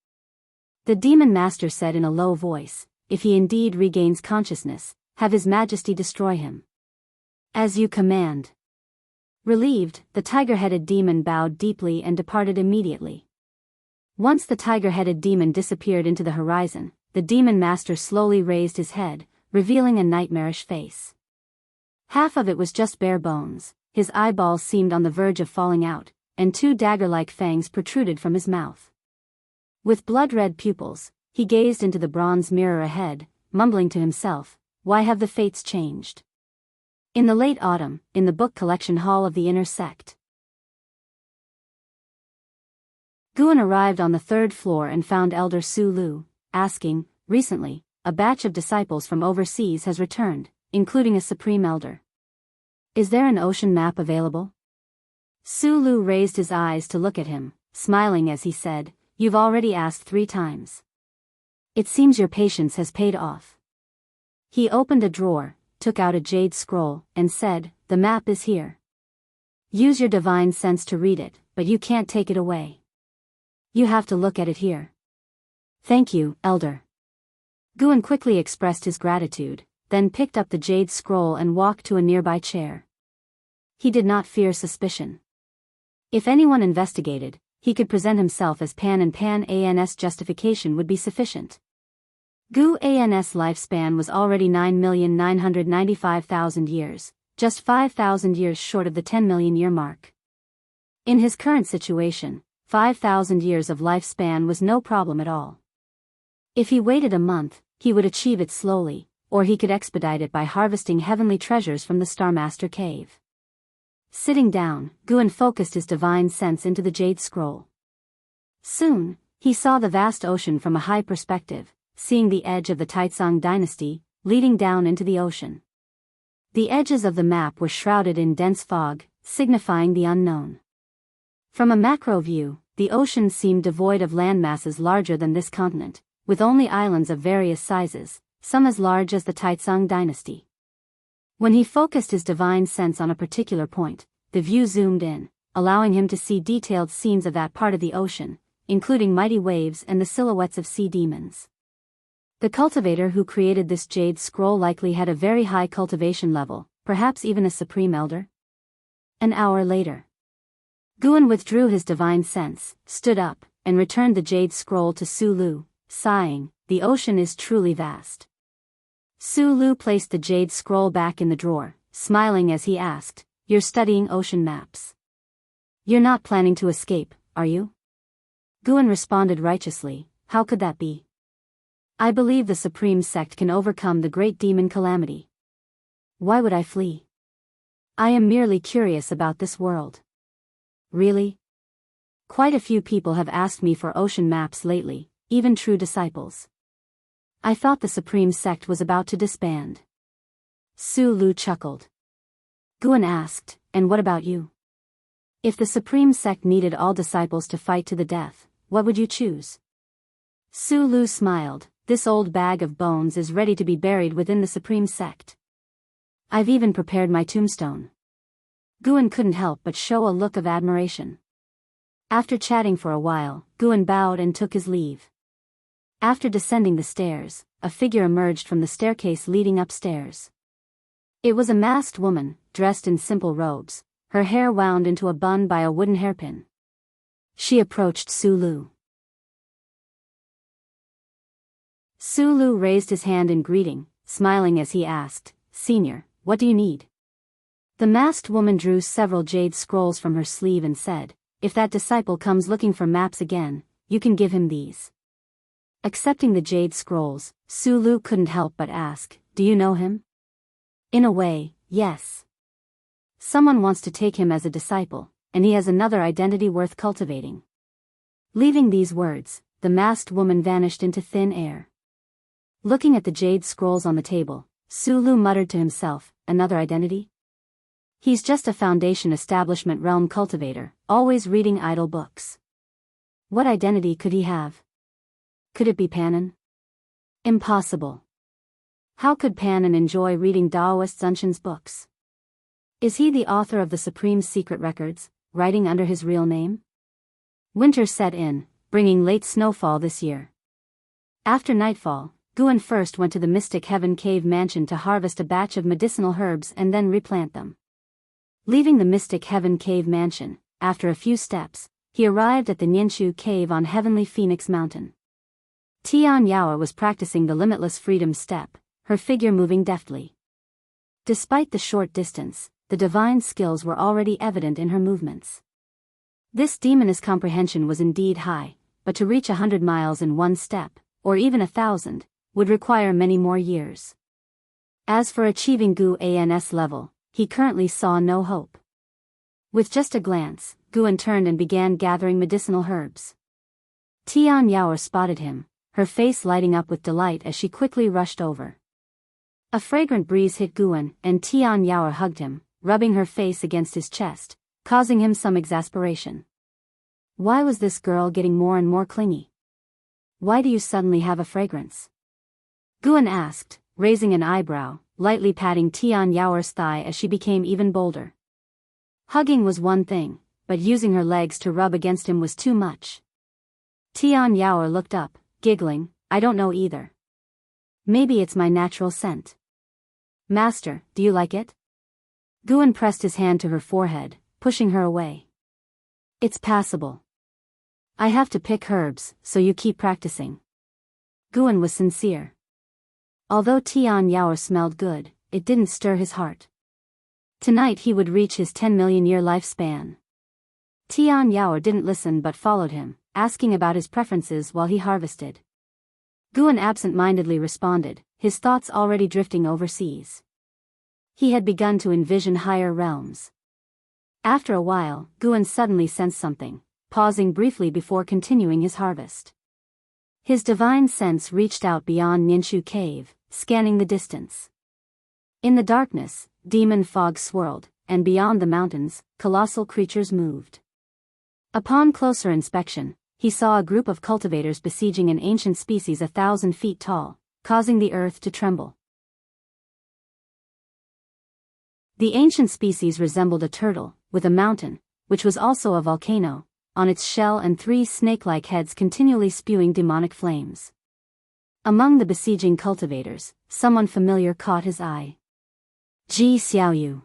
the demon master said in a low voice, "If he indeed regains consciousness, have His Majesty destroy him." "As you command." Relieved, the tiger-headed demon bowed deeply and departed immediately. Once the tiger-headed demon disappeared into the horizon, the demon master slowly raised his head, revealing a nightmarish face. Half of it was just bare bones, his eyeballs seemed on the verge of falling out, and two dagger-like fangs protruded from his mouth. With blood-red pupils, he gazed into the bronze mirror ahead, mumbling to himself, "Why have the fates changed?" In the late autumn, in the book collection hall of the inner sect, Guan arrived on the third floor and found Elder Su Lu, asking, "Recently, a batch of disciples from overseas has returned, including a supreme elder. Is there an ocean map available?" Su Lu raised his eyes to look at him, smiling as he said, "You've already asked 3 times. It seems your patience has paid off." He opened a drawer, took out a jade scroll, and said, "The map is here. Use your divine sense to read it, but you can't take it away. You have to look at it here." "Thank you, Elder." Guan quickly expressed his gratitude, then picked up the jade scroll and walked to a nearby chair. He did not fear suspicion. If anyone investigated, he could present himself as Pan, and Pan An's justification would be sufficient. Gu An's lifespan was already 9,995,000 years, just 5,000 years short of the 10 million year mark. In his current situation, 5,000 years of lifespan was no problem at all. If he waited a month, he would achieve it slowly, or he could expedite it by harvesting heavenly treasures from the Starmaster Cave. Sitting down, Guan focused his divine sense into the jade scroll. Soon, he saw the vast ocean from a high perspective, seeing the edge of the Taizong dynasty, leading down into the ocean. The edges of the map were shrouded in dense fog, signifying the unknown. From a macro view, the ocean seemed devoid of landmasses larger than this continent, with only islands of various sizes, some as large as the Taizong dynasty. When he focused his divine sense on a particular point, the view zoomed in, allowing him to see detailed scenes of that part of the ocean, including mighty waves and the silhouettes of sea demons. The cultivator who created this jade scroll likely had a very high cultivation level, perhaps even a supreme elder. An hour later, Guan withdrew his divine sense, stood up, and returned the jade scroll to Su Lu, sighing, "The ocean is truly vast." Su Lu placed the jade scroll back in the drawer, smiling as he asked, "You're studying ocean maps. You're not planning to escape, are you?" Guan responded righteously, "How could that be? I believe the Supreme Sect can overcome the great demon calamity. Why would I flee? I am merely curious about this world." "Really? Quite a few people have asked me for ocean maps lately, even true disciples. I thought the Supreme Sect was about to disband." Su Lu chuckled. Guan asked, "And what about you? If the Supreme Sect needed all disciples to fight to the death, what would you choose?" Su Lu smiled, "This old bag of bones is ready to be buried within the Supreme Sect. I've even prepared my tombstone." Guan couldn't help but show a look of admiration. After chatting for a while, Guan bowed and took his leave. After descending the stairs, a figure emerged from the staircase leading upstairs. It was a masked woman, dressed in simple robes, her hair wound into a bun by a wooden hairpin. She approached Su Lu. Su Lu raised his hand in greeting, smiling as he asked, "Senior, what do you need?" The masked woman drew several jade scrolls from her sleeve and said, "If that disciple comes looking for maps again, you can give him these." Accepting the jade scrolls, Su Lu couldn't help but ask, "Do you know him?" "In a way, yes. Someone wants to take him as a disciple, and he has another identity worth cultivating." Leaving these words, the masked woman vanished into thin air. Looking at the jade scrolls on the table, Su Lu muttered to himself, "Another identity? He's just a Foundation establishment realm cultivator, always reading idle books. What identity could he have? Could it be Panin? Impossible. How could Panin enjoy reading Daoist Zunshan's books? Is he the author of the Supreme Secret Records, writing under his real name? Winter set in, bringing late snowfall this year. After nightfall, Guan first went to the Mystic Heaven Cave mansion to harvest a batch of medicinal herbs and then replant them. Leaving the Mystic Heaven Cave mansion, after a few steps, he arrived at the Nianshu Cave on Heavenly Phoenix Mountain. Tian Yaoer was practicing the Limitless Freedom step, her figure moving deftly. Despite the short distance, the divine skills were already evident in her movements. This demoness comprehension was indeed high, but to reach 100 miles in one step, or even 1,000, would require many more years. As for achieving Guan's level, he currently saw no hope. With just a glance, Guan turned and began gathering medicinal herbs. Tian Yaoer spotted him, her face lighting up with delight as she quickly rushed over. A fragrant breeze hit Guan, and Tian Yaoer hugged him, rubbing her face against his chest, causing him some exasperation. Why was this girl getting more and more clingy? Why do you suddenly have a fragrance? Guan asked, raising an eyebrow, lightly patting Tian Yaoer's thigh as she became even bolder. Hugging was one thing, but using her legs to rub against him was too much. Tian Yaoer looked up, giggling, I don't know either. Maybe it's my natural scent. Master, do you like it? Guan pressed his hand to her forehead, pushing her away. It's passable. I have to pick herbs, so you keep practicing. Guan was sincere. Although Tian Yaoer smelled good, it didn't stir his heart. Tonight he would reach his 10 million year lifespan. Tian Yaoer didn't listen but followed him, asking about his preferences while he harvested. Guan absent-mindedly responded, his thoughts already drifting overseas. He had begun to envision higher realms. After a while, Guan suddenly sensed something, pausing briefly before continuing his harvest. His divine sense reached out beyond Nianshu Cave, scanning the distance. In the darkness, demon fog swirled, and beyond the mountains, colossal creatures moved. Upon closer inspection, he saw a group of cultivators besieging an ancient species 1,000 feet tall, causing the earth to tremble. The ancient species resembled a turtle, with a mountain, which was also a volcano, on its shell and 3 snake-like heads continually spewing demonic flames. Among the besieging cultivators, someone familiar caught his eye. Ji Xiaoyu.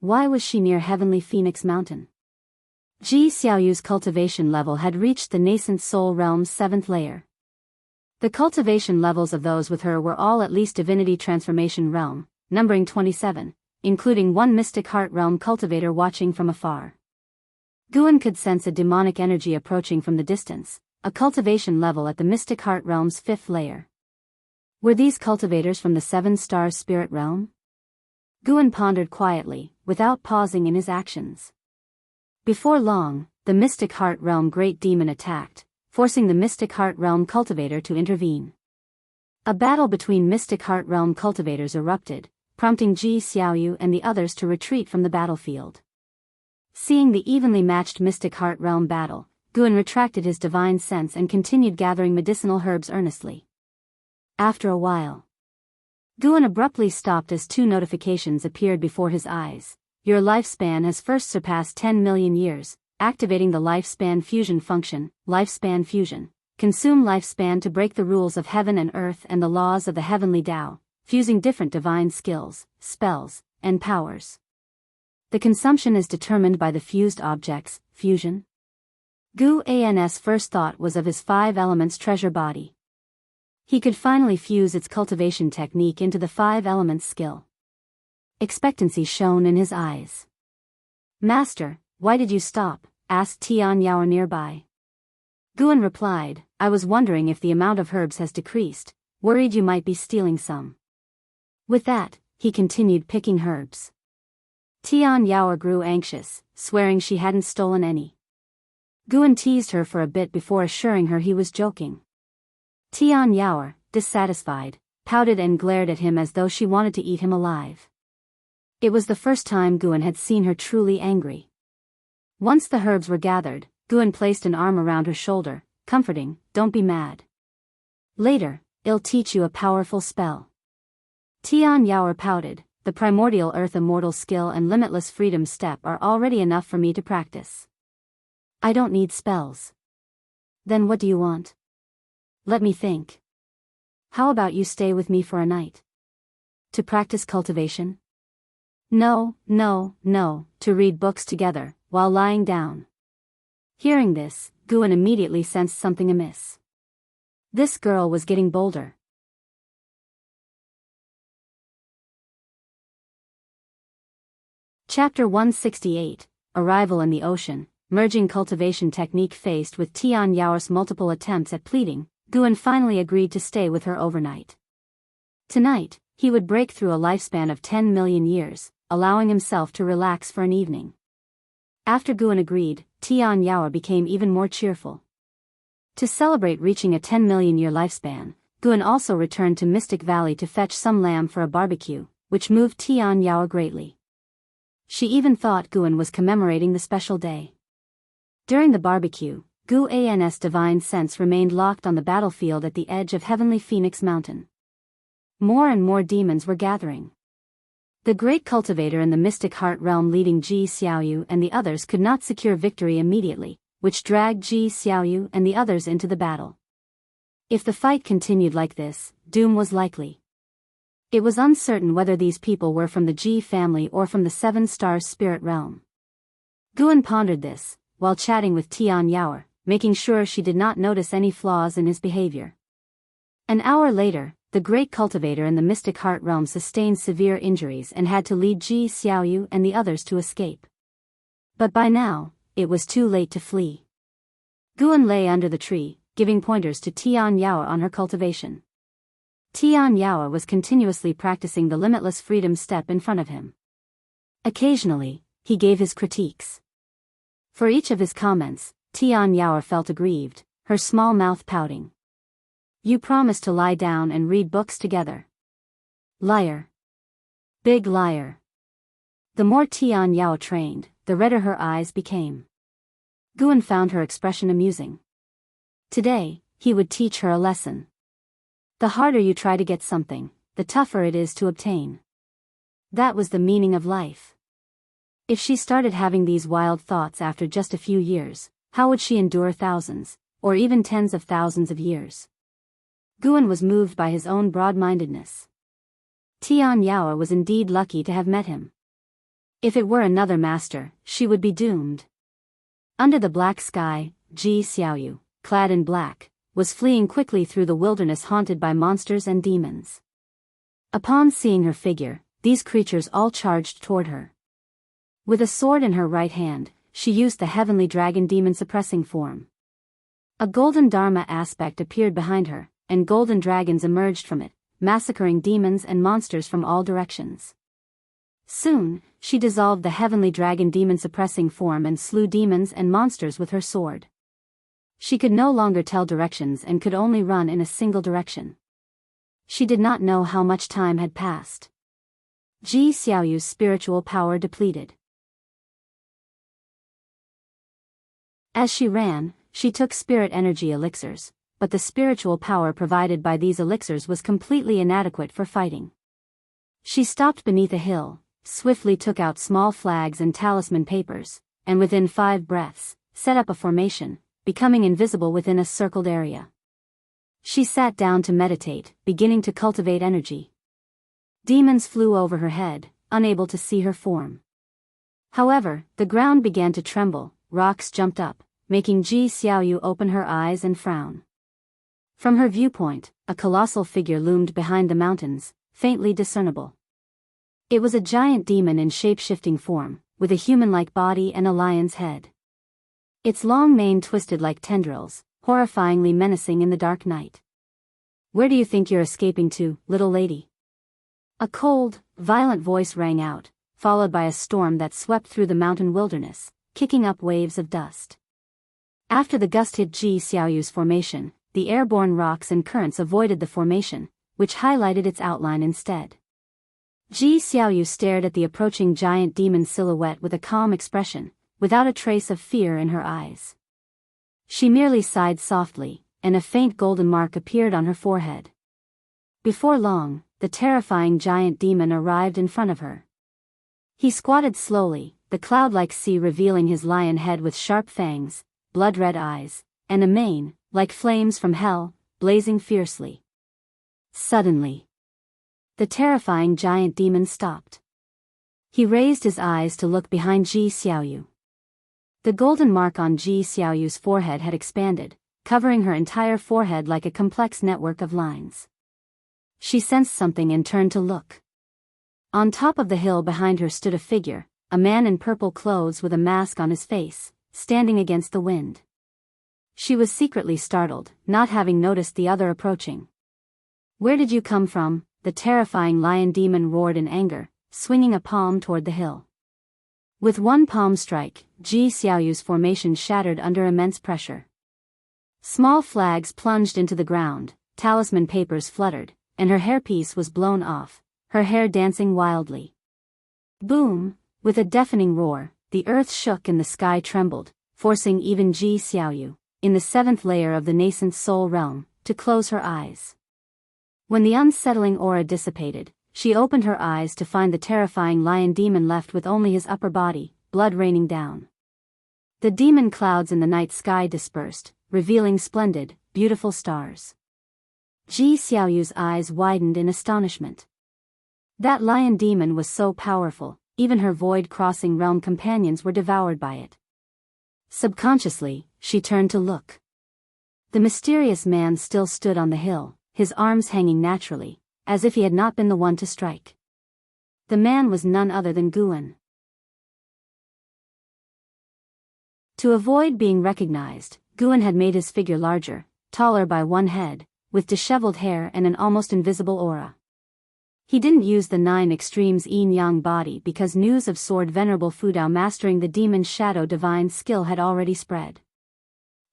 Why was she near Heavenly Phoenix Mountain? Ji Xiaoyu's cultivation level had reached the nascent soul realm's 7th layer. The cultivation levels of those with her were all at least divinity transformation realm, numbering 27, including one mystic heart realm cultivator watching from afar. Guan could sense a demonic energy approaching from the distance, a cultivation level at the mystic heart realm's 5th layer. Were these cultivators from the 7-star spirit realm? Guan pondered quietly, without pausing in his actions. Before long, the Mystic Heart Realm Great Demon attacked, forcing the Mystic Heart Realm Cultivator to intervene. A battle between Mystic Heart Realm cultivators erupted, prompting Ji Xiaoyu and the others to retreat from the battlefield. Seeing the evenly matched Mystic Heart Realm battle, Guan retracted his divine sense and continued gathering medicinal herbs earnestly. After a while, Guan abruptly stopped as 2 notifications appeared before his eyes. Your lifespan has first surpassed 10 million years, activating the lifespan fusion function, lifespan fusion. Consume lifespan to break the rules of heaven and earth and the laws of the heavenly Tao, fusing different divine skills, spells, and powers. The consumption is determined by the fused objects, fusion. Guan's first thought was of his 5 elements treasure body. He could finally fuse its cultivation technique into the 5 elements skill. Expectancy shone in his eyes. Master, why did you stop? Asked Tian Yaoer nearby. Guan replied, I was wondering if the amount of herbs has decreased, worried you might be stealing some. With that, he continued picking herbs. Tian Yaoer grew anxious, swearing she hadn't stolen any. Guan teased her for a bit before assuring her he was joking. Tian Yaoer, dissatisfied, pouted and glared at him as though she wanted to eat him alive. It was the first time Guan had seen her truly angry. Once the herbs were gathered, Guan placed an arm around her shoulder, comforting, "Don't be mad. Later, I'll teach you a powerful spell." Tian Yaoer pouted, "The primordial earth immortal skill and limitless freedom step are already enough for me to practice. I don't need spells." "Then what do you want?" "Let me think. How about you stay with me for a night? To practice cultivation?" "No, no, no, to read books together, while lying down." Hearing this, Guan immediately sensed something amiss. This girl was getting bolder. Chapter 168, Arrival in the Ocean. Merging cultivation technique. Faced with Tian Yaoer's multiple attempts at pleading, Guan finally agreed to stay with her overnight. Tonight, he would break through a lifespan of 10 million years, allowing himself to relax for an evening. After Guan agreed, Tian Yaoer became even more cheerful. To celebrate reaching a 10 million year lifespan, Guan also returned to Mystic Valley to fetch some lamb for a barbecue, which moved Tian Yaoer greatly. She even thought Guan was commemorating the special day. During the barbecue, Guan's divine sense remained locked on the battlefield at the edge of Heavenly Phoenix Mountain. More and more demons were gathering. The great cultivator in the mystic heart realm leading Ji Xiaoyu and the others could not secure victory immediately, which dragged Ji Xiaoyu and the others into the battle. If the fight continued like this, doom was likely. It was uncertain whether these people were from the Ji family or from the Seven Stars spirit realm. Guan pondered this, while chatting with Tian Yaoer, making sure she did not notice any flaws in his behavior. An hour later, the great cultivator in the mystic heart realm sustained severe injuries and had to lead Ji Xiaoyu and the others to escape. But by now, it was too late to flee. Guan lay under the tree, giving pointers to Tian Yaoer on her cultivation. Tian Yaoer was continuously practicing the limitless freedom step in front of him. Occasionally, he gave his critiques. For each of his comments, Tian Yaoer felt aggrieved, her small mouth pouting. "You promised to lie down and read books together." "Liar. Big liar." The more Tian Yaoer trained, the redder her eyes became. Guan found her expression amusing. Today, he would teach her a lesson. The harder you try to get something, the tougher it is to obtain. That was the meaning of life. If she started having these wild thoughts after just a few years, how would she endure thousands, or even tens of thousands of years? Guan was moved by his own broad-mindedness. Tian Yaoer was indeed lucky to have met him. If it were another master, she would be doomed. Under the black sky, Ji Xiaoyu, clad in black, was fleeing quickly through the wilderness haunted by monsters and demons. Upon seeing her figure, these creatures all charged toward her. With a sword in her right hand, she used the heavenly dragon demon suppressing form. A golden dharma aspect appeared behind her, and golden dragons emerged from it, massacring demons and monsters from all directions. Soon, she dissolved the heavenly dragon demon suppressing form and slew demons and monsters with her sword. She could no longer tell directions and could only run in a single direction. She did not know how much time had passed. Ji Xiaoyu's spiritual power depleted. As she ran, she took spirit energy elixirs, but the spiritual power provided by these elixirs was completely inadequate for fighting. She stopped beneath a hill, swiftly took out small flags and talisman papers, and within 5 breaths, set up a formation, becoming invisible within a circled area. She sat down to meditate, beginning to cultivate energy. Demons flew over her head, unable to see her form. However, the ground began to tremble, rocks jumped up, making Ji Xiaoyu open her eyes and frown. From her viewpoint, a colossal figure loomed behind the mountains, faintly discernible. It was a giant demon in shape-shifting form, with a human-like body and a lion's head. Its long mane twisted like tendrils, horrifyingly menacing in the dark night. "Where do you think you're escaping to, little lady?" A cold, violent voice rang out, followed by a storm that swept through the mountain wilderness, kicking up waves of dust. After the gust hit Ji Xiaoyu's formation, the airborne rocks and currents avoided the formation, which highlighted its outline instead. Ji Xiaoyu stared at the approaching giant demon silhouette with a calm expression, without a trace of fear in her eyes. She merely sighed softly, and a faint golden mark appeared on her forehead. Before long, the terrifying giant demon arrived in front of her. He squatted slowly, the cloud-like sea revealing his lion head with sharp fangs, blood-red eyes, and a mane, like flames from hell, blazing fiercely. Suddenly, the terrifying giant demon stopped. He raised his eyes to look behind Ji Xiaoyu. The golden mark on Ji Xiaoyu's forehead had expanded, covering her entire forehead like a complex network of lines. She sensed something and turned to look. On top of the hill behind her stood a figure, a man in purple clothes with a mask on his face, standing against the wind. She was secretly startled, not having noticed the other approaching. "Where did you come from?" the terrifying lion demon roared in anger, swinging a palm toward the hill. With one palm strike, Ji Xiaoyu's formation shattered under immense pressure. Small flags plunged into the ground, talisman papers fluttered, and her hairpiece was blown off, her hair dancing wildly. Boom! With a deafening roar, the earth shook and the sky trembled, forcing even Ji Xiaoyu, in the seventh layer of the nascent soul realm, to close her eyes. When the unsettling aura dissipated, she opened her eyes to find the terrifying lion demon left with only his upper body, blood raining down. The demon clouds in the night sky dispersed, revealing splendid, beautiful stars. Ji Xiaoyu's eyes widened in astonishment. That lion demon was so powerful, even her void-crossing realm companions were devoured by it. Subconsciously, she turned to look. The mysterious man still stood on the hill, his arms hanging naturally, as if he had not been the one to strike. The man was none other than Guan. To avoid being recognized, Guan had made his figure larger, taller by one head, with disheveled hair and an almost invisible aura. He didn't use the 9 extremes yin-yang body because news of Sword Venerable Fudao mastering the demon's shadow divine skill had already spread.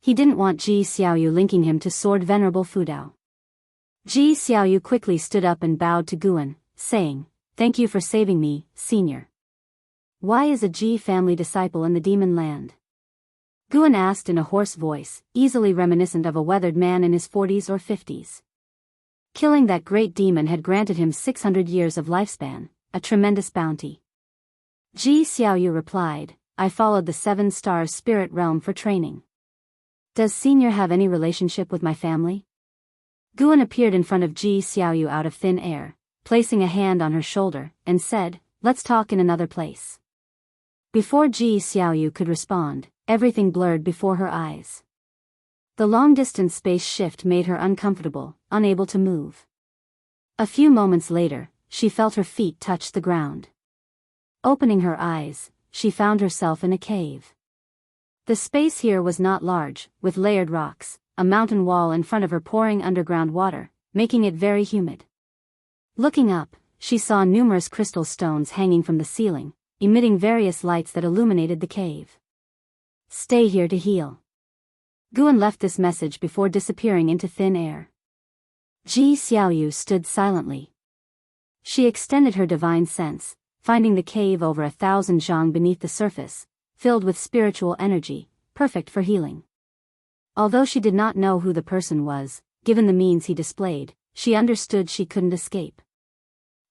He didn't want Ji Xiaoyu linking him to Sword Venerable Fudao. Ji Xiaoyu quickly stood up and bowed to Guan, saying, "Thank you for saving me, senior." "Why is a Ji family disciple in the demon land?" Guan asked in a hoarse voice, easily reminiscent of a weathered man in his 40s or 50s. Killing that great demon had granted him 600 years of lifespan, a tremendous bounty. Ji Xiaoyu replied, "I followed the 7 stars spirit realm for training." "Does senior have any relationship with my family?" Guan appeared in front of Ji Xiaoyu out of thin air, placing a hand on her shoulder, and said, "Let's talk in another place." Before Ji Xiaoyu could respond, everything blurred before her eyes. The long-distance space shift made her uncomfortable, unable to move. A few moments later, she felt her feet touch the ground. Opening her eyes, she found herself in a cave. The space here was not large, with layered rocks, a mountain wall in front of her pouring underground water, making it very humid. Looking up, she saw numerous crystal stones hanging from the ceiling, emitting various lights that illuminated the cave. "Stay here to heal." Guan left this message before disappearing into thin air. Ji Xiaoyu stood silently. She extended her divine sense, finding the cave over 1,000 zhang beneath the surface, filled with spiritual energy, perfect for healing. Although she did not know who the person was, given the means he displayed, she understood she couldn't escape.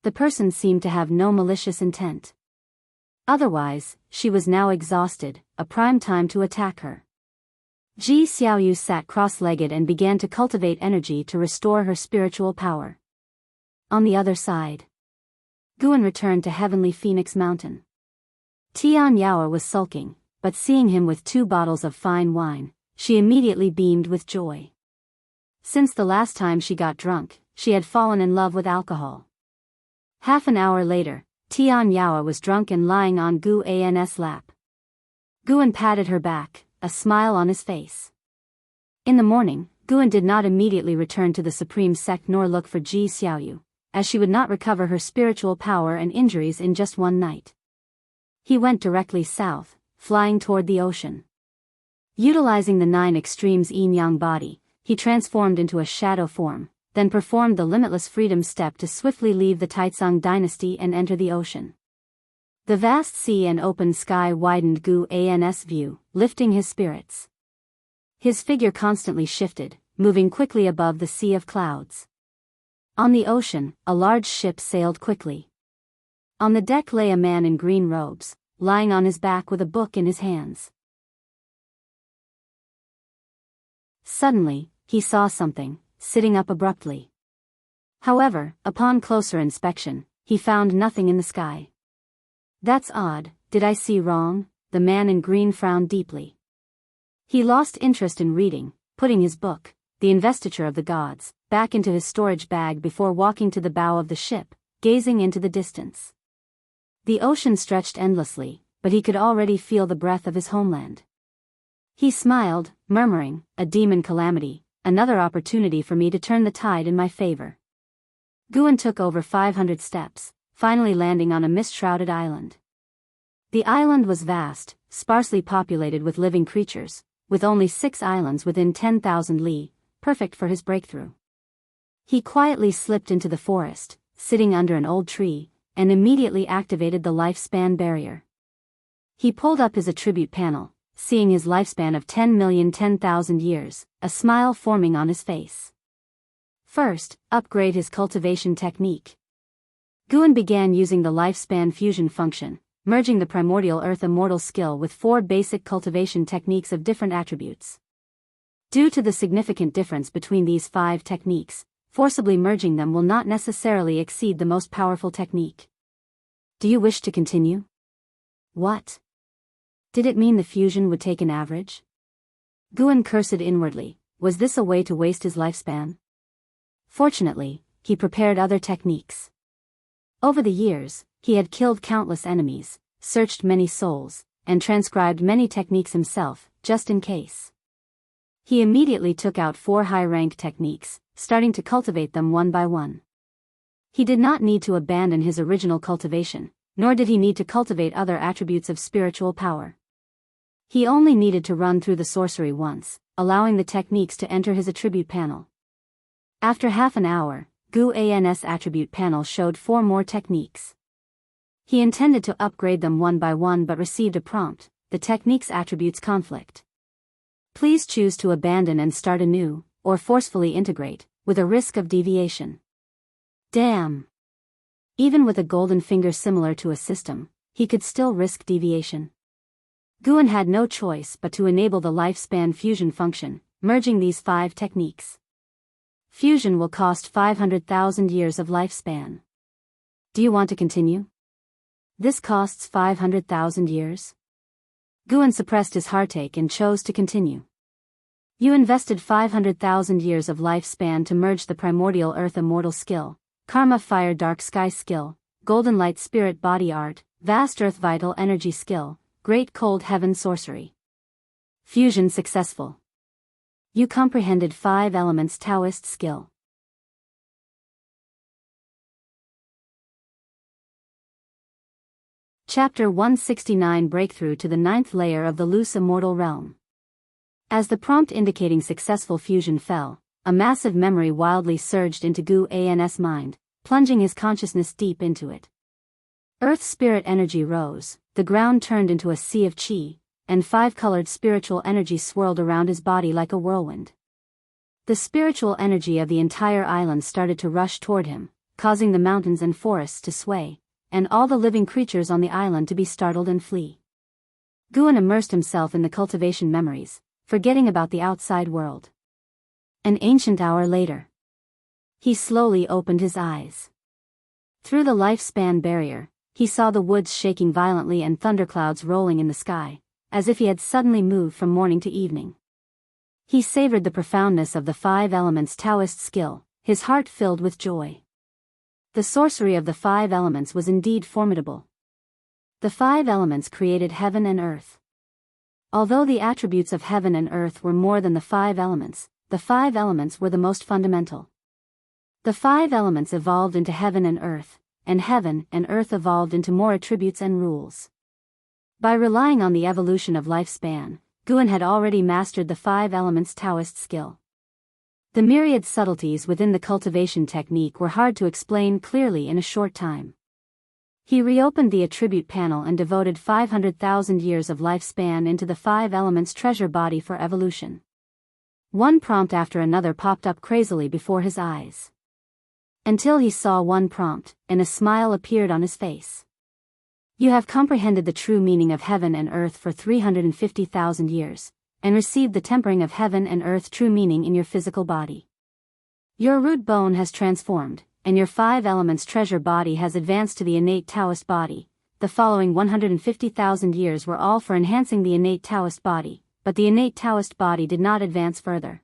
The person seemed to have no malicious intent. Otherwise, she was now exhausted, a prime time to attack her. Ji Xiaoyu sat cross-legged and began to cultivate energy to restore her spiritual power. On the other side, Guan returned to Heavenly Phoenix Mountain. Tian Yao was sulking, but seeing him with 2 bottles of fine wine, she immediately beamed with joy. Since the last time she got drunk, she had fallen in love with alcohol. Half an hour later, Tian Yao was drunk and lying on Guan's lap. Guan patted her back, a smile on his face. In the morning, Guan did not immediately return to the Supreme Sect nor look for Ji Xiaoyu, as she would not recover her spiritual power and injuries in just one night. He went directly south, flying toward the ocean. Utilizing the 9 extremes yin-yang body, he transformed into a shadow form, then performed the limitless freedom step to swiftly leave the Taizong dynasty and enter the ocean. The vast sea and open sky widened Gu An's view, lifting his spirits. His figure constantly shifted, moving quickly above the sea of clouds. On the ocean, a large ship sailed quickly. On the deck lay a man in green robes, lying on his back with a book in his hands. Suddenly, he saw something, sitting up abruptly. However, upon closer inspection, he found nothing in the sky. "That's odd, did I see wrong?" The man in green frowned deeply. He lost interest in reading, putting his book, The Investiture of the Gods, back into his storage bag before walking to the bow of the ship, gazing into the distance. The ocean stretched endlessly, but he could already feel the breath of his homeland. He smiled, murmuring, "A demon calamity, another opportunity for me to turn the tide in my favor." Guan took over 500 steps, finally landing on a mist-shrouded island. The island was vast, sparsely populated with living creatures, with only 6 islands within 10,000 li, perfect for his breakthrough. He quietly slipped into the forest, sitting under an old tree, and immediately activated the lifespan barrier. He pulled up his attribute panel, seeing his lifespan of 10,010,000 years, a smile forming on his face. First, upgrade his cultivation technique. Guan began using the lifespan fusion function, merging the primordial earth immortal skill with 4 basic cultivation techniques of different attributes. Due to the significant difference between these 5 techniques, forcibly merging them will not necessarily exceed the most powerful technique. "Do you wish to continue?" "What? Did it mean the fusion would take an average?" Guan cursed inwardly. Was this a way to waste his lifespan? Fortunately, he prepared other techniques. Over the years, he had killed countless enemies, searched many souls, and transcribed many techniques himself, just in case. He immediately took out 4 high-rank techniques, starting to cultivate them one by one. He did not need to abandon his original cultivation, nor did he need to cultivate other attributes of spiritual power. He only needed to run through the sorcery once, allowing the techniques to enter his attribute panel. After half an hour, Gu An's attribute panel showed 4 more techniques. He intended to upgrade them one by one but received a prompt: the technique's attributes conflict. Please choose to abandon and start anew, or forcefully integrate, with a risk of deviation. Damn! Even with a golden finger similar to a system, he could still risk deviation. Guan had no choice but to enable the lifespan fusion function, merging these 5 techniques. Fusion will cost 500,000 years of lifespan. Do you want to continue? This costs 500,000 years? Guan suppressed his heartache and chose to continue. You invested 500,000 years of lifespan to merge the primordial earth immortal skill, karma fire dark sky skill, golden light spirit body art, vast earth vital energy skill, great cold heaven sorcery. Fusion successful. You comprehended 5 elements Daoist skill. Chapter 169 Breakthrough to the 9th layer of the loose immortal realm. As the prompt indicating successful fusion fell, a massive memory wildly surged into Gu An's mind, plunging his consciousness deep into it. Earth spirit energy rose, the ground turned into a sea of qi, and 5-colored spiritual energy swirled around his body like a whirlwind. The spiritual energy of the entire island started to rush toward him, causing the mountains and forests to sway, and all the living creatures on the island to be startled and flee. Guan immersed himself in the cultivation memories, forgetting about the outside world. An ancient hour later, he slowly opened his eyes. Through the lifespan barrier, he saw the woods shaking violently and thunderclouds rolling in the sky, as if he had suddenly moved from morning to evening. He savored the profoundness of the 5 elements Daoist skill, his heart filled with joy. The sorcery of the 5 elements was indeed formidable. The 5 elements created heaven and earth. Although the attributes of heaven and earth were more than the 5 elements, the 5 elements were the most fundamental. The 5 elements evolved into heaven and earth evolved into more attributes and rules. By relying on the evolution of lifespan, Guan had already mastered the 5 elements Daoist skill. The myriad subtleties within the cultivation technique were hard to explain clearly in a short time. He reopened the attribute panel and devoted 500,000 years of lifespan into the 5 elements treasure body for evolution. One prompt after another popped up crazily before his eyes. Until he saw one prompt, and a smile appeared on his face. You have comprehended the true meaning of heaven and earth for 350,000 years, and received the tempering of heaven and earth true meaning in your physical body. Your root bone has transformed, and your 5 elements treasure body has advanced to the innate Taoist body. The following 150,000 years were all for enhancing the innate Taoist body, but the innate Taoist body did not advance further.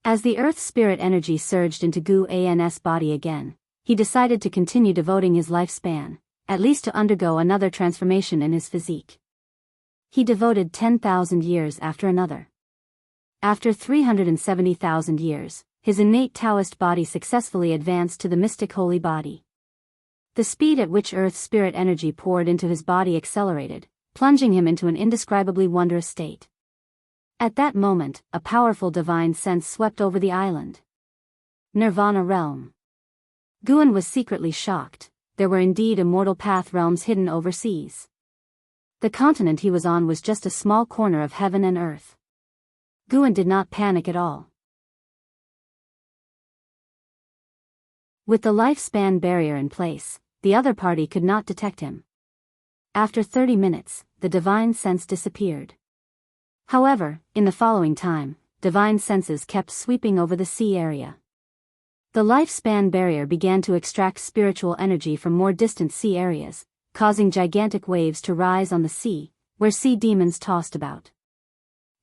As the earth spirit energy surged into Gu An's body again, he decided to continue devoting his lifespan, at least to undergo another transformation in his physique. He devoted 10,000 years after another. After 370,000 years, his innate Taoist body successfully advanced to the mystic holy body. The speed at which earth spirit energy poured into his body accelerated, plunging him into an indescribably wondrous state. At that moment, a powerful divine sense swept over the island. Nirvana realm. Guan was secretly shocked. There were indeed immortal path realms hidden overseas. The continent he was on was just a small corner of heaven and earth. Guan did not panic at all. With the lifespan barrier in place, the other party could not detect him. After 30 minutes, the divine sense disappeared. However, in the following time, divine senses kept sweeping over the sea area. The lifespan barrier began to extract spiritual energy from more distant sea areas, causing gigantic waves to rise on the sea, where sea demons tossed about.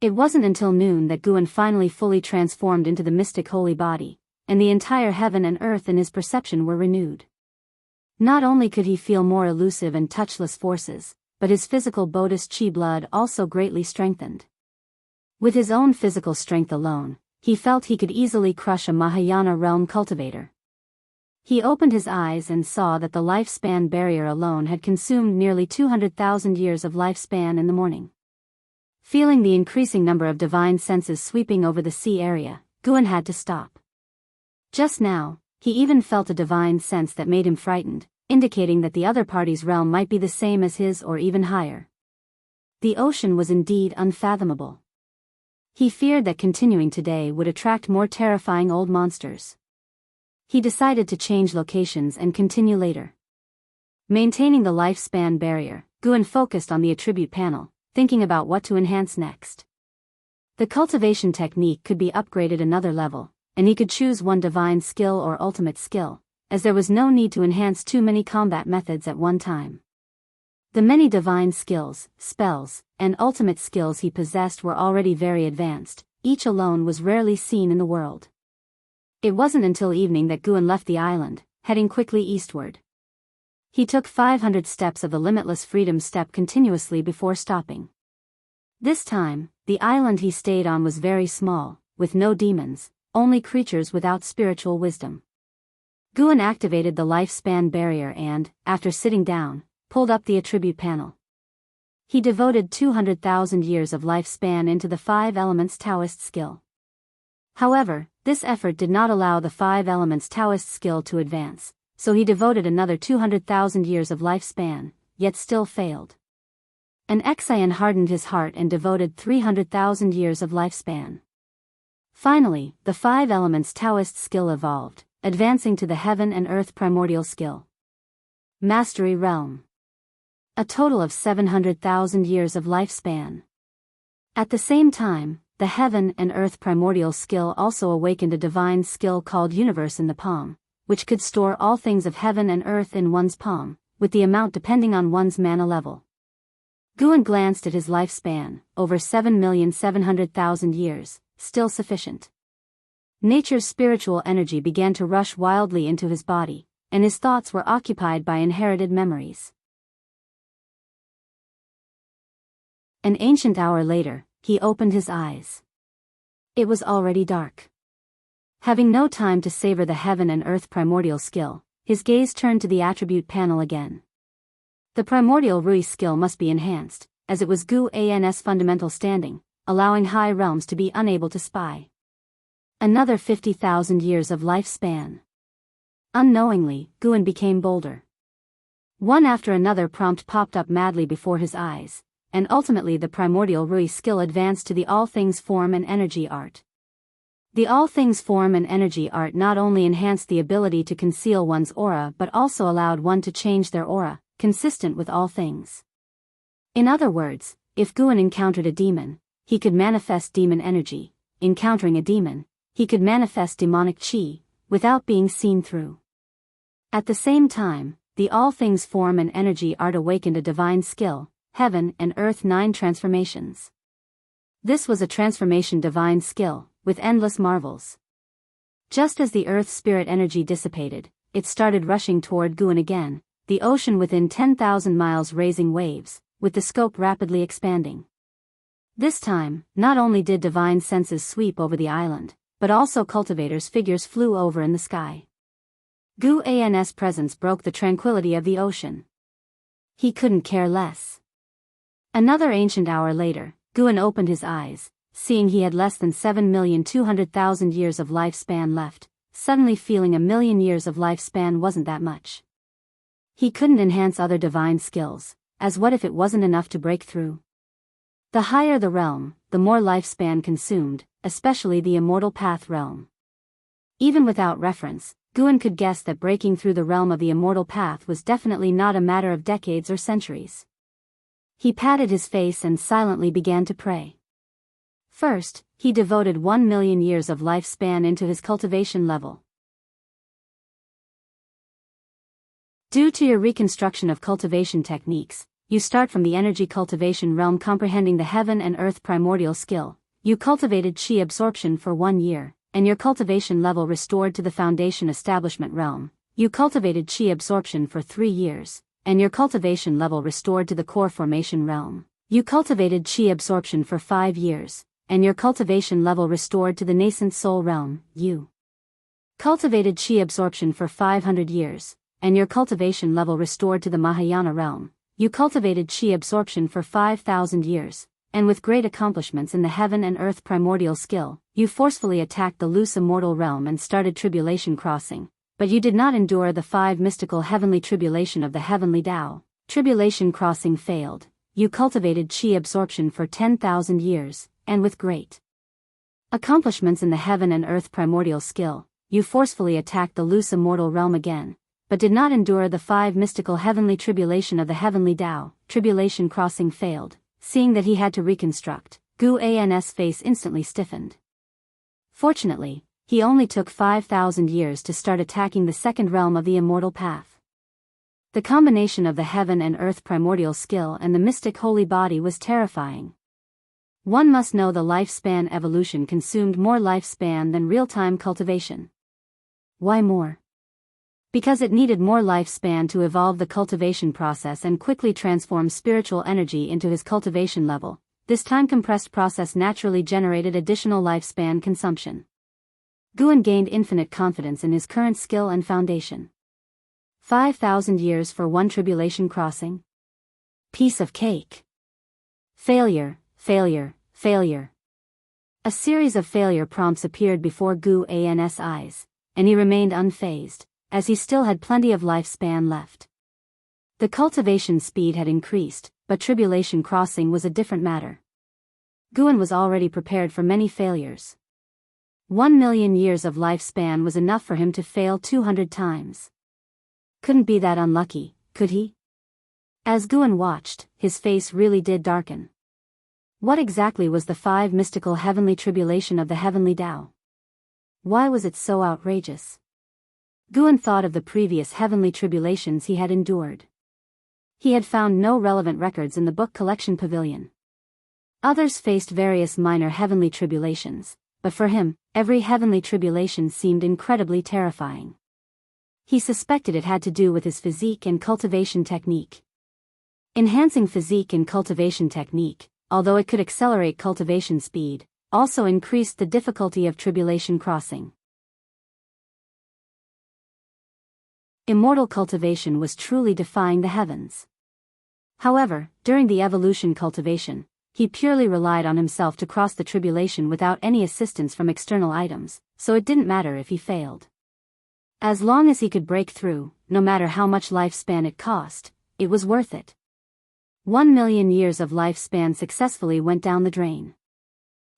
It wasn't until noon that Guan finally fully transformed into the mystic holy body, and the entire heaven and earth in his perception were renewed. Not only could he feel more elusive and touchless forces, but his physical Buddhist chi blood also greatly strengthened. With his own physical strength alone, he felt he could easily crush a Mahayana realm cultivator. He opened his eyes and saw that the lifespan barrier alone had consumed nearly 200,000 years of lifespan in the morning. Feeling the increasing number of divine senses sweeping over the sea area, Guan had to stop. Just now, he even felt a divine sense that made him frightened, indicating that the other party's realm might be the same as his or even higher. The ocean was indeed unfathomable. He feared that continuing today would attract more terrifying old monsters. He decided to change locations and continue later. Maintaining the lifespan barrier, Guan focused on the attribute panel, thinking about what to enhance next. The cultivation technique could be upgraded another level, and he could choose one divine skill or ultimate skill, as there was no need to enhance too many combat methods at one time. The many divine skills, spells, and ultimate skills he possessed were already very advanced, each alone was rarely seen in the world. It wasn't until evening that Guan left the island, heading quickly eastward. He took 500 steps of the limitless freedom step continuously before stopping. This time, the island he stayed on was very small, with no demons, only creatures without spiritual wisdom. Guan activated the lifespan barrier and, after sitting down, pulled up the attribute panel. He devoted 200,000 years of lifespan into the 5 elements Taoist skill. However, this effort did not allow the 5 elements Taoist skill to advance, so he devoted another 200,000 years of lifespan, yet still failed. An Xian hardened his heart and devoted 300,000 years of lifespan. Finally, the 5 elements Taoist skill evolved, advancing to the heaven and earth primordial skill. Mastery realm. A total of 700,000 years of lifespan. At the same time, the heaven and earth primordial skill also awakened a divine skill called universe in the palm, which could store all things of heaven and earth in one's palm, with the amount depending on one's mana level. Guan glanced at his lifespan, over 7,700,000 years, still sufficient. Nature's spiritual energy began to rush wildly into his body, and his thoughts were occupied by inherited memories. An ancient hour later, he opened his eyes. It was already dark. Having no time to savor the heaven and earth primordial skill, his gaze turned to the attribute panel again. The primordial Rui skill must be enhanced, as it was Gu An's fundamental standing, allowing high realms to be unable to spy. Another 50,000 years of lifespan. Unknowingly, Guan became bolder. One after another prompt popped up madly before his eyes, and ultimately the primordial Rui skill advanced to the all things form and energy art. The all things form and energy art not only enhanced the ability to conceal one's aura but also allowed one to change their aura, consistent with all things. In other words, if Guan encountered a demon, he could manifest demon energy. Encountering a demon, he could manifest demonic chi, without being seen through. At the same time, the all things form and energy art awakened a divine skill, heaven and earth 9 transformations. This was a transformation divine skill, with endless marvels. Just as the earth spirit energy dissipated, it started rushing toward Guan again, the ocean within 10,000 miles raising waves, with the scope rapidly expanding. This time, not only did divine senses sweep over the island, but also cultivators' figures flew over in the sky. Guan's presence broke the tranquility of the ocean. He couldn't care less. Another ancient hour later, Guan opened his eyes, seeing he had less than 7,200,000 years of lifespan left, suddenly feeling 1,000,000 years of lifespan wasn't that much. He couldn't enhance other divine skills, as what if it wasn't enough to break through? The higher the realm, the more lifespan consumed, especially the immortal path realm. Even without reference, Guan could guess that breaking through the realm of the immortal path was definitely not a matter of decades or centuries. He patted his face and silently began to pray. First, he devoted 1,000,000 years of lifespan into his cultivation level. Due to your reconstruction of cultivation techniques, you start from the energy cultivation realm comprehending the heaven and earth primordial skill. You cultivated chi absorption for 1 year, and your cultivation level restored to the foundation establishment realm. You cultivated chi absorption for 3 years, and your cultivation level restored to the core formation realm. You cultivated chi absorption for 5 years, and your cultivation level restored to the nascent soul realm. You cultivated chi absorption for 500 years, and your cultivation level restored to the Mahayana realm. You cultivated chi absorption for 5,000 years, and with great accomplishments in the heaven and earth primordial skill, you forcefully attacked the loose immortal realm and started tribulation crossing. But you did not endure the 5 mystical heavenly tribulation of the heavenly Tao. Tribulation crossing failed. You cultivated chi absorption for 10,000 years, and with great accomplishments in the heaven and earth primordial skill, you forcefully attacked the loose immortal realm again, but did not endure the 5 mystical heavenly tribulation of the heavenly Tao. Tribulation crossing failed. Seeing that he had to reconstruct, Guan's face instantly stiffened. Fortunately, he only took 5,000 years to start attacking the second realm of the immortal path. The combination of the heaven and earth primordial skill and the mystic holy body was terrifying. One must know the lifespan evolution consumed more lifespan than real-time cultivation. Why more? Because it needed more lifespan to evolve the cultivation process and quickly transform spiritual energy into his cultivation level. This time-compressed process naturally generated additional lifespan consumption. Guan gained infinite confidence in his current skill and foundation. 5,000 years for 1 tribulation crossing? Piece of cake. Failure, failure, failure. A series of failure prompts appeared before Guan's eyes, and he remained unfazed, as he still had plenty of lifespan left. The cultivation speed had increased, but tribulation crossing was a different matter. Guan was already prepared for many failures. 1,000,000 years of lifespan was enough for him to fail 200 times. Couldn't be that unlucky, could he? As Guan watched, his face really did darken. What exactly was the 5 mystical heavenly tribulation of the heavenly Tao? Why was it so outrageous? Guan thought of the previous heavenly tribulations he had endured. He had found no relevant records in the book collection pavilion. Others faced various minor heavenly tribulations, but for him, every heavenly tribulation seemed incredibly terrifying. He suspected it had to do with his physique and cultivation technique. Enhancing physique and cultivation technique, although it could accelerate cultivation speed, also increased the difficulty of tribulation crossing. Immortal cultivation was truly defying the heavens. However, during the evolution cultivation, he purely relied on himself to cross the tribulation without any assistance from external items, so it didn't matter if he failed. As long as he could break through, no matter how much lifespan it cost, it was worth it. 1,000,000 years of lifespan successfully went down the drain.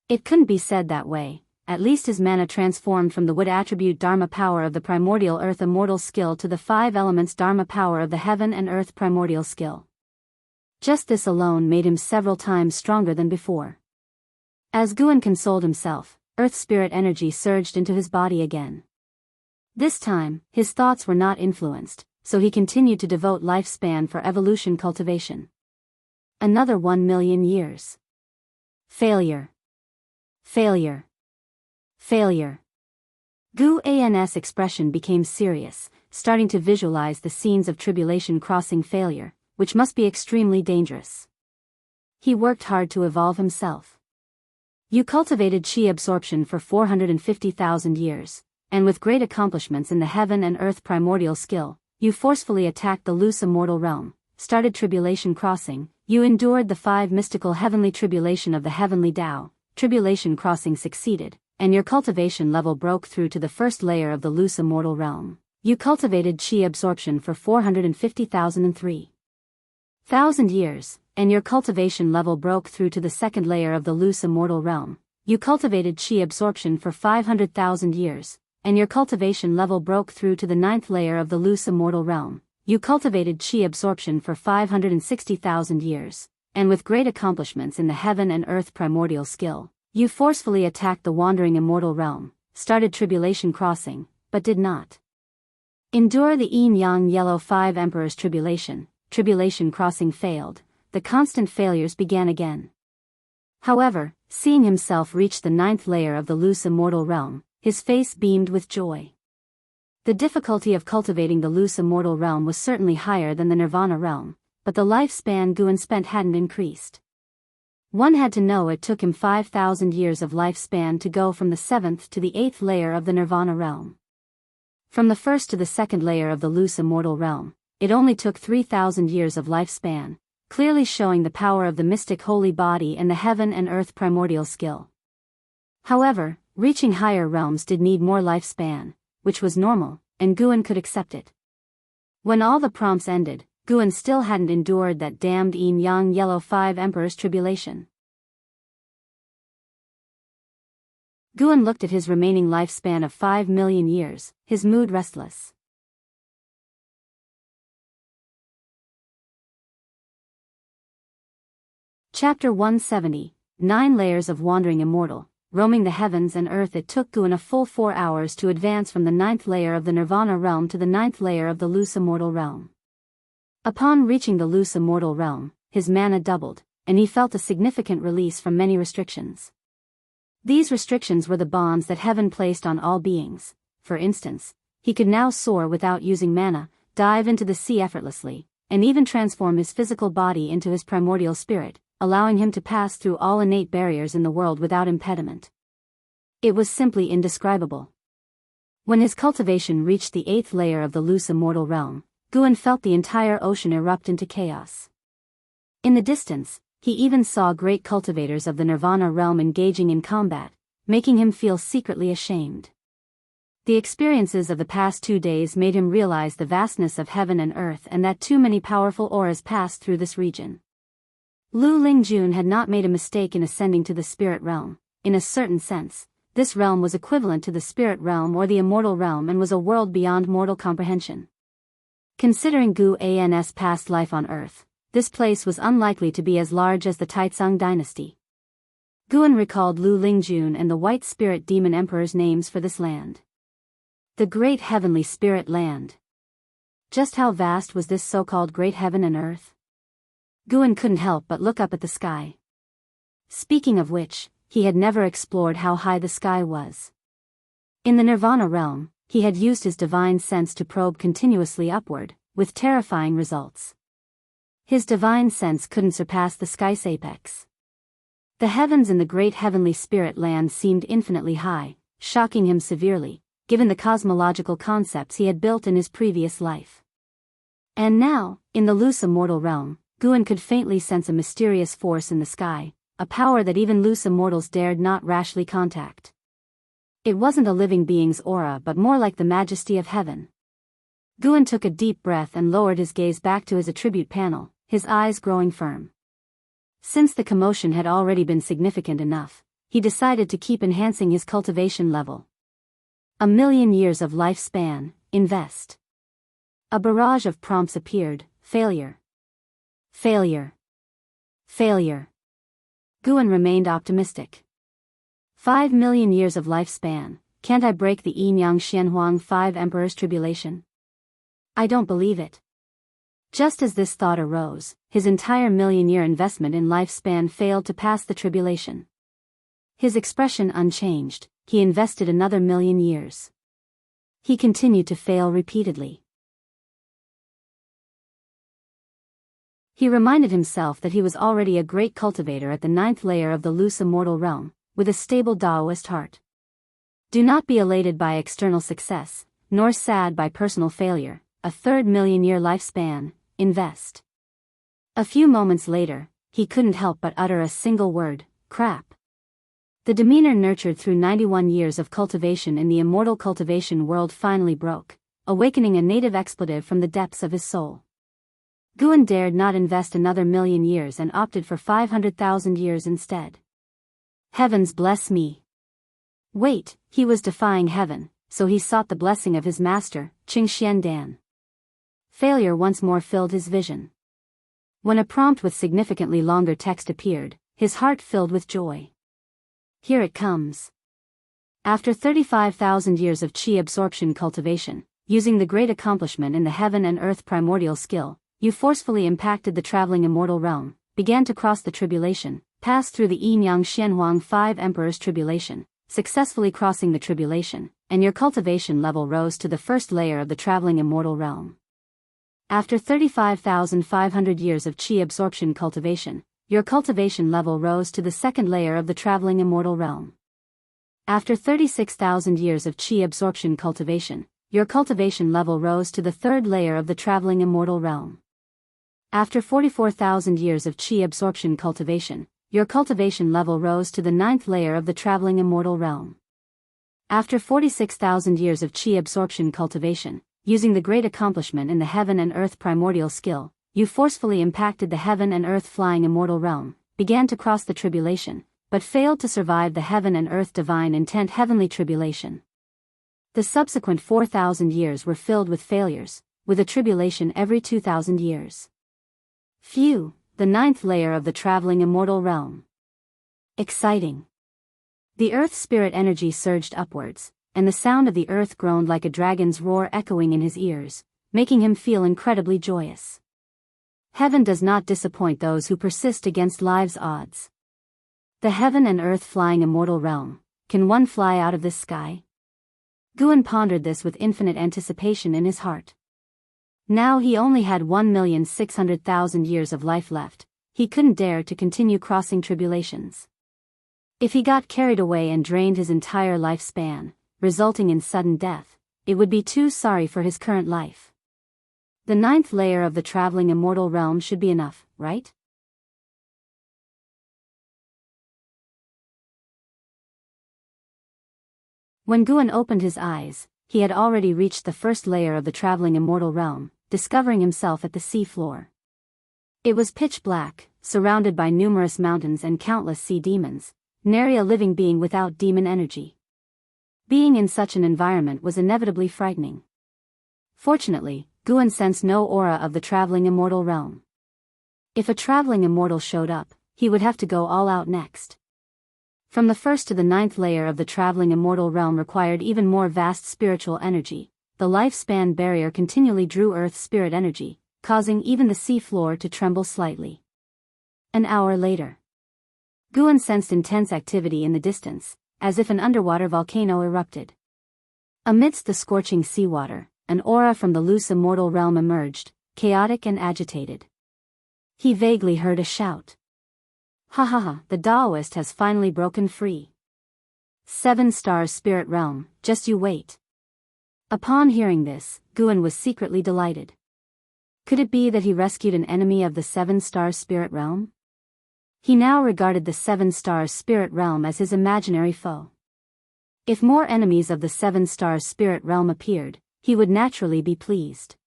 It couldn't be said that way. At least his mana transformed from the wood attribute Dharma power of the primordial earth immortal skill to the 5 elements Dharma power of the heaven and earth primordial skill. Just this alone made him several times stronger than before. As Guan consoled himself, earth spirit energy surged into his body again. This time, his thoughts were not influenced, so he continued to devote lifespan for evolution cultivation. Another 1,000,000 years. Failure. Failure. Failure. Gu An's expression became serious, starting to visualize the scenes of tribulation crossing failure, which must be extremely dangerous. He worked hard to evolve himself. You cultivated chi absorption for 450,000 years, and with great accomplishments in the heaven and earth primordial skill, you forcefully attacked the loose immortal realm, started tribulation crossing, you endured the 5 mystical heavenly tribulation of the heavenly Tao, tribulation crossing succeeded, and your cultivation level broke through to the first layer of the loose immortal realm. You cultivated chi absorption for 450,003,000 years, and your cultivation level broke through to the second layer of the loose immortal realm. You cultivated chi absorption for 500,000 years, and your cultivation level broke through to the 9th layer of the loose immortal realm. You cultivated chi absorption for 560,000 years, and with great accomplishments in the heaven and earth primordial skill, you forcefully attacked the wandering immortal realm, started tribulation crossing, but did not endure the yin-yang yellow 5 emperors tribulation. Tribulation crossing failed, the constant failures began again. However, seeing himself reach the 9th layer of the loose immortal realm, his face beamed with joy. The difficulty of cultivating the loose immortal realm was certainly higher than the nirvana realm, but the lifespan Guan spent hadn't increased. One had to know it took him 5,000 years of lifespan to go from the 7th to the 8th layer of the nirvana realm. From the 1st to the 2nd layer of the loose immortal realm, it only took 3,000 years of lifespan, clearly showing the power of the mystic holy body and the heaven and earth primordial skill. However, reaching higher realms did need more lifespan, which was normal, and Guan could accept it. When all the prompts ended, Guan still hadn't endured that damned yin-yang yellow 5 emperors tribulation. Guan looked at his remaining lifespan of 5,000,000 years, his mood restless. Chapter 170, 9 Layers of Wandering Immortal. Roaming the heavens and earth, it took Guan a full 4 hours to advance from the 9th layer of the nirvana realm to the 9th layer of the loose immortal realm. Upon reaching the loose immortal realm, his mana doubled, and he felt a significant release from many restrictions. These restrictions were the bonds that heaven placed on all beings. For instance, he could now soar without using mana, dive into the sea effortlessly, and even transform his physical body into his primordial spirit, allowing him to pass through all innate barriers in the world without impediment. It was simply indescribable. When his cultivation reached the 8th layer of the loose immortal realm, Guan felt the entire ocean erupt into chaos. In the distance, he even saw great cultivators of the nirvana realm engaging in combat, making him feel secretly ashamed. The experiences of the past 2 days made him realize the vastness of heaven and earth and that too many powerful auras passed through this region. Lu Lingjun had not made a mistake in ascending to the spirit realm. In a certain sense, this realm was equivalent to the spirit realm or the immortal realm and was a world beyond mortal comprehension. Considering Gu An's past life on Earth, this place was unlikely to be as large as the Taizong dynasty. Guan recalled Lu Lingjun and the White Spirit Demon Emperor's names for this land. The Great Heavenly Spirit Land. Just how vast was this so-called Great Heaven and Earth? Guan couldn't help but look up at the sky. Speaking of which, he had never explored how high the sky was. In the Nirvana realm, he had used his divine sense to probe continuously upward, with terrifying results. His divine sense couldn't surpass the sky's apex. The heavens in the Great Heavenly Spirit Land seemed infinitely high, shocking him severely, given the cosmological concepts he had built in his previous life. And now, in the loose immortal realm, Guan could faintly sense a mysterious force in the sky, a power that even loose immortals dared not rashly contact. It wasn't a living being's aura but more like the majesty of heaven. Guan took a deep breath and lowered his gaze back to his attribute panel, his eyes growing firm. Since the commotion had already been significant enough, he decided to keep enhancing his cultivation level. 1,000,000 years of lifespan, invest. A barrage of prompts appeared, failure. Failure. Failure. Guan remained optimistic. 5,000,000 years of lifespan, can't I break the Yin-Yang Xianhuang 5 Emperor's tribulation? I don't believe it. Just as this thought arose, his entire 1,000,000-year investment in lifespan failed to pass the tribulation. His expression unchanged, he invested another 1,000,000 years. He continued to fail repeatedly. He reminded himself that he was already a great cultivator at the 9th layer of the loose immortal realm, with a stable Daoist heart. Do not be elated by external success, nor sad by personal failure. A third 1,000,000-year lifespan, invest. A few moments later, he couldn't help but utter a single word, crap. The demeanor nurtured through 91 years of cultivation in the immortal cultivation world finally broke, awakening a native expletive from the depths of his soul. Guan dared not invest another 1,000,000 years and opted for 500,000 years instead. Heavens bless me. Wait, he was defying heaven, so he sought the blessing of his master, Qingxian Dan. Failure once more filled his vision. When a prompt with significantly longer text appeared, his heart filled with joy. Here it comes. After 35,000 years of qi absorption cultivation, using the great accomplishment in the heaven and earth primordial skill, you forcefully impacted the traveling immortal realm, began to cross the tribulation, passed through the Yin-Yang Xianhuang 5 Emperor's tribulation, successfully crossing the tribulation, and your cultivation level rose to the first layer of the traveling immortal realm. After 35,500 years of qi absorption cultivation, your cultivation level rose to the second layer of the traveling immortal realm. After 36,000 years of qi absorption cultivation, your cultivation level rose to the third layer of the traveling immortal realm. After 44,000 years of qi absorption cultivation, your cultivation level rose to the 9th layer of the traveling immortal realm. After 46,000 years of qi absorption cultivation, using the great accomplishment in the heaven and earth primordial skill, you forcefully impacted the heaven and earth flying immortal realm, began to cross the tribulation, but failed to survive the heaven and earth divine intent heavenly tribulation. The subsequent 4,000 years were filled with failures, with a tribulation every 2,000 years. Phew, the 9th layer of the traveling immortal realm. Exciting. The earth spirit energy surged upwards, and the sound of the earth groaned like a dragon's roar echoing in his ears, making him feel incredibly joyous. Heaven does not disappoint those who persist against life's odds. The heaven and earth flying immortal realm, can one fly out of this sky? Guan pondered this with infinite anticipation in his heart. Now he only had 1,600,000 years of life left, he couldn't dare to continue crossing tribulations. If he got carried away and drained his entire lifespan, resulting in sudden death, it would be too sorry for his current life. The 9th layer of the traveling immortal realm should be enough, right? When Guan opened his eyes, he had already reached the first layer of the traveling immortal realm, discovering himself at the sea floor. It was pitch black, surrounded by numerous mountains and countless sea demons, nary a living being without demon energy. Being in such an environment was inevitably frightening. Fortunately, Guan sensed no aura of the traveling immortal realm. If a traveling immortal showed up, he would have to go all out next. From the first to the 9th layer of the traveling immortal realm required even more vast spiritual energy. The lifespan barrier continually drew earth spirit energy, causing even the sea floor to tremble slightly. An hour later, Guan sensed intense activity in the distance, as if an underwater volcano erupted. Amidst the scorching seawater, an aura from the loose immortal realm emerged, chaotic and agitated. He vaguely heard a shout. Ha ha ha, the Daoist has finally broken free. 7 stars spirit realm, just you wait. Upon hearing this, Guan was secretly delighted. Could it be that he rescued an enemy of the 7 stars spirit realm? He now regarded the 7 stars spirit realm as his imaginary foe. If more enemies of the Seven Stars spirit realm appeared, he would naturally be pleased.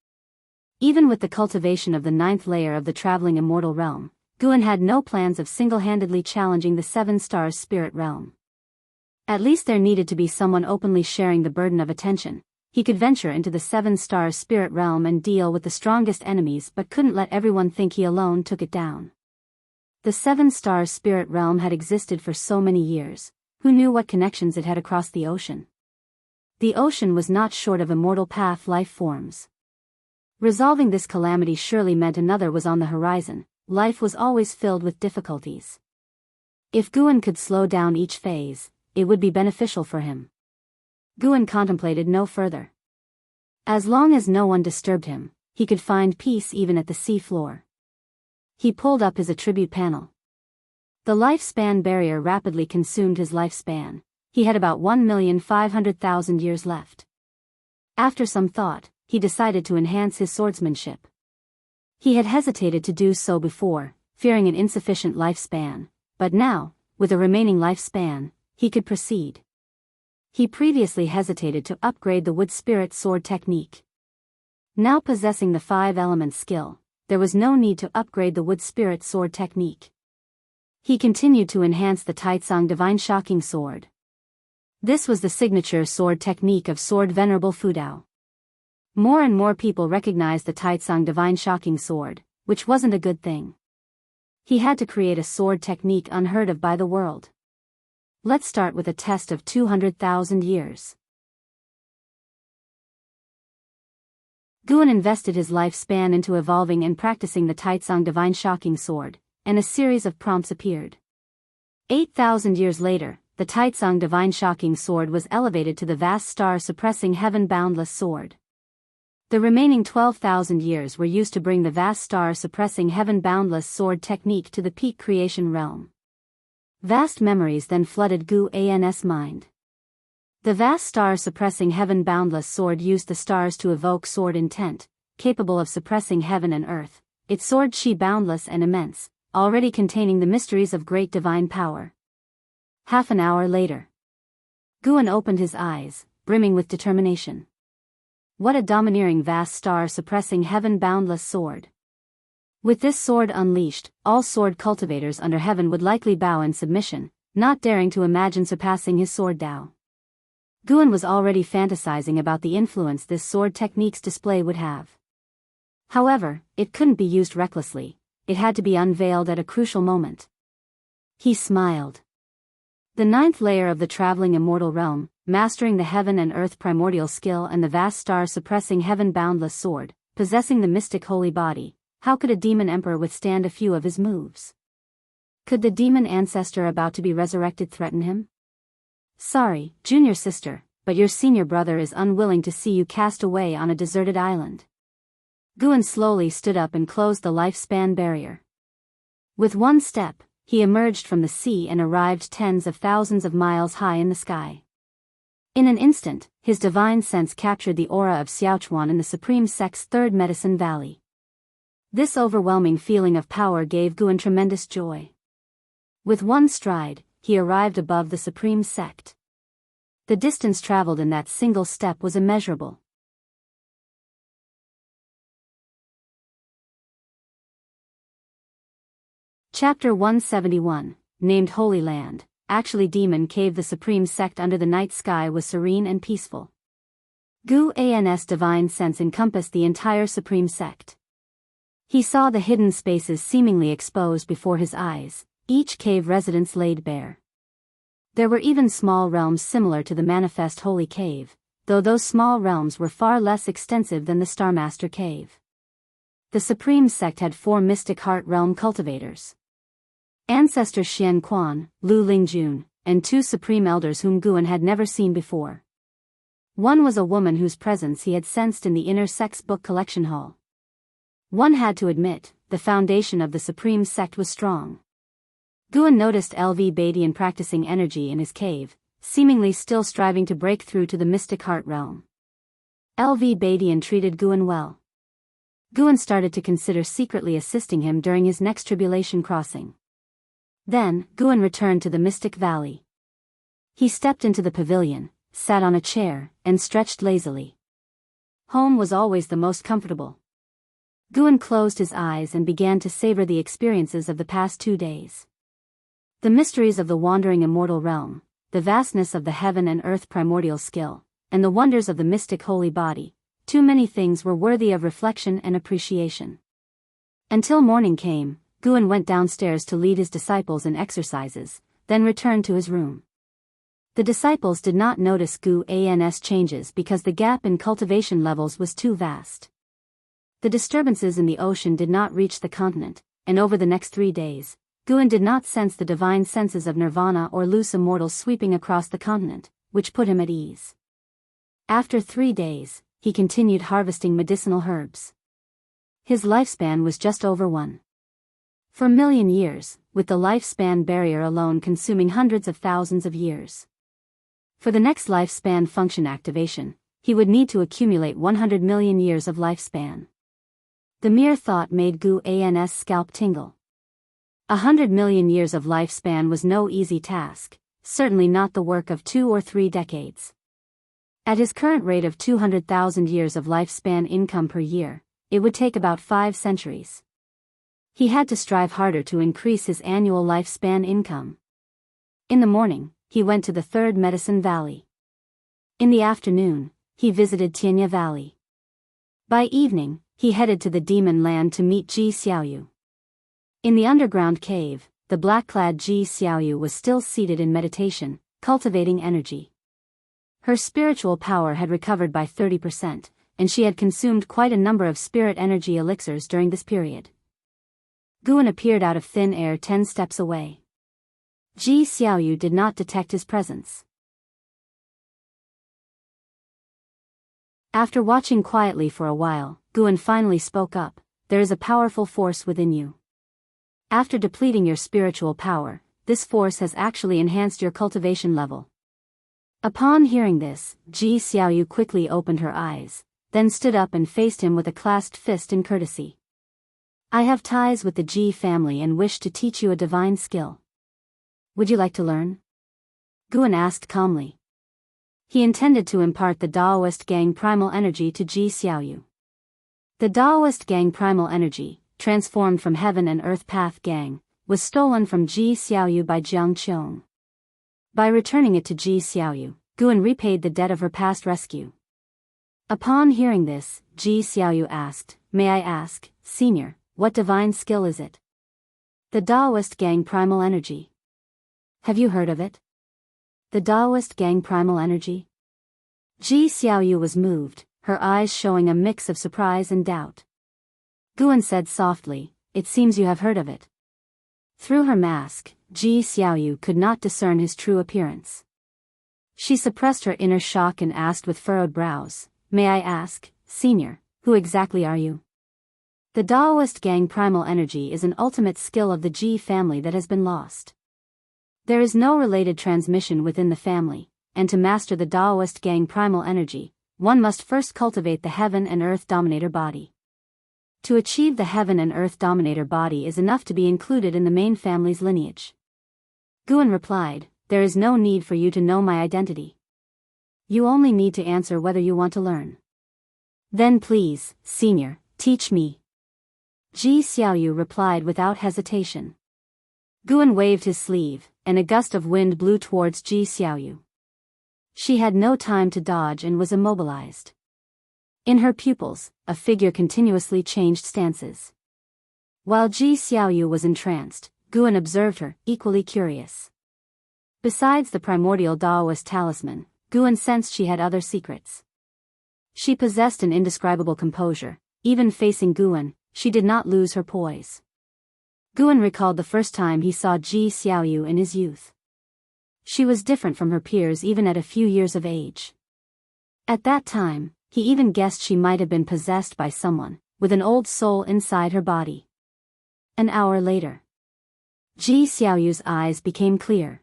Even with the cultivation of the 9th layer of the traveling immortal realm, Guan had no plans of single-handedly challenging the Seven Stars spirit realm. At least there needed to be someone openly sharing the burden of attention. He could venture into the Seven Stars spirit realm and deal with the strongest enemies, but couldn't let everyone think he alone took it down. The Seven Stars spirit realm had existed for so many years. Who knew what connections it had across the ocean? The ocean was not short of immortal path life forms. Resolving this calamity surely meant another was on the horizon. Life was always filled with difficulties. If Guan could slow down each phase, it would be beneficial for him. Guan contemplated no further. As long as no one disturbed him, he could find peace even at the sea floor. He pulled up his attribute panel. The lifespan barrier rapidly consumed his lifespan. He had about 1,500,000 years left. After some thought, he decided to enhance his swordsmanship. He had hesitated to do so before, fearing an insufficient lifespan, but now, with a remaining lifespan, he could proceed. He previously hesitated to upgrade the wood spirit sword technique. Now possessing the 5 elements skill, there was no need to upgrade the wood spirit sword technique. He continued to enhance the Taitsang Divine Shocking Sword. This was the signature sword technique of Sword Venerable Fudao. More and more people recognized the Taitsang Divine Shocking Sword, which wasn't a good thing. He had to create a sword technique unheard of by the world. Let's start with a test of 200,000 years. Guan invested his lifespan into evolving and practicing the Taitsang Divine Shocking Sword, and a series of prompts appeared. 8,000 years later, the Taitsang Divine Shocking Sword was elevated to the vast star-suppressing heaven-boundless sword. The remaining 12,000 years were used to bring the vast star-suppressing heaven-boundless sword technique to the peak creation realm. Vast memories then flooded Guan's mind. The vast star-suppressing heaven-boundless sword used the stars to evoke sword intent, capable of suppressing heaven and earth, its sword chi boundless and immense, already containing the mysteries of great divine power. Half an hour later, Guan opened his eyes, brimming with determination. What a domineering vast star-suppressing heaven-boundless sword. With this sword unleashed, all sword cultivators under heaven would likely bow in submission, not daring to imagine surpassing his sword Dao. Guan was already fantasizing about the influence this sword technique's display would have. However, it couldn't be used recklessly. It had to be unveiled at a crucial moment. He smiled. The 9th layer of the traveling immortal realm, mastering the heaven and earth primordial skill and the vast star-suppressing heaven-boundless sword, possessing the mystic holy body, how could a demon emperor withstand a few of his moves? Could the demon ancestor about to be resurrected threaten him? Sorry, junior sister, but your senior brother is unwilling to see you cast away on a deserted island. Guan slowly stood up and closed the lifespan barrier. With one step, he emerged from the sea and arrived tens of thousands of miles high in the sky. In an instant, his divine sense captured the aura of Xiaochuan in the Supreme Sect's 3rd Medicine Valley. This overwhelming feeling of power gave Guan tremendous joy. With one stride, he arrived above the Supreme Sect. The distance traveled in that single step was immeasurable. Chapter 171, named Holy Land. Actually, Demon Cave. The Supreme Sect under the night sky was serene and peaceful. Guan's divine sense encompassed the entire Supreme Sect. He saw the hidden spaces seemingly exposed before his eyes, each cave residence laid bare. There were even small realms similar to the manifest Holy Cave, though those small realms were far less extensive than the Starmaster Cave. The Supreme Sect had 4 mystic heart realm cultivators. Ancestor Xian Quan, Lu Lingjun, and 2 supreme elders whom Guan had never seen before. One was a woman whose presence he had sensed in the inner sect's book collection hall. One had to admit, the foundation of the Supreme Sect was strong. Guan noticed LV Badian practicing energy in his cave, seemingly still striving to break through to the mystic heart realm. LV Badian treated Guan well. Guan started to consider secretly assisting him during his next tribulation crossing. Then, Guan returned to the Mystic Valley. He stepped into the pavilion, sat on a chair, and stretched lazily. Home was always the most comfortable. Guan closed his eyes and began to savor the experiences of the past 2 days. The mysteries of the wandering immortal realm, the vastness of the heaven and earth primordial skill, and the wonders of the mystic holy body, too many things were worthy of reflection and appreciation. Until morning came, Guan went downstairs to lead his disciples in exercises, then returned to his room. The disciples did not notice Guan's changes because the gap in cultivation levels was too vast. The disturbances in the ocean did not reach the continent, and over the next 3 days, Guan did not sense the divine senses of nirvana or loose immortals sweeping across the continent, which put him at ease. After 3 days, he continued harvesting medicinal herbs. His lifespan was just over 1. For a million years, with the lifespan barrier alone consuming hundreds of thousands of years. For the next lifespan function activation, he would need to accumulate 100 million years of lifespan. The mere thought made Guan's scalp tingle. 100 million years of lifespan was no easy task, certainly not the work of 2 or 3 decades. At his current rate of 200,000 years of lifespan income per year, it would take about 5 centuries. He had to strive harder to increase his annual lifespan income. In the morning, he went to the 3rd Medicine Valley. In the afternoon, he visited Tianya Valley. By evening, he headed to the demon land to meet Ji Xiaoyu. In the underground cave, the black-clad Ji Xiaoyu was still seated in meditation, cultivating energy. Her spiritual power had recovered by 30%, and she had consumed quite a number of spirit energy elixirs during this period. Guan appeared out of thin air 10 steps away. Ji Xiaoyu did not detect his presence. After watching quietly for a while, Guan finally spoke up. There is a powerful force within you. After depleting your spiritual power, this force has actually enhanced your cultivation level. Upon hearing this, Ji Xiaoyu quickly opened her eyes, then stood up and faced him with a clasped fist in courtesy. I have ties with the Ji family and wish to teach you a divine skill. Would you like to learn? Guan asked calmly. He intended to impart the Daoist gang primal energy to Ji Xiaoyu. The Daoist gang primal energy, transformed from heaven and earth path gang, was stolen from Ji Xiaoyu by Jianghu. By returning it to Ji Xiaoyu, Guan repaid the debt of her past rescue. Upon hearing this, Ji Xiaoyu asked, May I ask, Senior, what divine skill is it? The Daoist gang primal energy. Have you heard of it? The Daoist gang primal energy? Ji Xiaoyu was moved, her eyes showing a mix of surprise and doubt. Guan said softly, It seems you have heard of it. Through her mask, Ji Xiaoyu could not discern his true appearance. She suppressed her inner shock and asked with furrowed brows, May I ask, Senior, who exactly are you? The Daoist gang primal energy is an ultimate skill of the Ji family that has been lost. There is no related transmission within the family, and to master the Daoist gang primal energy, one must first cultivate the heaven and earth dominator body. To achieve the heaven and earth dominator body is enough to be included in the main family's lineage. Guan replied, There is no need for you to know my identity. You only need to answer whether you want to learn. Then please, Senior, teach me. Ji Xiaoyu replied without hesitation. Guan waved his sleeve, and a gust of wind blew towards Ji Xiaoyu. She had no time to dodge and was immobilized. In her pupils, a figure continuously changed stances. While Ji Xiaoyu was entranced, Guan observed her, equally curious. Besides the primordial Daoist talisman, Guan sensed she had other secrets. She possessed an indescribable composure. Even facing Guan, she did not lose her poise. Guan recalled the first time he saw Ji Xiaoyu in his youth. She was different from her peers even at a few years of age. At that time, he even guessed she might have been possessed by someone, with an old soul inside her body. An hour later, Ji Xiaoyu's eyes became clear.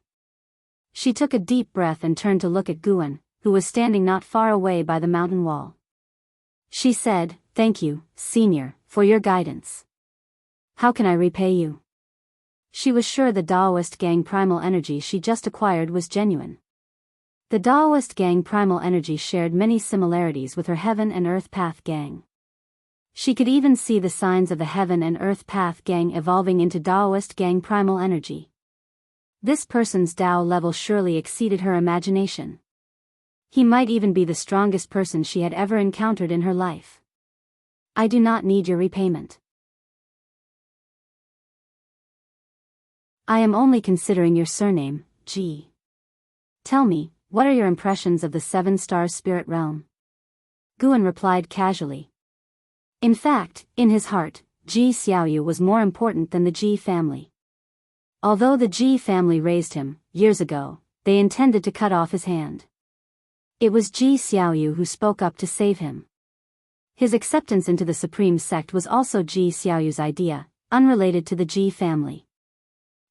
She took a deep breath and turned to look at Guan, who was standing not far away by the mountain wall. She said, Thank you, Senior, for your guidance. How can I repay you? She was sure the Daoist gang primal energy she just acquired was genuine. The Daoist gang primal energy shared many similarities with her heaven and earth path gang. She could even see the signs of the heaven and earth path gang evolving into Daoist gang primal energy. This person's Dao level surely exceeded her imagination. He might even be the strongest person she had ever encountered in her life. I do not need your repayment. I am only considering your surname, Ji. Tell me, what are your impressions of the seven-star spirit realm? Guan replied casually. In fact, in his heart, Ji Xiaoyu was more important than the Ji family. Although the Ji family raised him, years ago, they intended to cut off his hand. It was Ji Xiaoyu who spoke up to save him. His acceptance into the supreme sect was also Ji Xiaoyu's idea, unrelated to the Ji family.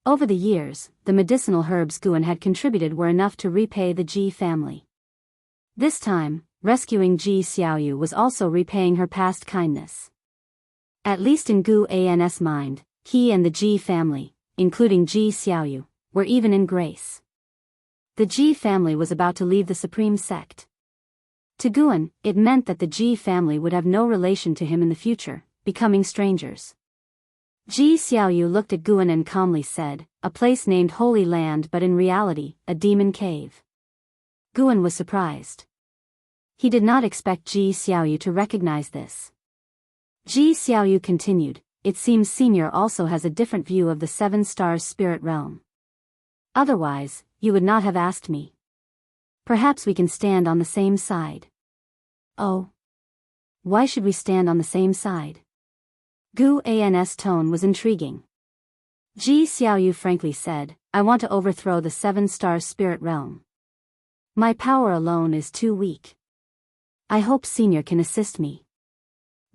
Over the years, the medicinal herbs Guan had contributed were enough to repay the Ji family. This time, rescuing Ji Xiaoyu was also repaying her past kindness. At least in Gu An's mind, he and the Ji family, including Ji Xiaoyu, were even in grace. The Ji family was about to leave the supreme sect. To Guan, it meant that the Ji family would have no relation to him in the future, becoming strangers. Ji Xiaoyu looked at Guan and calmly said, "A place named Holy Land, but in reality, a demon cave." Guan was surprised. He did not expect Ji Xiaoyu to recognize this. Ji Xiaoyu continued, "It seems Senior also has a different view of the Seven Stars spirit realm. Otherwise, you would not have asked me. Perhaps we can stand on the same side." "Oh. Why should we stand on the same side?" Gu An's tone was intriguing. Ji Xiaoyu frankly said, "I want to overthrow the seven-star spirit realm. My power alone is too weak. I hope Senior can assist me."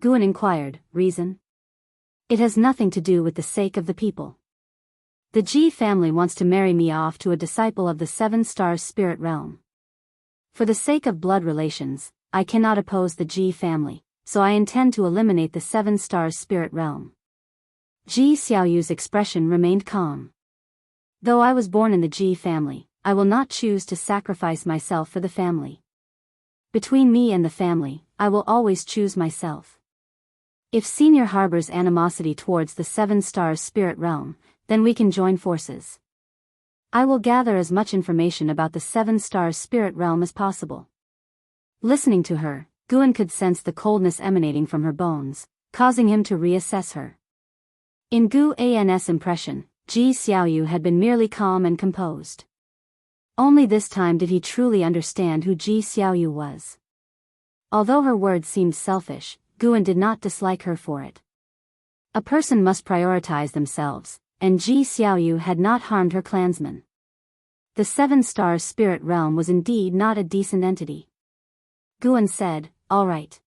Guan inquired, "Reason?" "It has nothing to do with the sake of the people. The Ji family wants to marry me off to a disciple of the seven-star spirit realm. For the sake of blood relations, I cannot oppose the Ji family, so I intend to eliminate the seven-star spirit realm." Ji Xiaoyu's expression remained calm. "Though I was born in the Ji family, I will not choose to sacrifice myself for the family. Between me and the family, I will always choose myself. If Senior harbors animosity towards the seven-star spirit realm, then we can join forces. I will gather as much information about the seven-star spirit realm as possible." Listening to her, Guan could sense the coldness emanating from her bones, causing him to reassess her. In Gu An's impression, Ji Xiaoyu had been merely calm and composed. Only this time did he truly understand who Ji Xiaoyu was. Although her words seemed selfish, Guan did not dislike her for it. A person must prioritize themselves, and Ji Xiaoyu had not harmed her clansmen. The seven-star spirit realm was indeed not a decent entity. Guan said, "All right."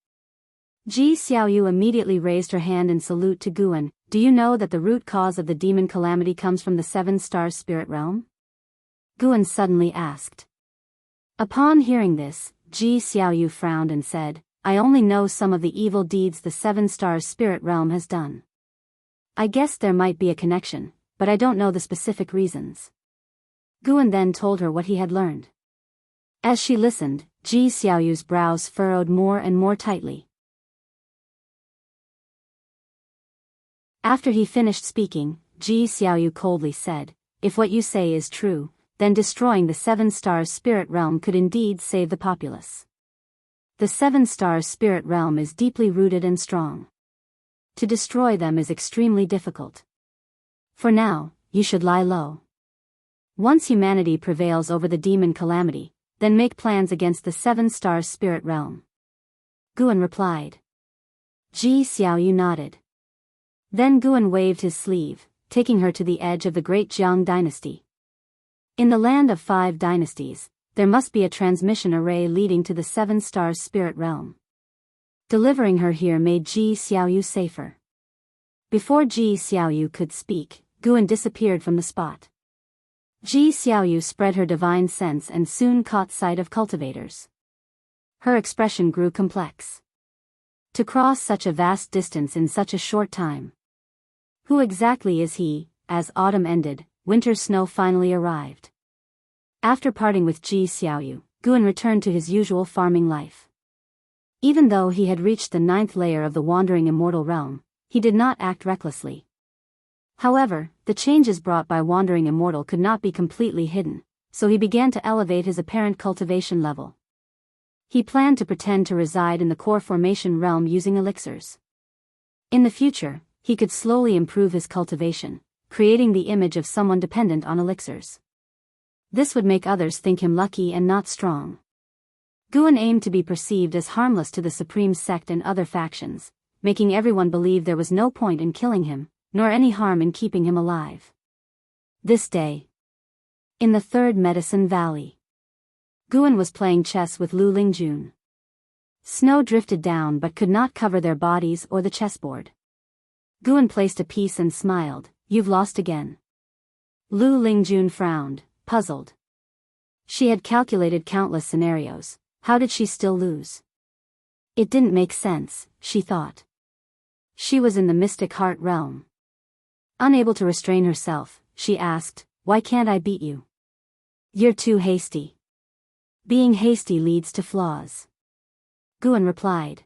Ji Xiaoyu immediately raised her hand in salute to Guan. "Do you know that the root cause of the demon calamity comes from the seven-star spirit realm?" Guan suddenly asked. Upon hearing this, Ji Xiaoyu frowned and said, "I only know some of the evil deeds the seven-star spirit realm has done. I guess there might be a connection, but I don't know the specific reasons." Guan then told her what he had learned. As she listened, Ji Xiaoyu's brows furrowed more and more tightly. After he finished speaking, Ji Xiaoyu coldly said, "If what you say is true, then destroying the seven-star spirit realm could indeed save the populace. The seven-star spirit realm is deeply rooted and strong. To destroy them is extremely difficult. For now, you should lie low. Once humanity prevails over the demon calamity, then make plans against the seven-star spirit realm." Guan replied. Ji Xiaoyu nodded. Then Guan waved his sleeve, taking her to the edge of the great Jiang dynasty. In the land of 5 dynasties, there must be a transmission array leading to the seven-star spirit realm. Delivering her here made Ji Xiaoyu safer. Before Ji Xiaoyu could speak, Guan disappeared from the spot. Ji Xiaoyu spread her divine sense and soon caught sight of cultivators. Her expression grew complex. To cross such a vast distance in such a short time. Who exactly is he? As autumn ended, winter snow finally arrived. After parting with Ji Xiaoyu, Guan returned to his usual farming life. Even though he had reached the 9th layer of the wandering immortal realm, he did not act recklessly. However, the changes brought by wandering immortal could not be completely hidden, so he began to elevate his apparent cultivation level. He planned to pretend to reside in the core formation realm using elixirs. In the future, he could slowly improve his cultivation, creating the image of someone dependent on elixirs. This would make others think him lucky and not strong. Guan aimed to be perceived as harmless to the Supreme Sect and other factions, making everyone believe there was no point in killing him, nor any harm in keeping him alive. This day, in the 3rd Medicine Valley, Guan was playing chess with Lu Lingjun. Snow drifted down but could not cover their bodies or the chessboard. Guan placed a piece and smiled. "You've lost again." Lu Lingjun frowned, puzzled. She had calculated countless scenarios. How did she still lose? It didn't make sense, she thought. She was in the mystic heart realm. Unable to restrain herself, she asked, "Why can't I beat you?" "You're too hasty." "Being hasty leads to flaws," Guan replied.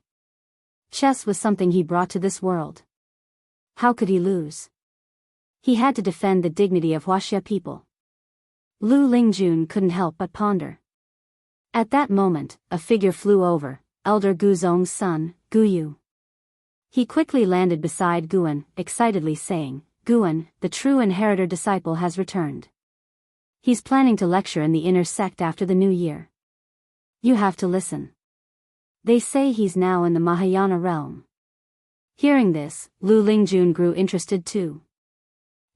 Chess was something he brought to this world. How could he lose? He had to defend the dignity of Wuxia people. Lu Lingjun couldn't help but ponder. At that moment, a figure flew over, Elder Gu Zong's son, Gu Yu. He quickly landed beside Guan, excitedly saying, "Guan, the true inheritor disciple has returned. He's planning to lecture in the inner sect after the new year. You have to listen. They say he's now in the Mahayana realm." Hearing this, Lu Lingjun grew interested too.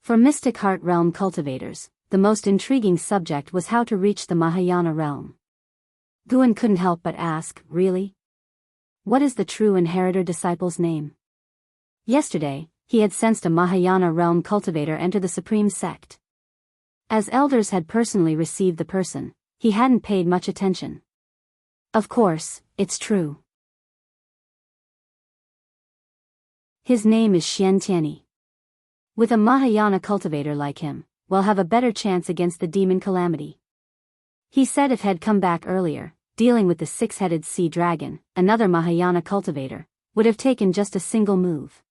For Mystic Heart Realm cultivators, the most intriguing subject was how to reach the Mahayana realm. Guan couldn't help but ask, "Really? What is the true inheritor disciple's name?" Yesterday, he had sensed a Mahayana realm cultivator enter the Supreme Sect. As elders had personally received the person, he hadn't paid much attention. Of course, it's true. His name is Xiantiani. With a Mahayana cultivator like him, we'll have a better chance against the demon calamity. He said if had come back earlier, dealing with the 6-headed sea dragon, another Mahayana cultivator, would have taken just a single move.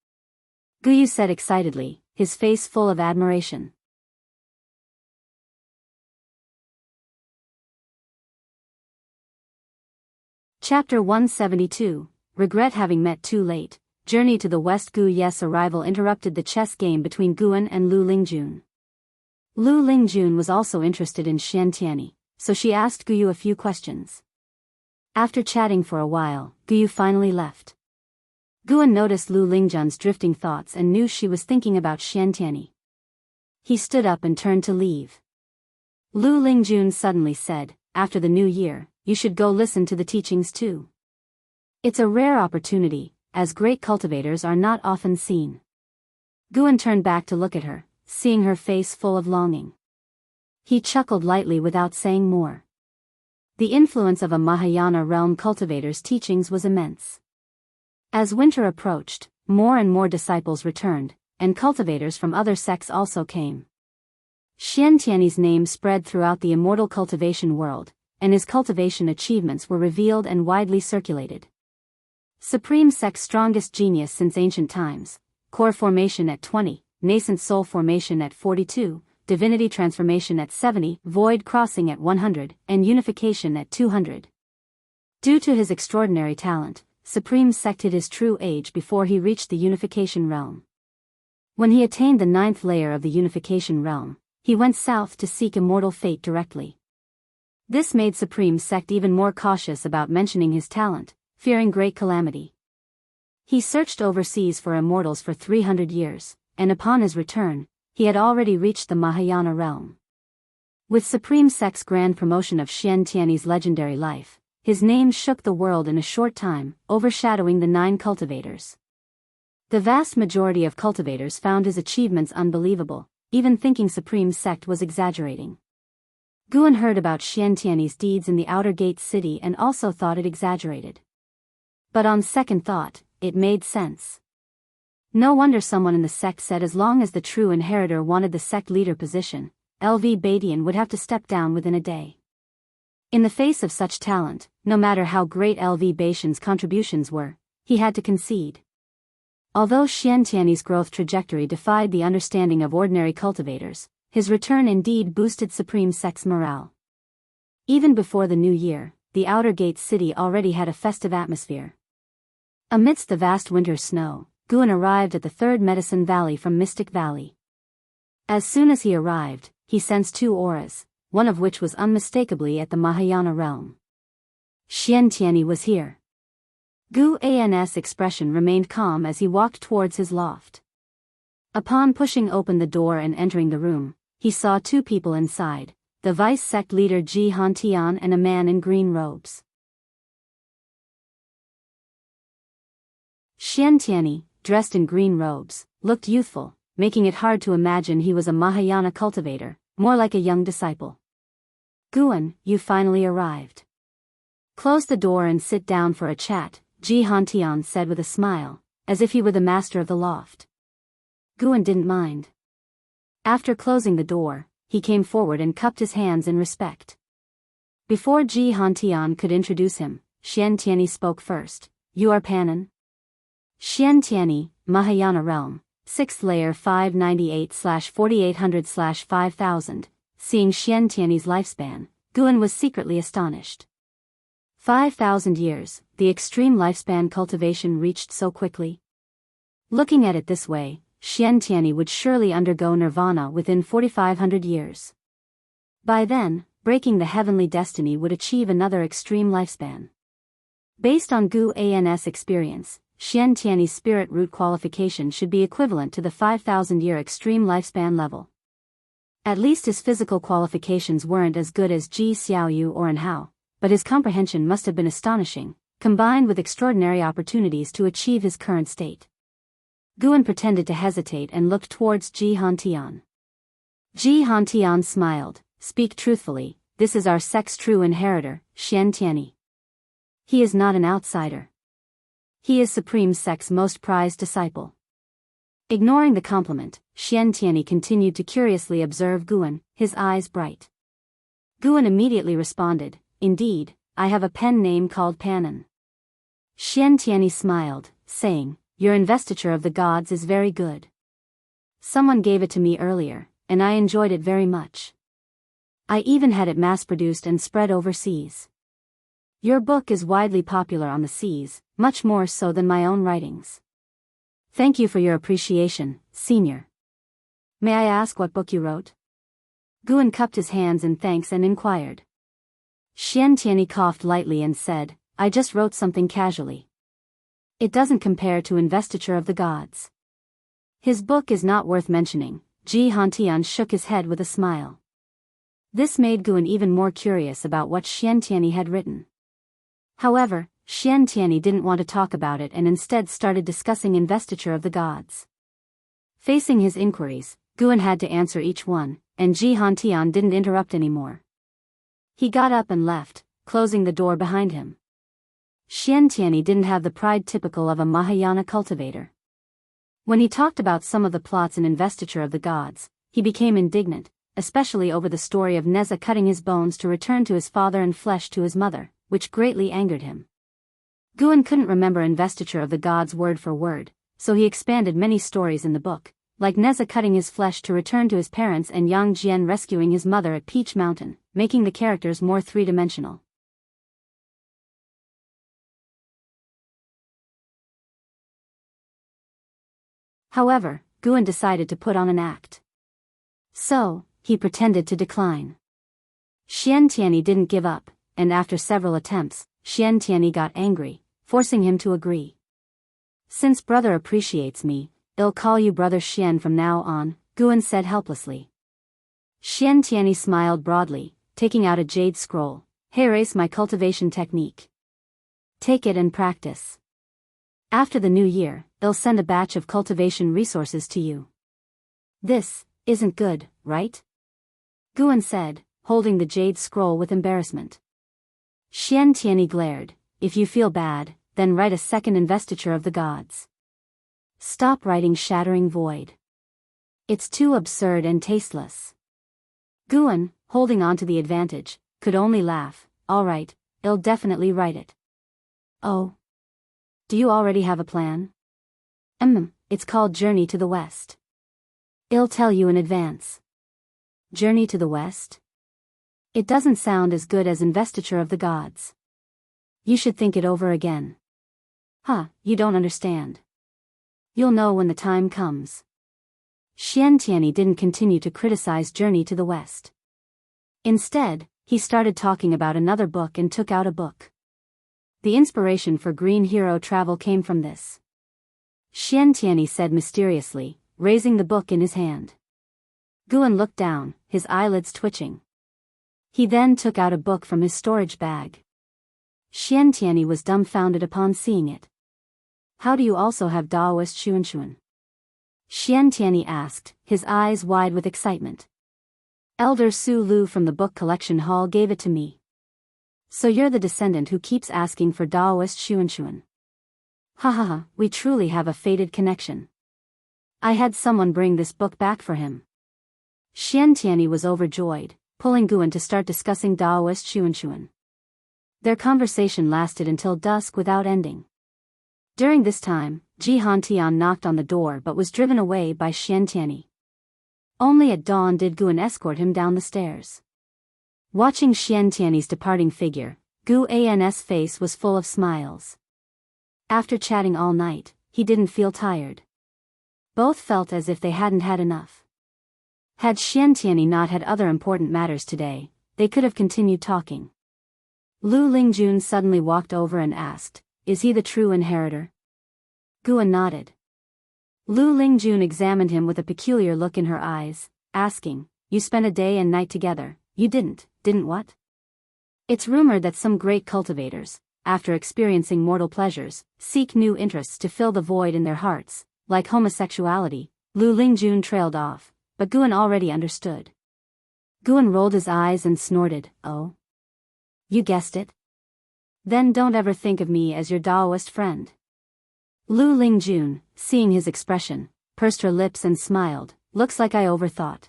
Guyu said excitedly, his face full of admiration. Chapter 172, Regret having met too late. Journey to the West. Guyu's arrival interrupted the chess game between Guan and Lu Lingjun. Lu Lingjun was also interested in Xiantiani, so she asked Guyu a few questions. After chatting for a while, Guyu finally left. Guan noticed Lu Lingjun's drifting thoughts and knew she was thinking about Xiantiani. He stood up and turned to leave. Lu Lingjun suddenly said, "After the new year, you should go listen to the teachings too. It's a rare opportunity, as great cultivators are not often seen." Guan turned back to look at her, seeing her face full of longing. He chuckled lightly without saying more. The influence of a Mahayana realm cultivator's teachings was immense. As winter approached, more and more disciples returned, and cultivators from other sects also came. Xiantiani's name spread throughout the immortal cultivation world, and his cultivation achievements were revealed and widely circulated. Supreme Sect's strongest genius since ancient times, core formation at 20, nascent soul formation at 42, divinity transformation at 70, void crossing at 100, and unification at 200. Due to his extraordinary talent, Supreme Sect hid his true age before he reached the unification realm. When he attained the 9th layer of the unification realm, he went south to seek immortal fate directly. This made Supreme Sect even more cautious about mentioning his talent, fearing great calamity. He searched overseas for immortals for 300 years, and upon his return, he had already reached the Mahayana realm. With Supreme Sect's grand promotion of Xiantiani's legendary life, his name shook the world in a short time, overshadowing the 9 cultivators. The vast majority of cultivators found his achievements unbelievable, even thinking Supreme Sect was exaggerating. Guan heard about Xiantiani's deeds in the Outer Gate city and also thought it exaggerated. But on second thought, it made sense. No wonder someone in the sect said as long as the true inheritor wanted the sect leader position, LV Badian would have to step down within a day. In the face of such talent, no matter how great LV Badian's contributions were, he had to concede. Although Xiantiani's growth trajectory defied the understanding of ordinary cultivators, his return indeed boosted Supreme Sect's morale. Even before the new year, the Outer Gates city already had a festive atmosphere. Amidst the vast winter snow, Guan arrived at the third Medicine Valley from Mystic Valley. As soon as he arrived, he sensed two auras, one of which was unmistakably at the Mahayana realm. Xiantiani was here. Guan's expression remained calm as he walked towards his loft. Upon pushing open the door and entering the room, he saw two people inside, the vice sect leader Ji Hantian and a man in green robes. Xiantiani, dressed in green robes, looked youthful, making it hard to imagine he was a Mahayana cultivator, more like a young disciple. Guan, you finally arrived. Close the door and sit down for a chat, Ji Hantian said with a smile, as if he were the master of the loft. Guan didn't mind. After closing the door, he came forward and cupped his hands in respect. Before Ji Hantian could introduce him, Xiantiani spoke first. You are Panan? Xiantiani, Mahayana Realm, 6th layer 598/4800/5000. Seeing Xiantiani's lifespan, Guan was secretly astonished. 5,000 years, the extreme lifespan cultivation reached so quickly. Looking at it this way, Xiantiani would surely undergo nirvana within 4,500 years. By then, breaking the heavenly destiny would achieve another extreme lifespan. Based on Guan's experience, Xiantiani's spirit root qualification should be equivalent to the 5,000-year extreme lifespan level. At least his physical qualifications weren't as good as Ji Xiaoyu or Anhao, but his comprehension must have been astonishing, combined with extraordinary opportunities to achieve his current state. Guan pretended to hesitate and looked towards Ji Hantian. Ji Hantian smiled. Speak truthfully, this is our sect's true inheritor, Xiantiani. He is not an outsider. He is Supreme Sect's most prized disciple. Ignoring the compliment, Xiantiani continued to curiously observe Guan, his eyes bright. Guan immediately responded, Indeed, I have a pen name called Panan. Xiantiani smiled, saying, Your investiture of the gods is very good. Someone gave it to me earlier, and I enjoyed it very much. I even had it mass-produced and spread overseas. Your book is widely popular on the seas, much more so than my own writings. Thank you for your appreciation, Senior. May I ask what book you wrote? Guan cupped his hands in thanks and inquired. Xiantiani coughed lightly and said, I just wrote something casually. It doesn't compare to Investiture of the Gods. His book is not worth mentioning. Ji Hantian shook his head with a smile. This made Guan even more curious about what Xiantiani had written. However, Xiantiani didn't want to talk about it and instead started discussing Investiture of the Gods. Facing his inquiries, Guan had to answer each one, and Ji Hantian didn't interrupt anymore. He got up and left, closing the door behind him. Xiantiani didn't have the pride typical of a Mahayana cultivator. When he talked about some of the plots in Investiture of the Gods, he became indignant, especially over the story of Neza cutting his bones to return to his father and flesh to his mother, which greatly angered him. Guan couldn't remember Investiture of the Gods word for word, so he expanded many stories in the book, like Neza cutting his flesh to return to his parents and Yang Jian rescuing his mother at Peach Mountain, making the characters more three-dimensional. However, Guan decided to put on an act. So, he pretended to decline. Xiantiani didn't give up, and after several attempts, Xiantiani got angry, forcing him to agree. Since brother appreciates me, I'll call you Brother Xian from now on, Guan said helplessly. Xiantiani smiled broadly, taking out a jade scroll. Here is my cultivation technique. Take it and practice. After the new year, I'll send a batch of cultivation resources to you. This isn't good, right? Guan said, holding the jade scroll with embarrassment. Xiantiani glared. If you feel bad, then write a second Investiture of the Gods. Stop writing Shattering Void. It's too absurd and tasteless. Guan, holding on to the advantage, could only laugh. All right, I'll definitely write it. Oh. Do you already have a plan? It's called Journey to the West. I'll tell you in advance. Journey to the West? It doesn't sound as good as Investiture of the Gods. You should think it over again. You don't understand. You'll know when the time comes. Xiantiani didn't continue to criticize Journey to the West. Instead, he started talking about another book and took out a book. The inspiration for Green Hero Travel came from this. Xiantiani said mysteriously, raising the book in his hand. Guan looked down, his eyelids twitching. He then took out a book from his storage bag. Xiantiani was dumbfounded upon seeing it. How do you also have Daoist Xuanxuan? Xiantiani asked, his eyes wide with excitement. Elder Su Lu from the book collection hall gave it to me. So you're the descendant who keeps asking for Daoist Xuanxuan. We truly have a fated connection. I had someone bring this book back for him. Xiantiani was overjoyed, pulling Guan to start discussing Daoist Xuanxuan. Their conversation lasted until dusk without ending. During this time, Jihan Tian knocked on the door but was driven away by Xiantiani. Only at dawn did Guan escort him down the stairs. Watching Xiantiani's departing figure, Guan's face was full of smiles. After chatting all night, he didn't feel tired. Both felt as if they hadn't had enough. Had Xiantiani not had other important matters today, they could have continued talking. Lu Lingjun suddenly walked over and asked, "Is he the true inheritor?" Guan nodded. Lu Lingjun examined him with a peculiar look in her eyes, asking, "You spent a day and night together, you didn't what?" It's rumored that some great cultivators, after experiencing mortal pleasures, seek new interests to fill the void in their hearts, like homosexuality. Lu Lingjun trailed off, but Guan already understood. Guan rolled his eyes and snorted, "Oh? You guessed it? Then don't ever think of me as your Daoist friend." Lu Lingjun, seeing his expression, pursed her lips and smiled, "Looks like I overthought."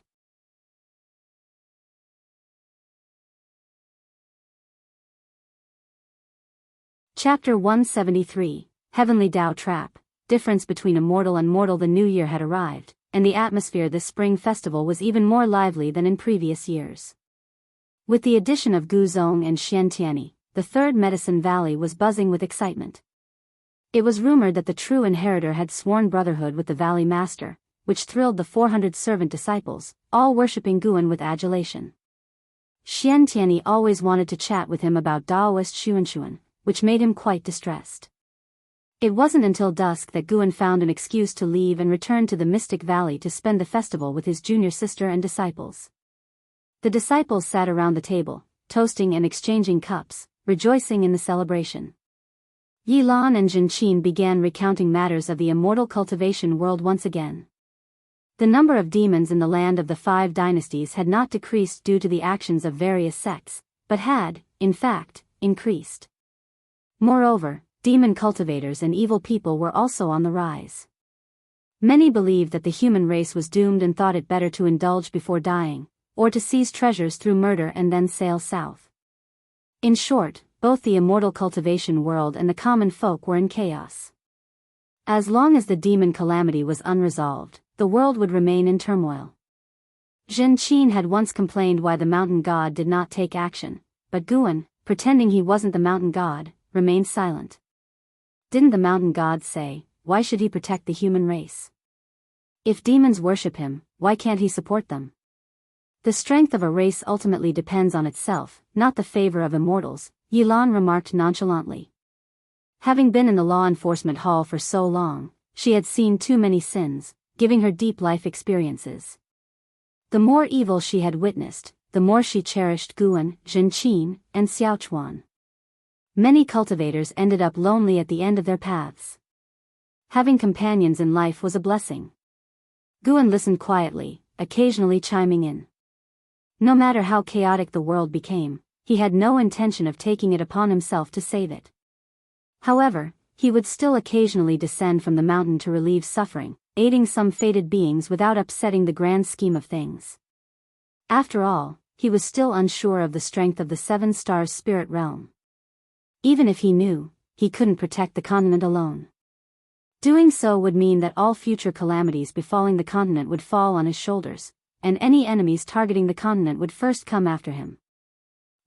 Chapter 173, Heavenly Dao Trap. Difference between immortal and mortal. The new year had arrived, and the atmosphere this spring festival was even more lively than in previous years. With the addition of Guzong and Xiantiani, the third Medicine Valley was buzzing with excitement. It was rumored that the true inheritor had sworn brotherhood with the Valley Master, which thrilled the 400 servant disciples, all worshipping Guan with adulation. Xiantiani always wanted to chat with him about Daoist Xuanxuan, which made him quite distressed. It wasn't until dusk that Guan found an excuse to leave and return to the Mystic Valley to spend the festival with his junior sister and disciples. The disciples sat around the table, toasting and exchanging cups, rejoicing in the celebration. Yilan and Zhenqin began recounting matters of the immortal cultivation world once again. The number of demons in the land of the 5 dynasties had not decreased due to the actions of various sects, but had, in fact, increased. Moreover, demon cultivators and evil people were also on the rise. Many believed that the human race was doomed and thought it better to indulge before dying, or to seize treasures through murder and then sail south. In short, both the immortal cultivation world and the common folk were in chaos. As long as the demon calamity was unresolved, the world would remain in turmoil. Zhenqin had once complained why the mountain god did not take action, but Guan, pretending he wasn't the mountain god, remained silent. Didn't the mountain god say, why should he protect the human race? If demons worship him, why can't he support them? The strength of a race ultimately depends on itself, not the favor of immortals, Yilan remarked nonchalantly. Having been in the law enforcement hall for so long, she had seen too many sins, giving her deep life experiences. The more evil she had witnessed, the more she cherished Guan, Zhenqin, and Xiaochuan. Many cultivators ended up lonely at the end of their paths. Having companions in life was a blessing. Guan listened quietly, occasionally chiming in. No matter how chaotic the world became, he had no intention of taking it upon himself to save it. However, he would still occasionally descend from the mountain to relieve suffering, aiding some fated beings without upsetting the grand scheme of things. After all, he was still unsure of the strength of the Seven Stars spirit realm. Even if he knew, he couldn't protect the continent alone. Doing so would mean that all future calamities befalling the continent would fall on his shoulders, and any enemies targeting the continent would first come after him.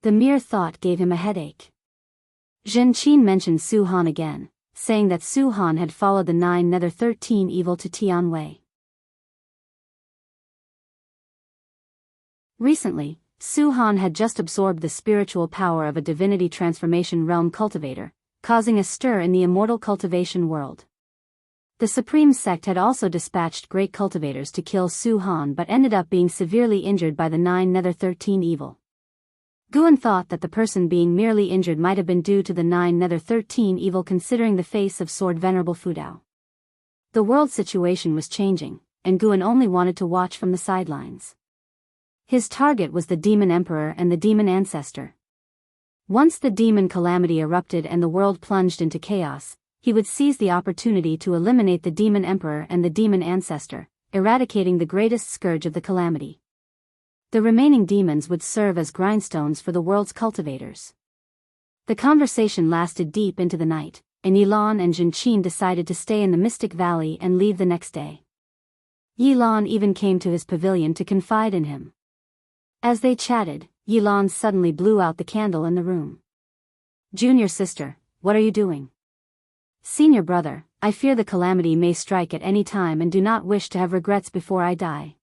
The mere thought gave him a headache. Zhen Qin mentioned Su Han again, saying that Su Han had followed the 9 Nether 13 evil to Tianwei. Recently, Su Han had just absorbed the spiritual power of a divinity transformation realm cultivator, causing a stir in the immortal cultivation world. The Supreme Sect had also dispatched great cultivators to kill Su Han but ended up being severely injured by the 9 Nether 13 evil. Guan thought that the person being merely injured might have been due to the 9 Nether 13 evil considering the face of Sword Venerable Fudao. The world situation was changing, and Guan only wanted to watch from the sidelines. His target was the Demon Emperor and the Demon Ancestor. Once the demon calamity erupted and the world plunged into chaos, he would seize the opportunity to eliminate the Demon Emperor and the Demon Ancestor, eradicating the greatest scourge of the calamity. The remaining demons would serve as grindstones for the world's cultivators. The conversation lasted deep into the night, and Yilan and Zhen Qin decided to stay in the Mystic Valley and leave the next day. Yilan even came to his pavilion to confide in him. As they chatted, Yilan suddenly blew out the candle in the room. "Junior sister, what are you doing?" "Senior brother, I fear the calamity may strike at any time and do not wish to have regrets before I die."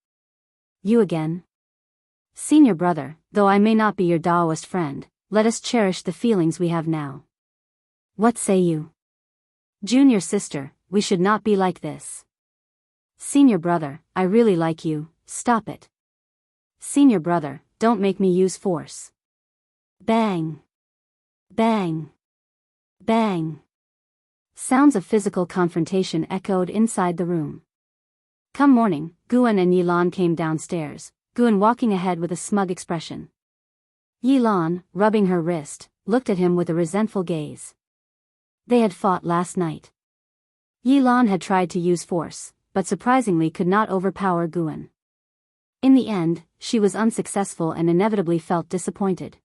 "You again?" "Senior brother, though I may not be your Daoist friend, let us cherish the feelings we have now." "What say you?" "Junior sister, we should not be like this." "Senior brother, I really like you, stop it." "Senior brother, don't make me use force." Bang! Bang! Bang! Sounds of physical confrontation echoed inside the room. Come morning, Guan and Yilan came downstairs, Guan walking ahead with a smug expression. Yilan, rubbing her wrist, looked at him with a resentful gaze. They had fought last night. Yilan had tried to use force, but surprisingly could not overpower Guan. In the end, she was unsuccessful and inevitably felt disappointed.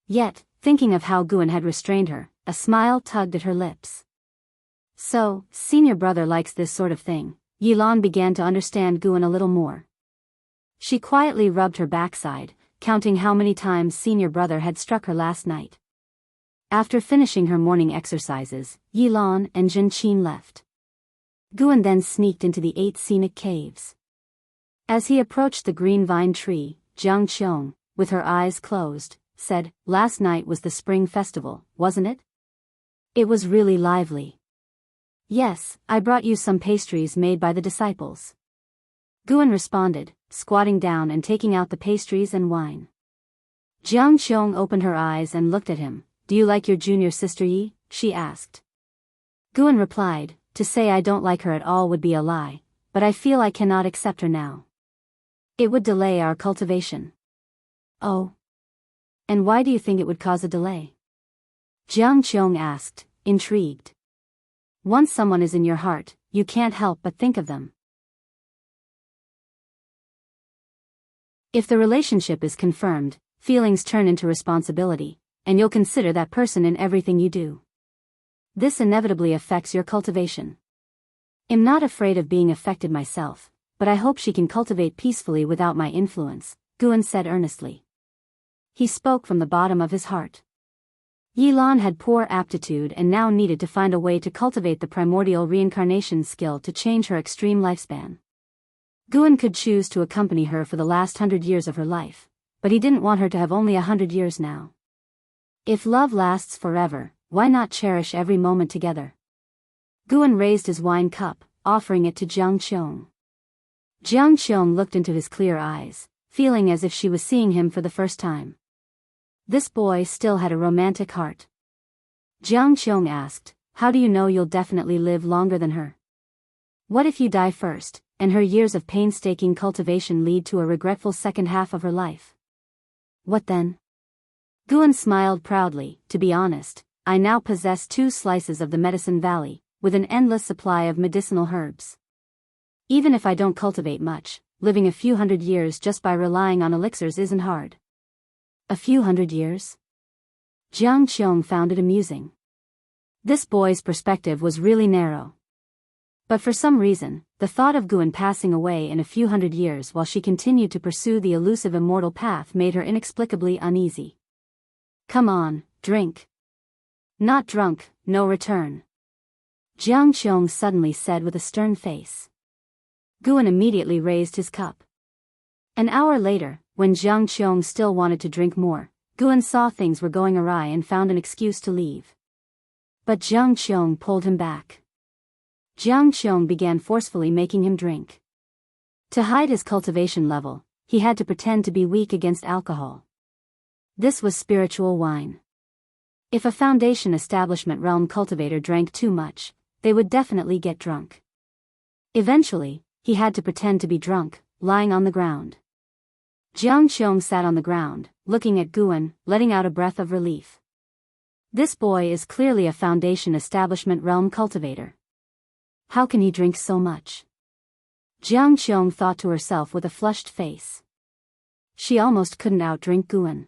Yet, thinking of how Guan had restrained her, a smile tugged at her lips. So, senior brother likes this sort of thing. Yilan began to understand Guan a little more. She quietly rubbed her backside, counting how many times senior brother had struck her last night. After finishing her morning exercises, Yilan and Zhen Qin left. Guan then sneaked into the 8 scenic caves. As he approached the green vine tree, Jiang Qiong, with her eyes closed, said, "Last night was the spring festival, wasn't it?" "It was really lively." "Yes, I brought you some pastries made by the disciples." Guan responded, squatting down and taking out the pastries and wine. Jiang Qiong opened her eyes and looked at him. "Do you like your junior sister Yi?" she asked. Guan replied, "To say I don't like her at all would be a lie, but I feel I cannot accept her now. It would delay our cultivation." "Oh? And why do you think it would cause a delay?" Jiang Qiong asked, intrigued. "Once someone is in your heart, you can't help but think of them. If the relationship is confirmed, feelings turn into responsibility, and you'll consider that person in everything you do. This inevitably affects your cultivation. I'm not afraid of being affected myself, but I hope she can cultivate peacefully without my influence," Guan said earnestly. He spoke from the bottom of his heart. Yilan had poor aptitude and now needed to find a way to cultivate the primordial reincarnation skill to change her extreme lifespan. Guan could choose to accompany her for the last 100 years of her life, but he didn't want her to have only 100 years now. If love lasts forever, why not cherish every moment together? Guan raised his wine cup, offering it to Jiang Qiong. Jiang Qiong looked into his clear eyes, feeling as if she was seeing him for the first time. This boy still had a romantic heart. Jiang Qiong asked, "How do you know you'll definitely live longer than her? What if you die first, and her years of painstaking cultivation lead to a regretful second half of her life? What then?" Guan smiled proudly. "To be honest, I now possess 2 slices of the Medicine Valley, with an endless supply of medicinal herbs. Even if I don't cultivate much, living a few hundred years just by relying on elixirs isn't hard. A few hundred years? Jiang Qiong found it amusing. This boy's perspective was really narrow. But for some reason, the thought of Guan passing away in a few hundred years while she continued to pursue the elusive immortal path made her inexplicably uneasy. Come on, drink. Not drunk, no return. Jiang Qiong suddenly said with a stern face. Guan immediately raised his cup. An hour later, when Jiang Qiong still wanted to drink more, Guan saw things were going awry and found an excuse to leave. But Jiang Qiong pulled him back. Jiang Qiong began forcefully making him drink. To hide his cultivation level, he had to pretend to be weak against alcohol. This was spiritual wine. If a Foundation Establishment realm cultivator drank too much, they would definitely get drunk. Eventually, he had to pretend to be drunk, lying on the ground. Jiang Qiong sat on the ground, looking at Guan, letting out a breath of relief. This boy is clearly a Foundation Establishment realm cultivator. How can he drink so much? Jiang Qiong thought to herself with a flushed face. She almost couldn't outdrink Guan.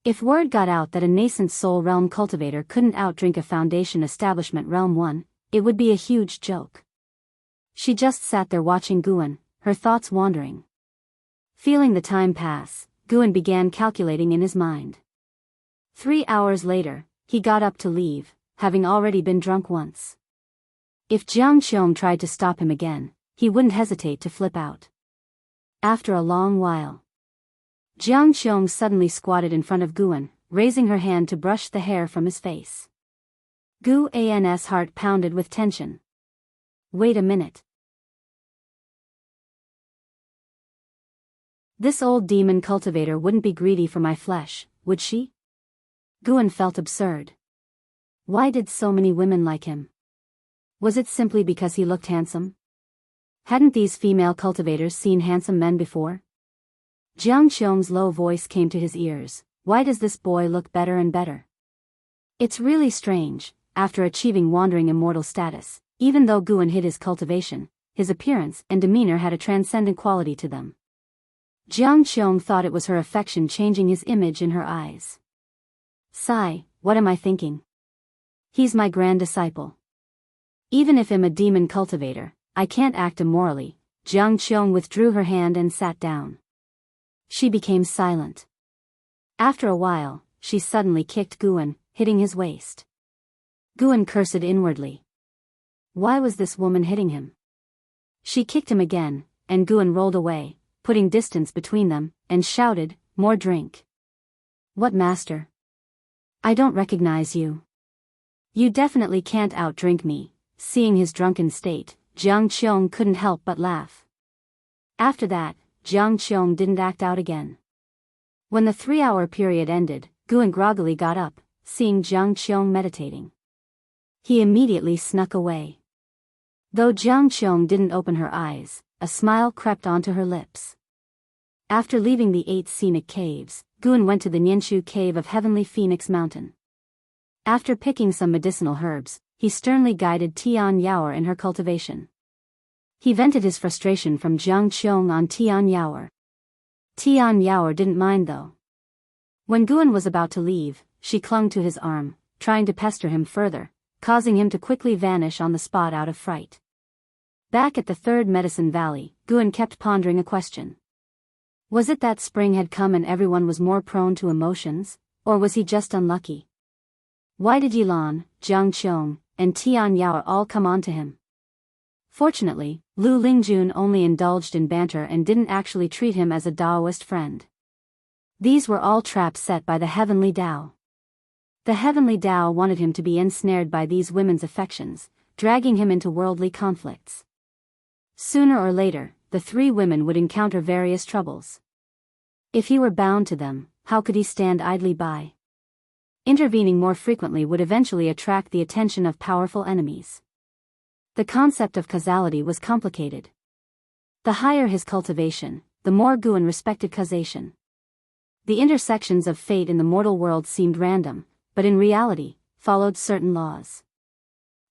If word got out that a nascent soul realm cultivator couldn't outdrink a Foundation Establishment realm 1, it would be a huge joke. She just sat there watching Guan, her thoughts wandering. Feeling the time pass, Guan began calculating in his mind. 3 hours later, he got up to leave, having already been drunk once. If Jiang Qiong tried to stop him again, he wouldn't hesitate to flip out. After a long while, Jiang Qiong suddenly squatted in front of Guan, raising her hand to brush the hair from his face. Guan's heart pounded with tension. Wait a minute. This old demon cultivator wouldn't be greedy for my flesh, would she? Guan felt absurd. Why did so many women like him? Was it simply because he looked handsome? Hadn't these female cultivators seen handsome men before? Jiang Qiong's low voice came to his ears. Why does this boy look better and better? It's really strange, after achieving wandering immortal status, even though Guan hid his cultivation, his appearance and demeanor had a transcendent quality to them. Jiang Qiong thought it was her affection changing his image in her eyes. Sigh, what am I thinking? He's my grand disciple. Even if I'm a demon cultivator, I can't act immorally. Jiang Qiong withdrew her hand and sat down. She became silent. After a while, she suddenly kicked Guan, hitting his waist. Guan cursed inwardly. Why was this woman hitting him? She kicked him again, and Guan rolled away, putting distance between them, and shouted, more drink. What master? I don't recognize you. You definitely can't outdrink me. Seeing his drunken state, Jiang Qiong couldn't help but laugh. After that, Jiang Qiong didn't act out again. When the 3-hour period ended, Guan groggily got up, seeing Jiang Qiong meditating. He immediately snuck away. Though Jiang Qiong didn't open her eyes, a smile crept onto her lips. After leaving the 8 scenic caves, Guan went to the Nianshu cave of Heavenly Phoenix Mountain. After picking some medicinal herbs, he sternly guided Tian Yaoer in her cultivation. He vented his frustration from Jiang Qiong on Tian Yaoer. Tian Yaoer didn't mind though. When Guan was about to leave, she clung to his arm, trying to pester him further, causing him to quickly vanish on the spot out of fright. Back at the 3rd Medicine Valley, Guan kept pondering a question. Was it that spring had come and everyone was more prone to emotions, or was he just unlucky? Why did Yilan, Jiang Qiong, and Tian Yaoer all come on to him? Fortunately, Lu Lingjun only indulged in banter and didn't actually treat him as a Daoist friend. These were all traps set by the Heavenly Dao. The Heavenly Dao wanted him to be ensnared by these women's affections, dragging him into worldly conflicts. Sooner or later, the 3 women would encounter various troubles. If he were bound to them, how could he stand idly by? Intervening more frequently would eventually attract the attention of powerful enemies. The concept of causality was complicated. The higher his cultivation, the more Guan respected causation. The intersections of fate in the mortal world seemed random, but in reality, followed certain laws.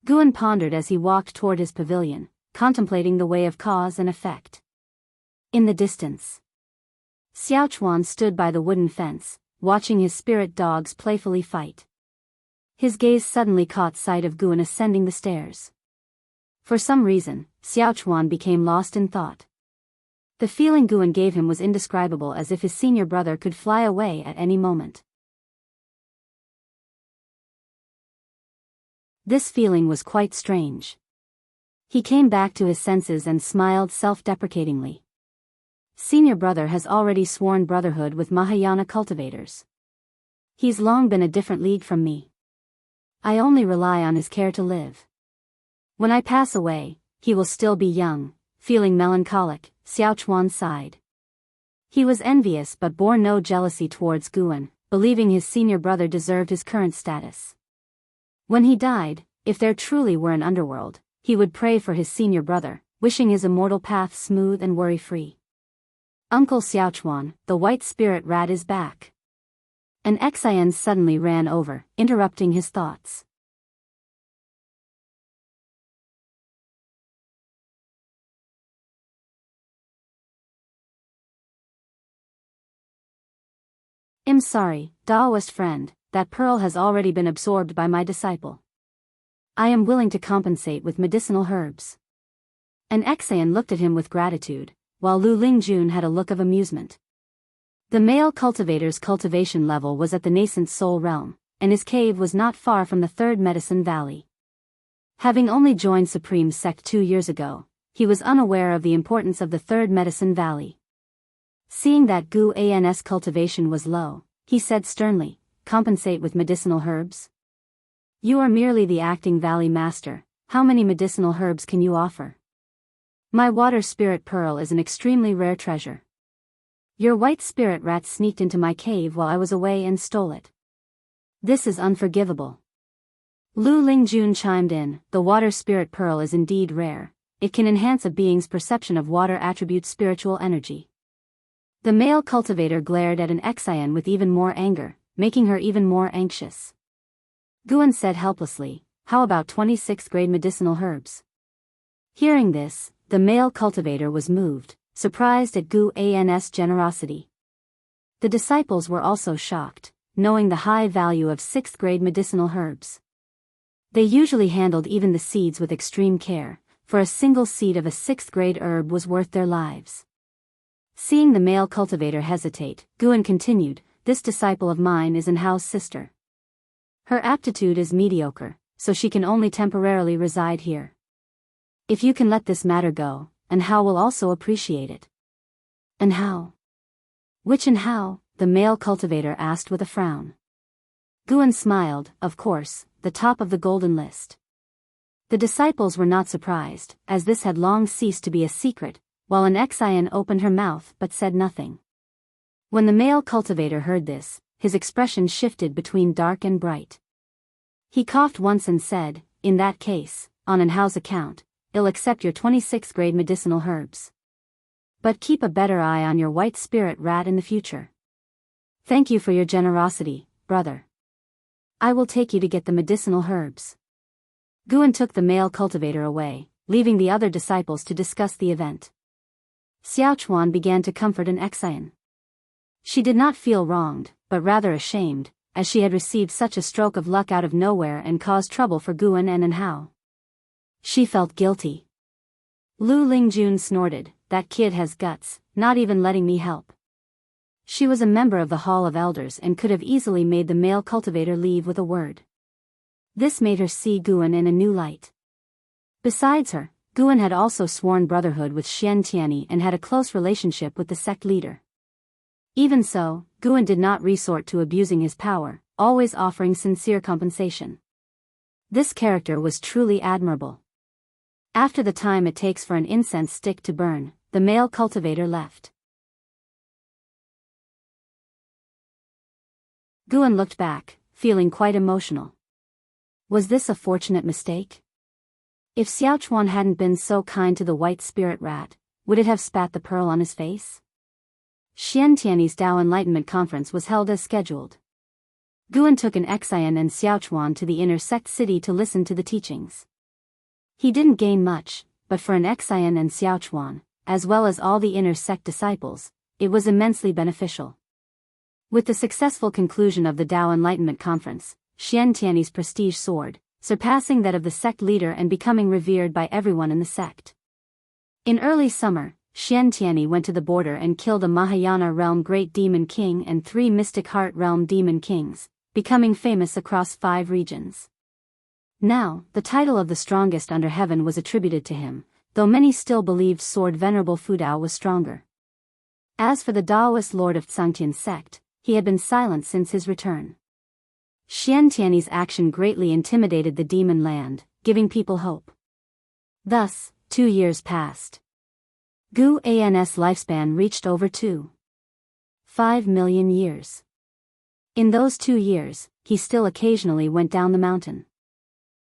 Guan pondered as he walked toward his pavilion, contemplating the way of cause and effect. In the distance, Xiao Chuan stood by the wooden fence, watching his spirit dogs playfully fight. His gaze suddenly caught sight of Guan ascending the stairs. For some reason, Xiao Chuan became lost in thought. The feeling Guan gave him was indescribable, as if his senior brother could fly away at any moment. This feeling was quite strange. He came back to his senses and smiled self-deprecatingly. Senior brother has already sworn brotherhood with Mahayana cultivators. He's long been a different league from me. I only rely on his care to live. When I pass away, he will still be young. Feeling melancholic, Xiao Chuan sighed. He was envious but bore no jealousy towards Guan, believing his senior brother deserved his current status. When he died, if there truly were an underworld, he would pray for his senior brother, wishing his immortal path smooth and worry-free. Uncle Xiao Chuan, the white spirit rat is back. An Xian suddenly ran over, interrupting his thoughts. I'm sorry, Daoist friend, that pearl has already been absorbed by my disciple. I am willing to compensate with medicinal herbs. An Xian looked at him with gratitude, while Lu Lingjun had a look of amusement. The male cultivator's cultivation level was at the nascent soul realm, and his cave was not far from the third medicine valley. Having only joined Supreme Sect 2 years ago, he was unaware of the importance of the third medicine valley. Seeing that Gu An's cultivation was low, he said sternly, "Compensate with medicinal herbs? You are merely the acting valley master, how many medicinal herbs can you offer? My water spirit pearl is an extremely rare treasure. Your white spirit rat sneaked into my cave while I was away and stole it. This is unforgivable." Lu Lingjun chimed in, "The water spirit pearl is indeed rare. It can enhance a being's perception of water attribute spiritual energy." The male cultivator glared at an Xian with even more anger, making her even more anxious. Guan said helplessly, "How about 26th grade medicinal herbs?" Hearing this, the male cultivator was moved, surprised at Gu An's generosity. The disciples were also shocked, knowing the high value of 6th grade medicinal herbs. They usually handled even the seeds with extreme care, for a single seed of a 6th grade herb was worth their lives. Seeing the male cultivator hesitate, Guan continued, "This disciple of mine is Enhao's sister. Her aptitude is mediocre, so she can only temporarily reside here. If you can let this matter go, Enhao will also appreciate it." "Enhao? Which Enhao?" the male cultivator asked with a frown. Guan smiled, "Of course, the top of the golden list." The disciples were not surprised, as this had long ceased to be a secret, while an Xian opened her mouth but said nothing. When the male cultivator heard this, his expression shifted between dark and bright. He coughed once and said, "In that case, on Enhao's account, I'll accept your 26th grade medicinal herbs. But keep a better eye on your white spirit rat in the future. Thank you for your generosity, brother. I will take you to get the medicinal herbs." Guan took the male cultivator away, leaving the other disciples to discuss the event. Xiao Chuan began to comfort an Xian. She did not feel wronged, but rather ashamed, as she had received such a stroke of luck out of nowhere and caused trouble for Guan and Enhao. She felt guilty. Lu Lingjun snorted, "That kid has guts, not even letting me help." She was a member of the Hall of Elders and could have easily made the male cultivator leave with a word. This made her see Guan in a new light. Besides her, Guan had also sworn brotherhood with Xiantiani and had a close relationship with the sect leader. Even so, Guan did not resort to abusing his power, always offering sincere compensation. This character was truly admirable. After the time it takes for an incense stick to burn, the male cultivator left. Guan looked back, feeling quite emotional. Was this a fortunate mistake? If Xiao Chuan hadn't been so kind to the white spirit rat, would it have spat the pearl on his face? Xiantiani's Tao Enlightenment Conference was held as scheduled. Guan took an Xian and Xiao Chuan to the inner sect city to listen to the teachings. He didn't gain much, but for an Xian and Xiao Chuan, as well as all the inner sect disciples, it was immensely beneficial. With the successful conclusion of the Tao Enlightenment Conference, Xiantiani's prestige soared, surpassing that of the sect leader and becoming revered by everyone in the sect. In early summer, Xiantiani went to the border and killed a Mahayana realm great demon king and 3 mystic heart realm demon kings, becoming famous across 5 regions. Now, the title of the strongest under heaven was attributed to him, though many still believed Sword Venerable Fudao was stronger. As for the Daoist lord of Tsangtian sect, he had been silent since his return. Xiantiani's action greatly intimidated the demon land, giving people hope. Thus, 2 years passed. Gu An's lifespan reached over 2.5 million years. In those 2 years, he still occasionally went down the mountain.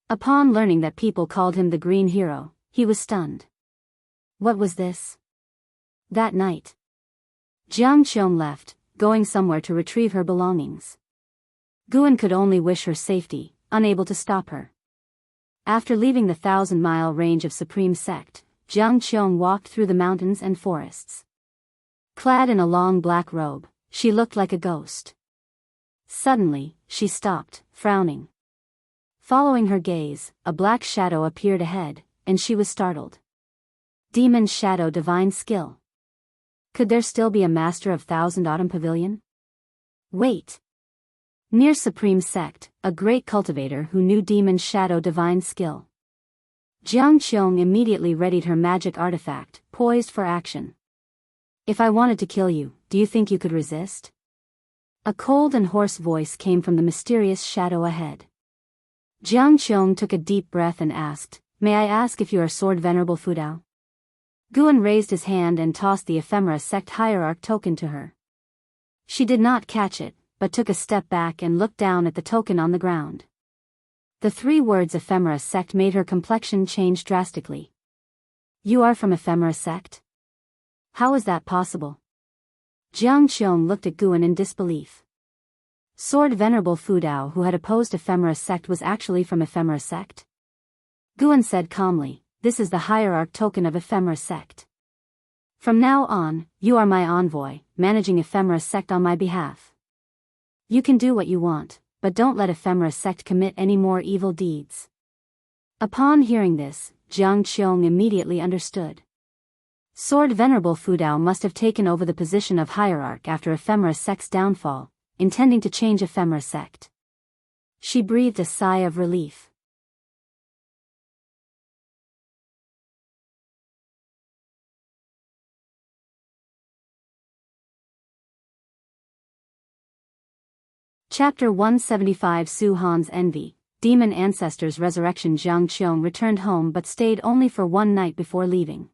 Upon learning that people called him the Green Hero, he was stunned. What was this? That night, Jianghu left, going somewhere to retrieve her belongings. Guan could only wish her safety, unable to stop her. After leaving the 1,000-mile range of Supreme Sect, Jianghu walked through the mountains and forests. Clad in a long black robe, she looked like a ghost. Suddenly, she stopped, frowning. Following her gaze, a black shadow appeared ahead, and she was startled. Demon Shadow Divine Skill. Could there still be a master of Thousand Autumn Pavilion? Wait! Near Supreme Sect, a great cultivator who knew Demon Shadow Divine Skill. Jianghu immediately readied her magic artifact, poised for action. If I wanted to kill you, do you think you could resist? A cold and hoarse voice came from the mysterious shadow ahead. Jianghu took a deep breath and asked, "May I ask if you are Sword Venerable Fudao?" Guan raised his hand and tossed the ephemera sect hierarch token to her. She did not catch it, but took a step back and looked down at the token on the ground. The 3 words ephemera sect made her complexion change drastically. You are from ephemera sect? How is that possible? Jianghu looked at Guan in disbelief. Sword Venerable Fudao who had opposed ephemera sect was actually from ephemera sect? Guan said calmly, this is the hierarch token of ephemera sect. From now on, you are my envoy, managing ephemera sect on my behalf. You can do what you want, but don't let ephemera sect commit any more evil deeds. Upon hearing this, Jianghu immediately understood. Sword Venerable Fudao must have taken over the position of hierarch after ephemera sect's downfall, intending to change ephemera sect. She breathed a sigh of relief. Chapter 175 Su Han's Envy, Demon Ancestors Resurrection. Jianghu returned home but stayed only for 1 night before leaving.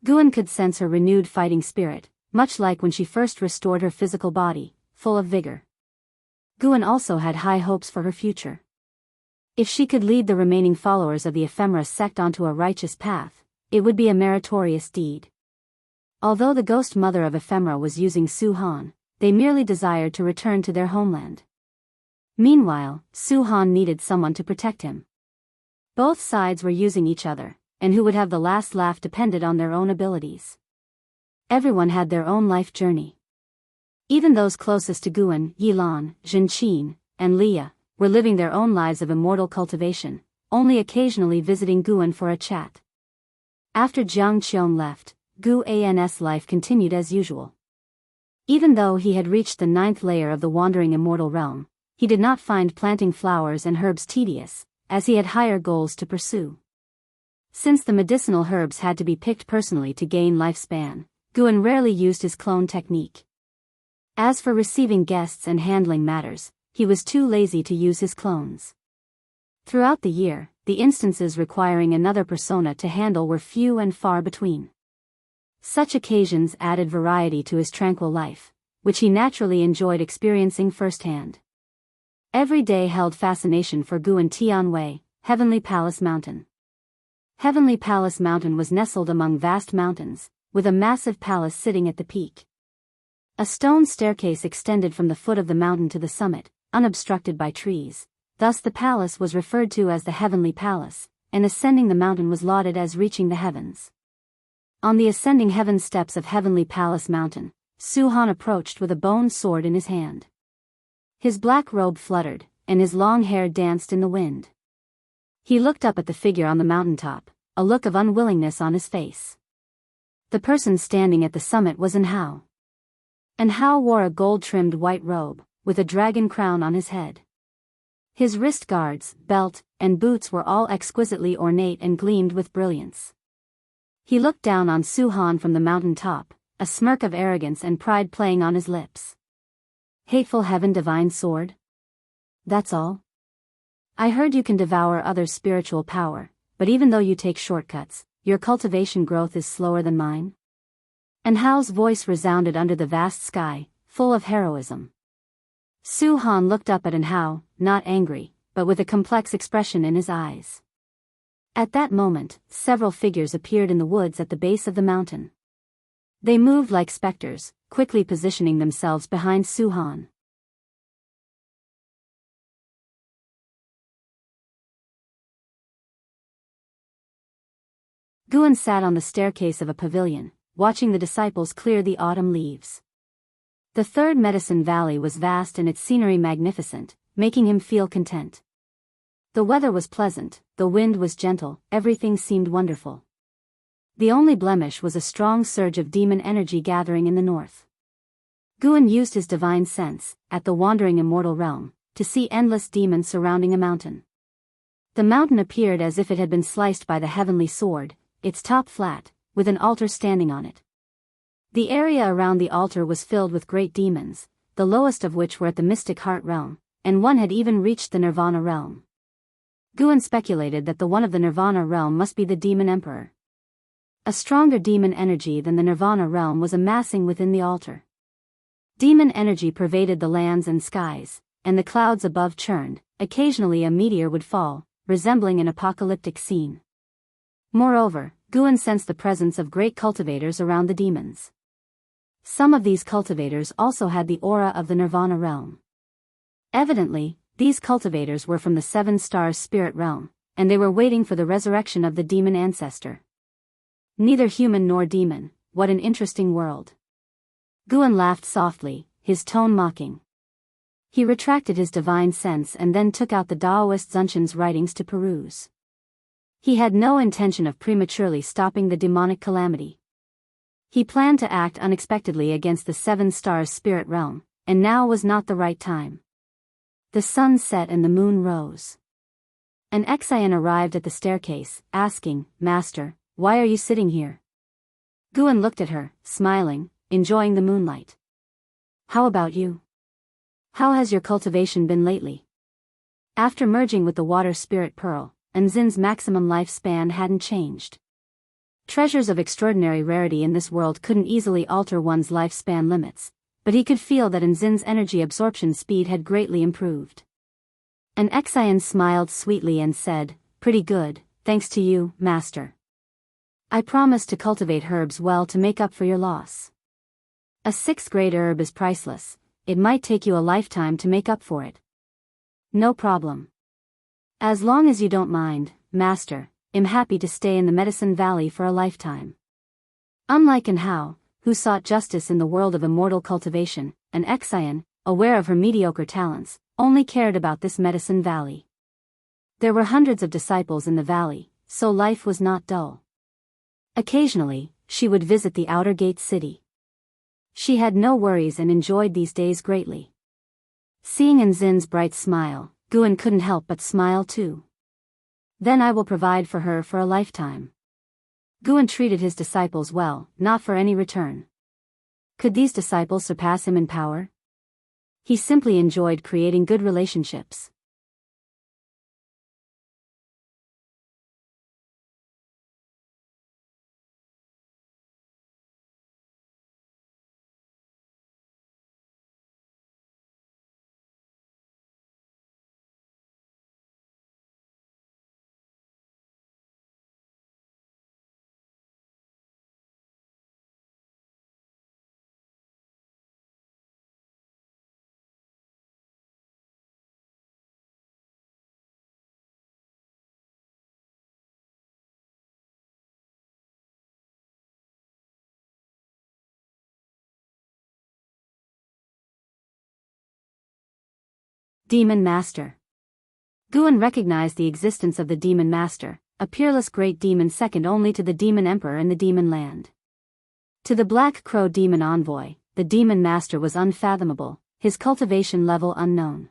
Guan could sense her renewed fighting spirit, much like when she first restored her physical body, full of vigor. Guan also had high hopes for her future. If she could lead the remaining followers of the ephemera sect onto a righteous path, it would be a meritorious deed. Although the ghost mother of ephemera was using Su Han, they merely desired to return to their homeland. Meanwhile, Su Han needed someone to protect him. Both sides were using each other, and who would have the last laugh depended on their own abilities. Everyone had their own life journey. Even those closest to Guan, Yilan, Zhenqin, and Leah, were living their own lives of immortal cultivation, only occasionally visiting Guan for a chat. After Jianghu left, Gu An's life continued as usual. Even though he had reached the 9th layer of the wandering immortal realm, he did not find planting flowers and herbs tedious, as he had higher goals to pursue. Since the medicinal herbs had to be picked personally to gain lifespan, Guan rarely used his clone technique. As for receiving guests and handling matters, he was too lazy to use his clones. Throughout the year, the instances requiring another persona to handle were few and far between. Such occasions added variety to his tranquil life, which he naturally enjoyed experiencing firsthand. Every day held fascination for Guan Tianwei, Heavenly Palace Mountain. Heavenly Palace Mountain was nestled among vast mountains, with a massive palace sitting at the peak. A stone staircase extended from the foot of the mountain to the summit, unobstructed by trees, thus the palace was referred to as the Heavenly Palace, and ascending the mountain was lauded as reaching the heavens. On the ascending heaven steps of Heavenly Palace Mountain, Su Han approached with a bone sword in his hand. His black robe fluttered, and his long hair danced in the wind. He looked up at the figure on the mountaintop, a look of unwillingness on his face. The person standing at the summit was Hao. Hao wore a gold-trimmed white robe, with a dragon crown on his head. His wrist guards, belt, and boots were all exquisitely ornate and gleamed with brilliance. He looked down on Su Han from the mountain top, a smirk of arrogance and pride playing on his lips. Hateful heaven divine sword? That's all? I heard you can devour others' spiritual power, but even though you take shortcuts, your cultivation growth is slower than mine? Hao's voice resounded under the vast sky, full of heroism. Su Han looked up at Hao, not angry, but with a complex expression in his eyes. At that moment, several figures appeared in the woods at the base of the mountain. They moved like specters, quickly positioning themselves behind Su Han. Guan sat on the staircase of a pavilion, watching the disciples clear the autumn leaves. The third Medicine Valley was vast and its scenery magnificent, making him feel content. The weather was pleasant, the wind was gentle, everything seemed wonderful. The only blemish was a strong surge of demon energy gathering in the north. Guan used his divine sense, at the wandering immortal realm, to see endless demons surrounding a mountain. The mountain appeared as if it had been sliced by the heavenly sword, its top flat, with an altar standing on it. The area around the altar was filled with great demons, the lowest of which were at the mystic heart realm, and one had even reached the nirvana realm. Guan speculated that the one of the nirvana realm must be the demon emperor. A stronger demon energy than the nirvana realm was amassing within the altar. Demon energy pervaded the lands and skies, and the clouds above churned. Occasionally a meteor would fall, resembling an apocalyptic scene. Moreover, Guan sensed the presence of great cultivators around the demons. Some of these cultivators also had the aura of the nirvana realm. Evidently, these cultivators were from the Seven Stars spirit realm, and they were waiting for the resurrection of the demon ancestor. Neither human nor demon, what an interesting world. Guan laughed softly, his tone mocking. He retracted his divine sense and then took out the Daoist Zunshan's writings to peruse. He had no intention of prematurely stopping the demonic calamity. He planned to act unexpectedly against the Seven Stars spirit realm, and now was not the right time. The sun set and the moon rose. An Xian arrived at the staircase, asking, "Master, why are you sitting here?" Guan looked at her, smiling, enjoying the moonlight. "How about you? How has your cultivation been lately?" After merging with the water spirit pearl, Anzin's maximum lifespan hadn't changed. Treasures of extraordinary rarity in this world couldn't easily alter one's lifespan limits, but he could feel that Anzin's energy absorption speed had greatly improved. An Xian smiled sweetly and said, "Pretty good, thanks to you, Master. I promise to cultivate herbs well to make up for your loss. A 6th-grade herb is priceless, it might take you a lifetime to make up for it." "No problem. As long as you don't mind, Master, I'm happy to stay in the Medicine Valley for a lifetime." Unlike Hao, who sought justice in the world of immortal cultivation, an Xian, aware of her mediocre talents, only cared about this Medicine Valley. There were hundreds of disciples in the valley, so life was not dull. Occasionally, she would visit the outer gate city. She had no worries and enjoyed these days greatly. Seeing Anzin's bright smile, Guan couldn't help but smile too. "Then I will provide for her for a lifetime." Guan treated his disciples well, not for any return. Could these disciples surpass him in power? He simply enjoyed creating good relationships. Demon Master. Guan recognized the existence of the Demon Master, a peerless great demon second only to the Demon Emperor in the Demon Land. To the Black Crow Demon Envoy, the Demon Master was unfathomable, his cultivation level unknown.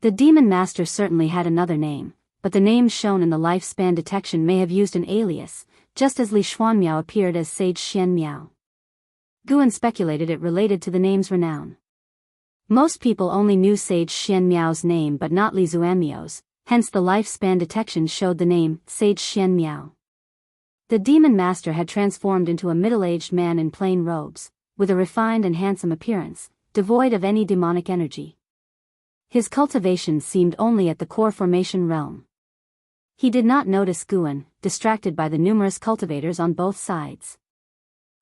The Demon Master certainly had another name, but the names shown in the lifespan detection may have used an alias, just as Li Xuanmiao appeared as Sage Xianmiao. Guan speculated it related to the name's renown. Most people only knew Sage Xianmiao's name but not Li Xuanmiao's, hence the lifespan detection showed the name Sage Xianmiao. The Demon Master had transformed into a middle-aged man in plain robes, with a refined and handsome appearance, devoid of any demonic energy. His cultivation seemed only at the core formation realm. He did not notice Guan, distracted by the numerous cultivators on both sides.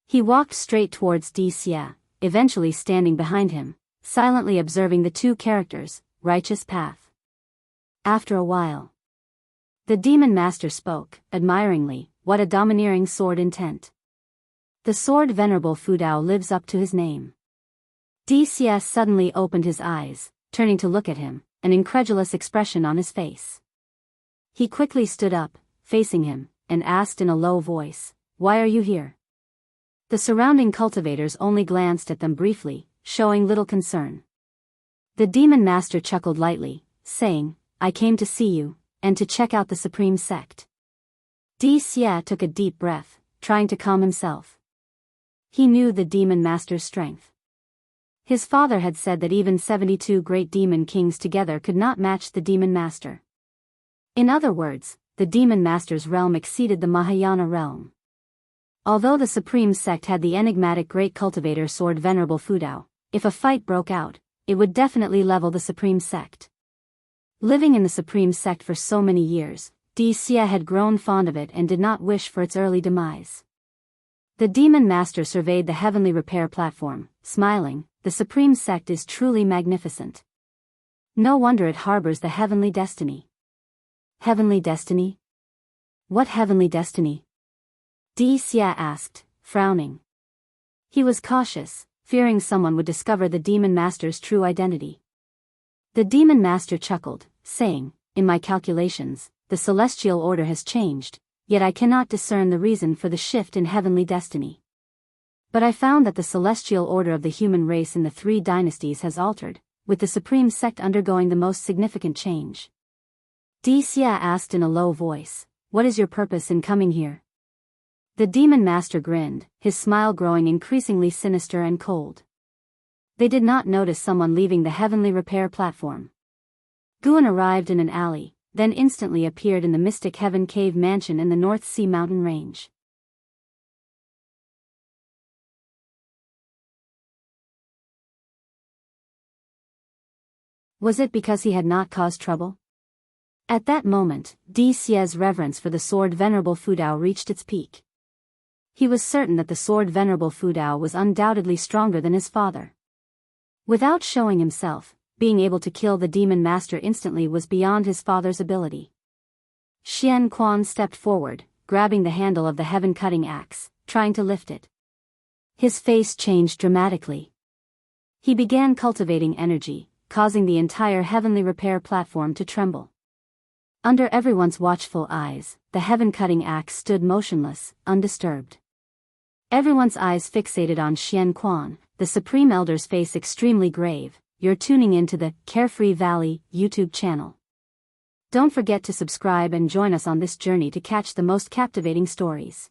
He walked straight towards Xia, eventually standing behind him, silently observing the two characters, righteous path. After a while, the Demon Master spoke, admiringly, what a domineering sword intent. The sword Venerable Fudao lives up to his name. Xia suddenly opened his eyes, turning to look at him, an incredulous expression on his face. He quickly stood up, facing him, and asked in a low voice, "Why are you here?" The surrounding cultivators only glanced at them briefly, showing little concern. The Demon Master chuckled lightly, saying, "I came to see you, and to check out the Supreme Sect." Xia took a deep breath, trying to calm himself. He knew the Demon Master's strength. His father had said that even 72 great demon kings together could not match the Demon Master. In other words, the Demon Master's realm exceeded the Mahayana realm. Although the Supreme Sect had the enigmatic great cultivator sword Venerable Fudao, if a fight broke out, it would definitely level the Supreme Sect. Living in the Supreme Sect for so many years, Xia had grown fond of it and did not wish for its early demise. The Demon Master surveyed the heavenly repair platform, smiling, "The Supreme Sect is truly magnificent. No wonder it harbors the heavenly destiny." Heavenly destiny? What heavenly destiny? Xia asked, frowning. He was cautious, fearing someone would discover the Demon Master's true identity. The Demon Master chuckled, saying, "In my calculations, the celestial order has changed, yet I cannot discern the reason for the shift in heavenly destiny. But I found that the celestial order of the human race in the 3 dynasties has altered, with the Supreme Sect undergoing the most significant change." Xia asked in a low voice, "What is your purpose in coming here?" The Demon Master grinned, his smile growing increasingly sinister and cold. They did not notice someone leaving the heavenly repair platform. Guan arrived in an alley, then instantly appeared in the Mystic Heaven Cave mansion in the North Sea mountain range. Was it because he had not caused trouble? At that moment, Xia's reverence for the sword Venerable Fudao reached its peak. He was certain that the sword Venerable Fudao was undoubtedly stronger than his father. Without showing himself, being able to kill the Demon Master instantly was beyond his father's ability. Xian Quan stepped forward, grabbing the handle of the heaven-cutting axe, trying to lift it. His face changed dramatically. He began cultivating energy, causing the entire heavenly repair platform to tremble. Under everyone's watchful eyes, the heaven-cutting axe stood motionless, undisturbed. Everyone's eyes fixated on Xian Quan, the Supreme Elder's face extremely grave. You're tuning into the Carefree Valley YouTube channel. Don't forget to subscribe and join us on this journey to catch the most captivating stories.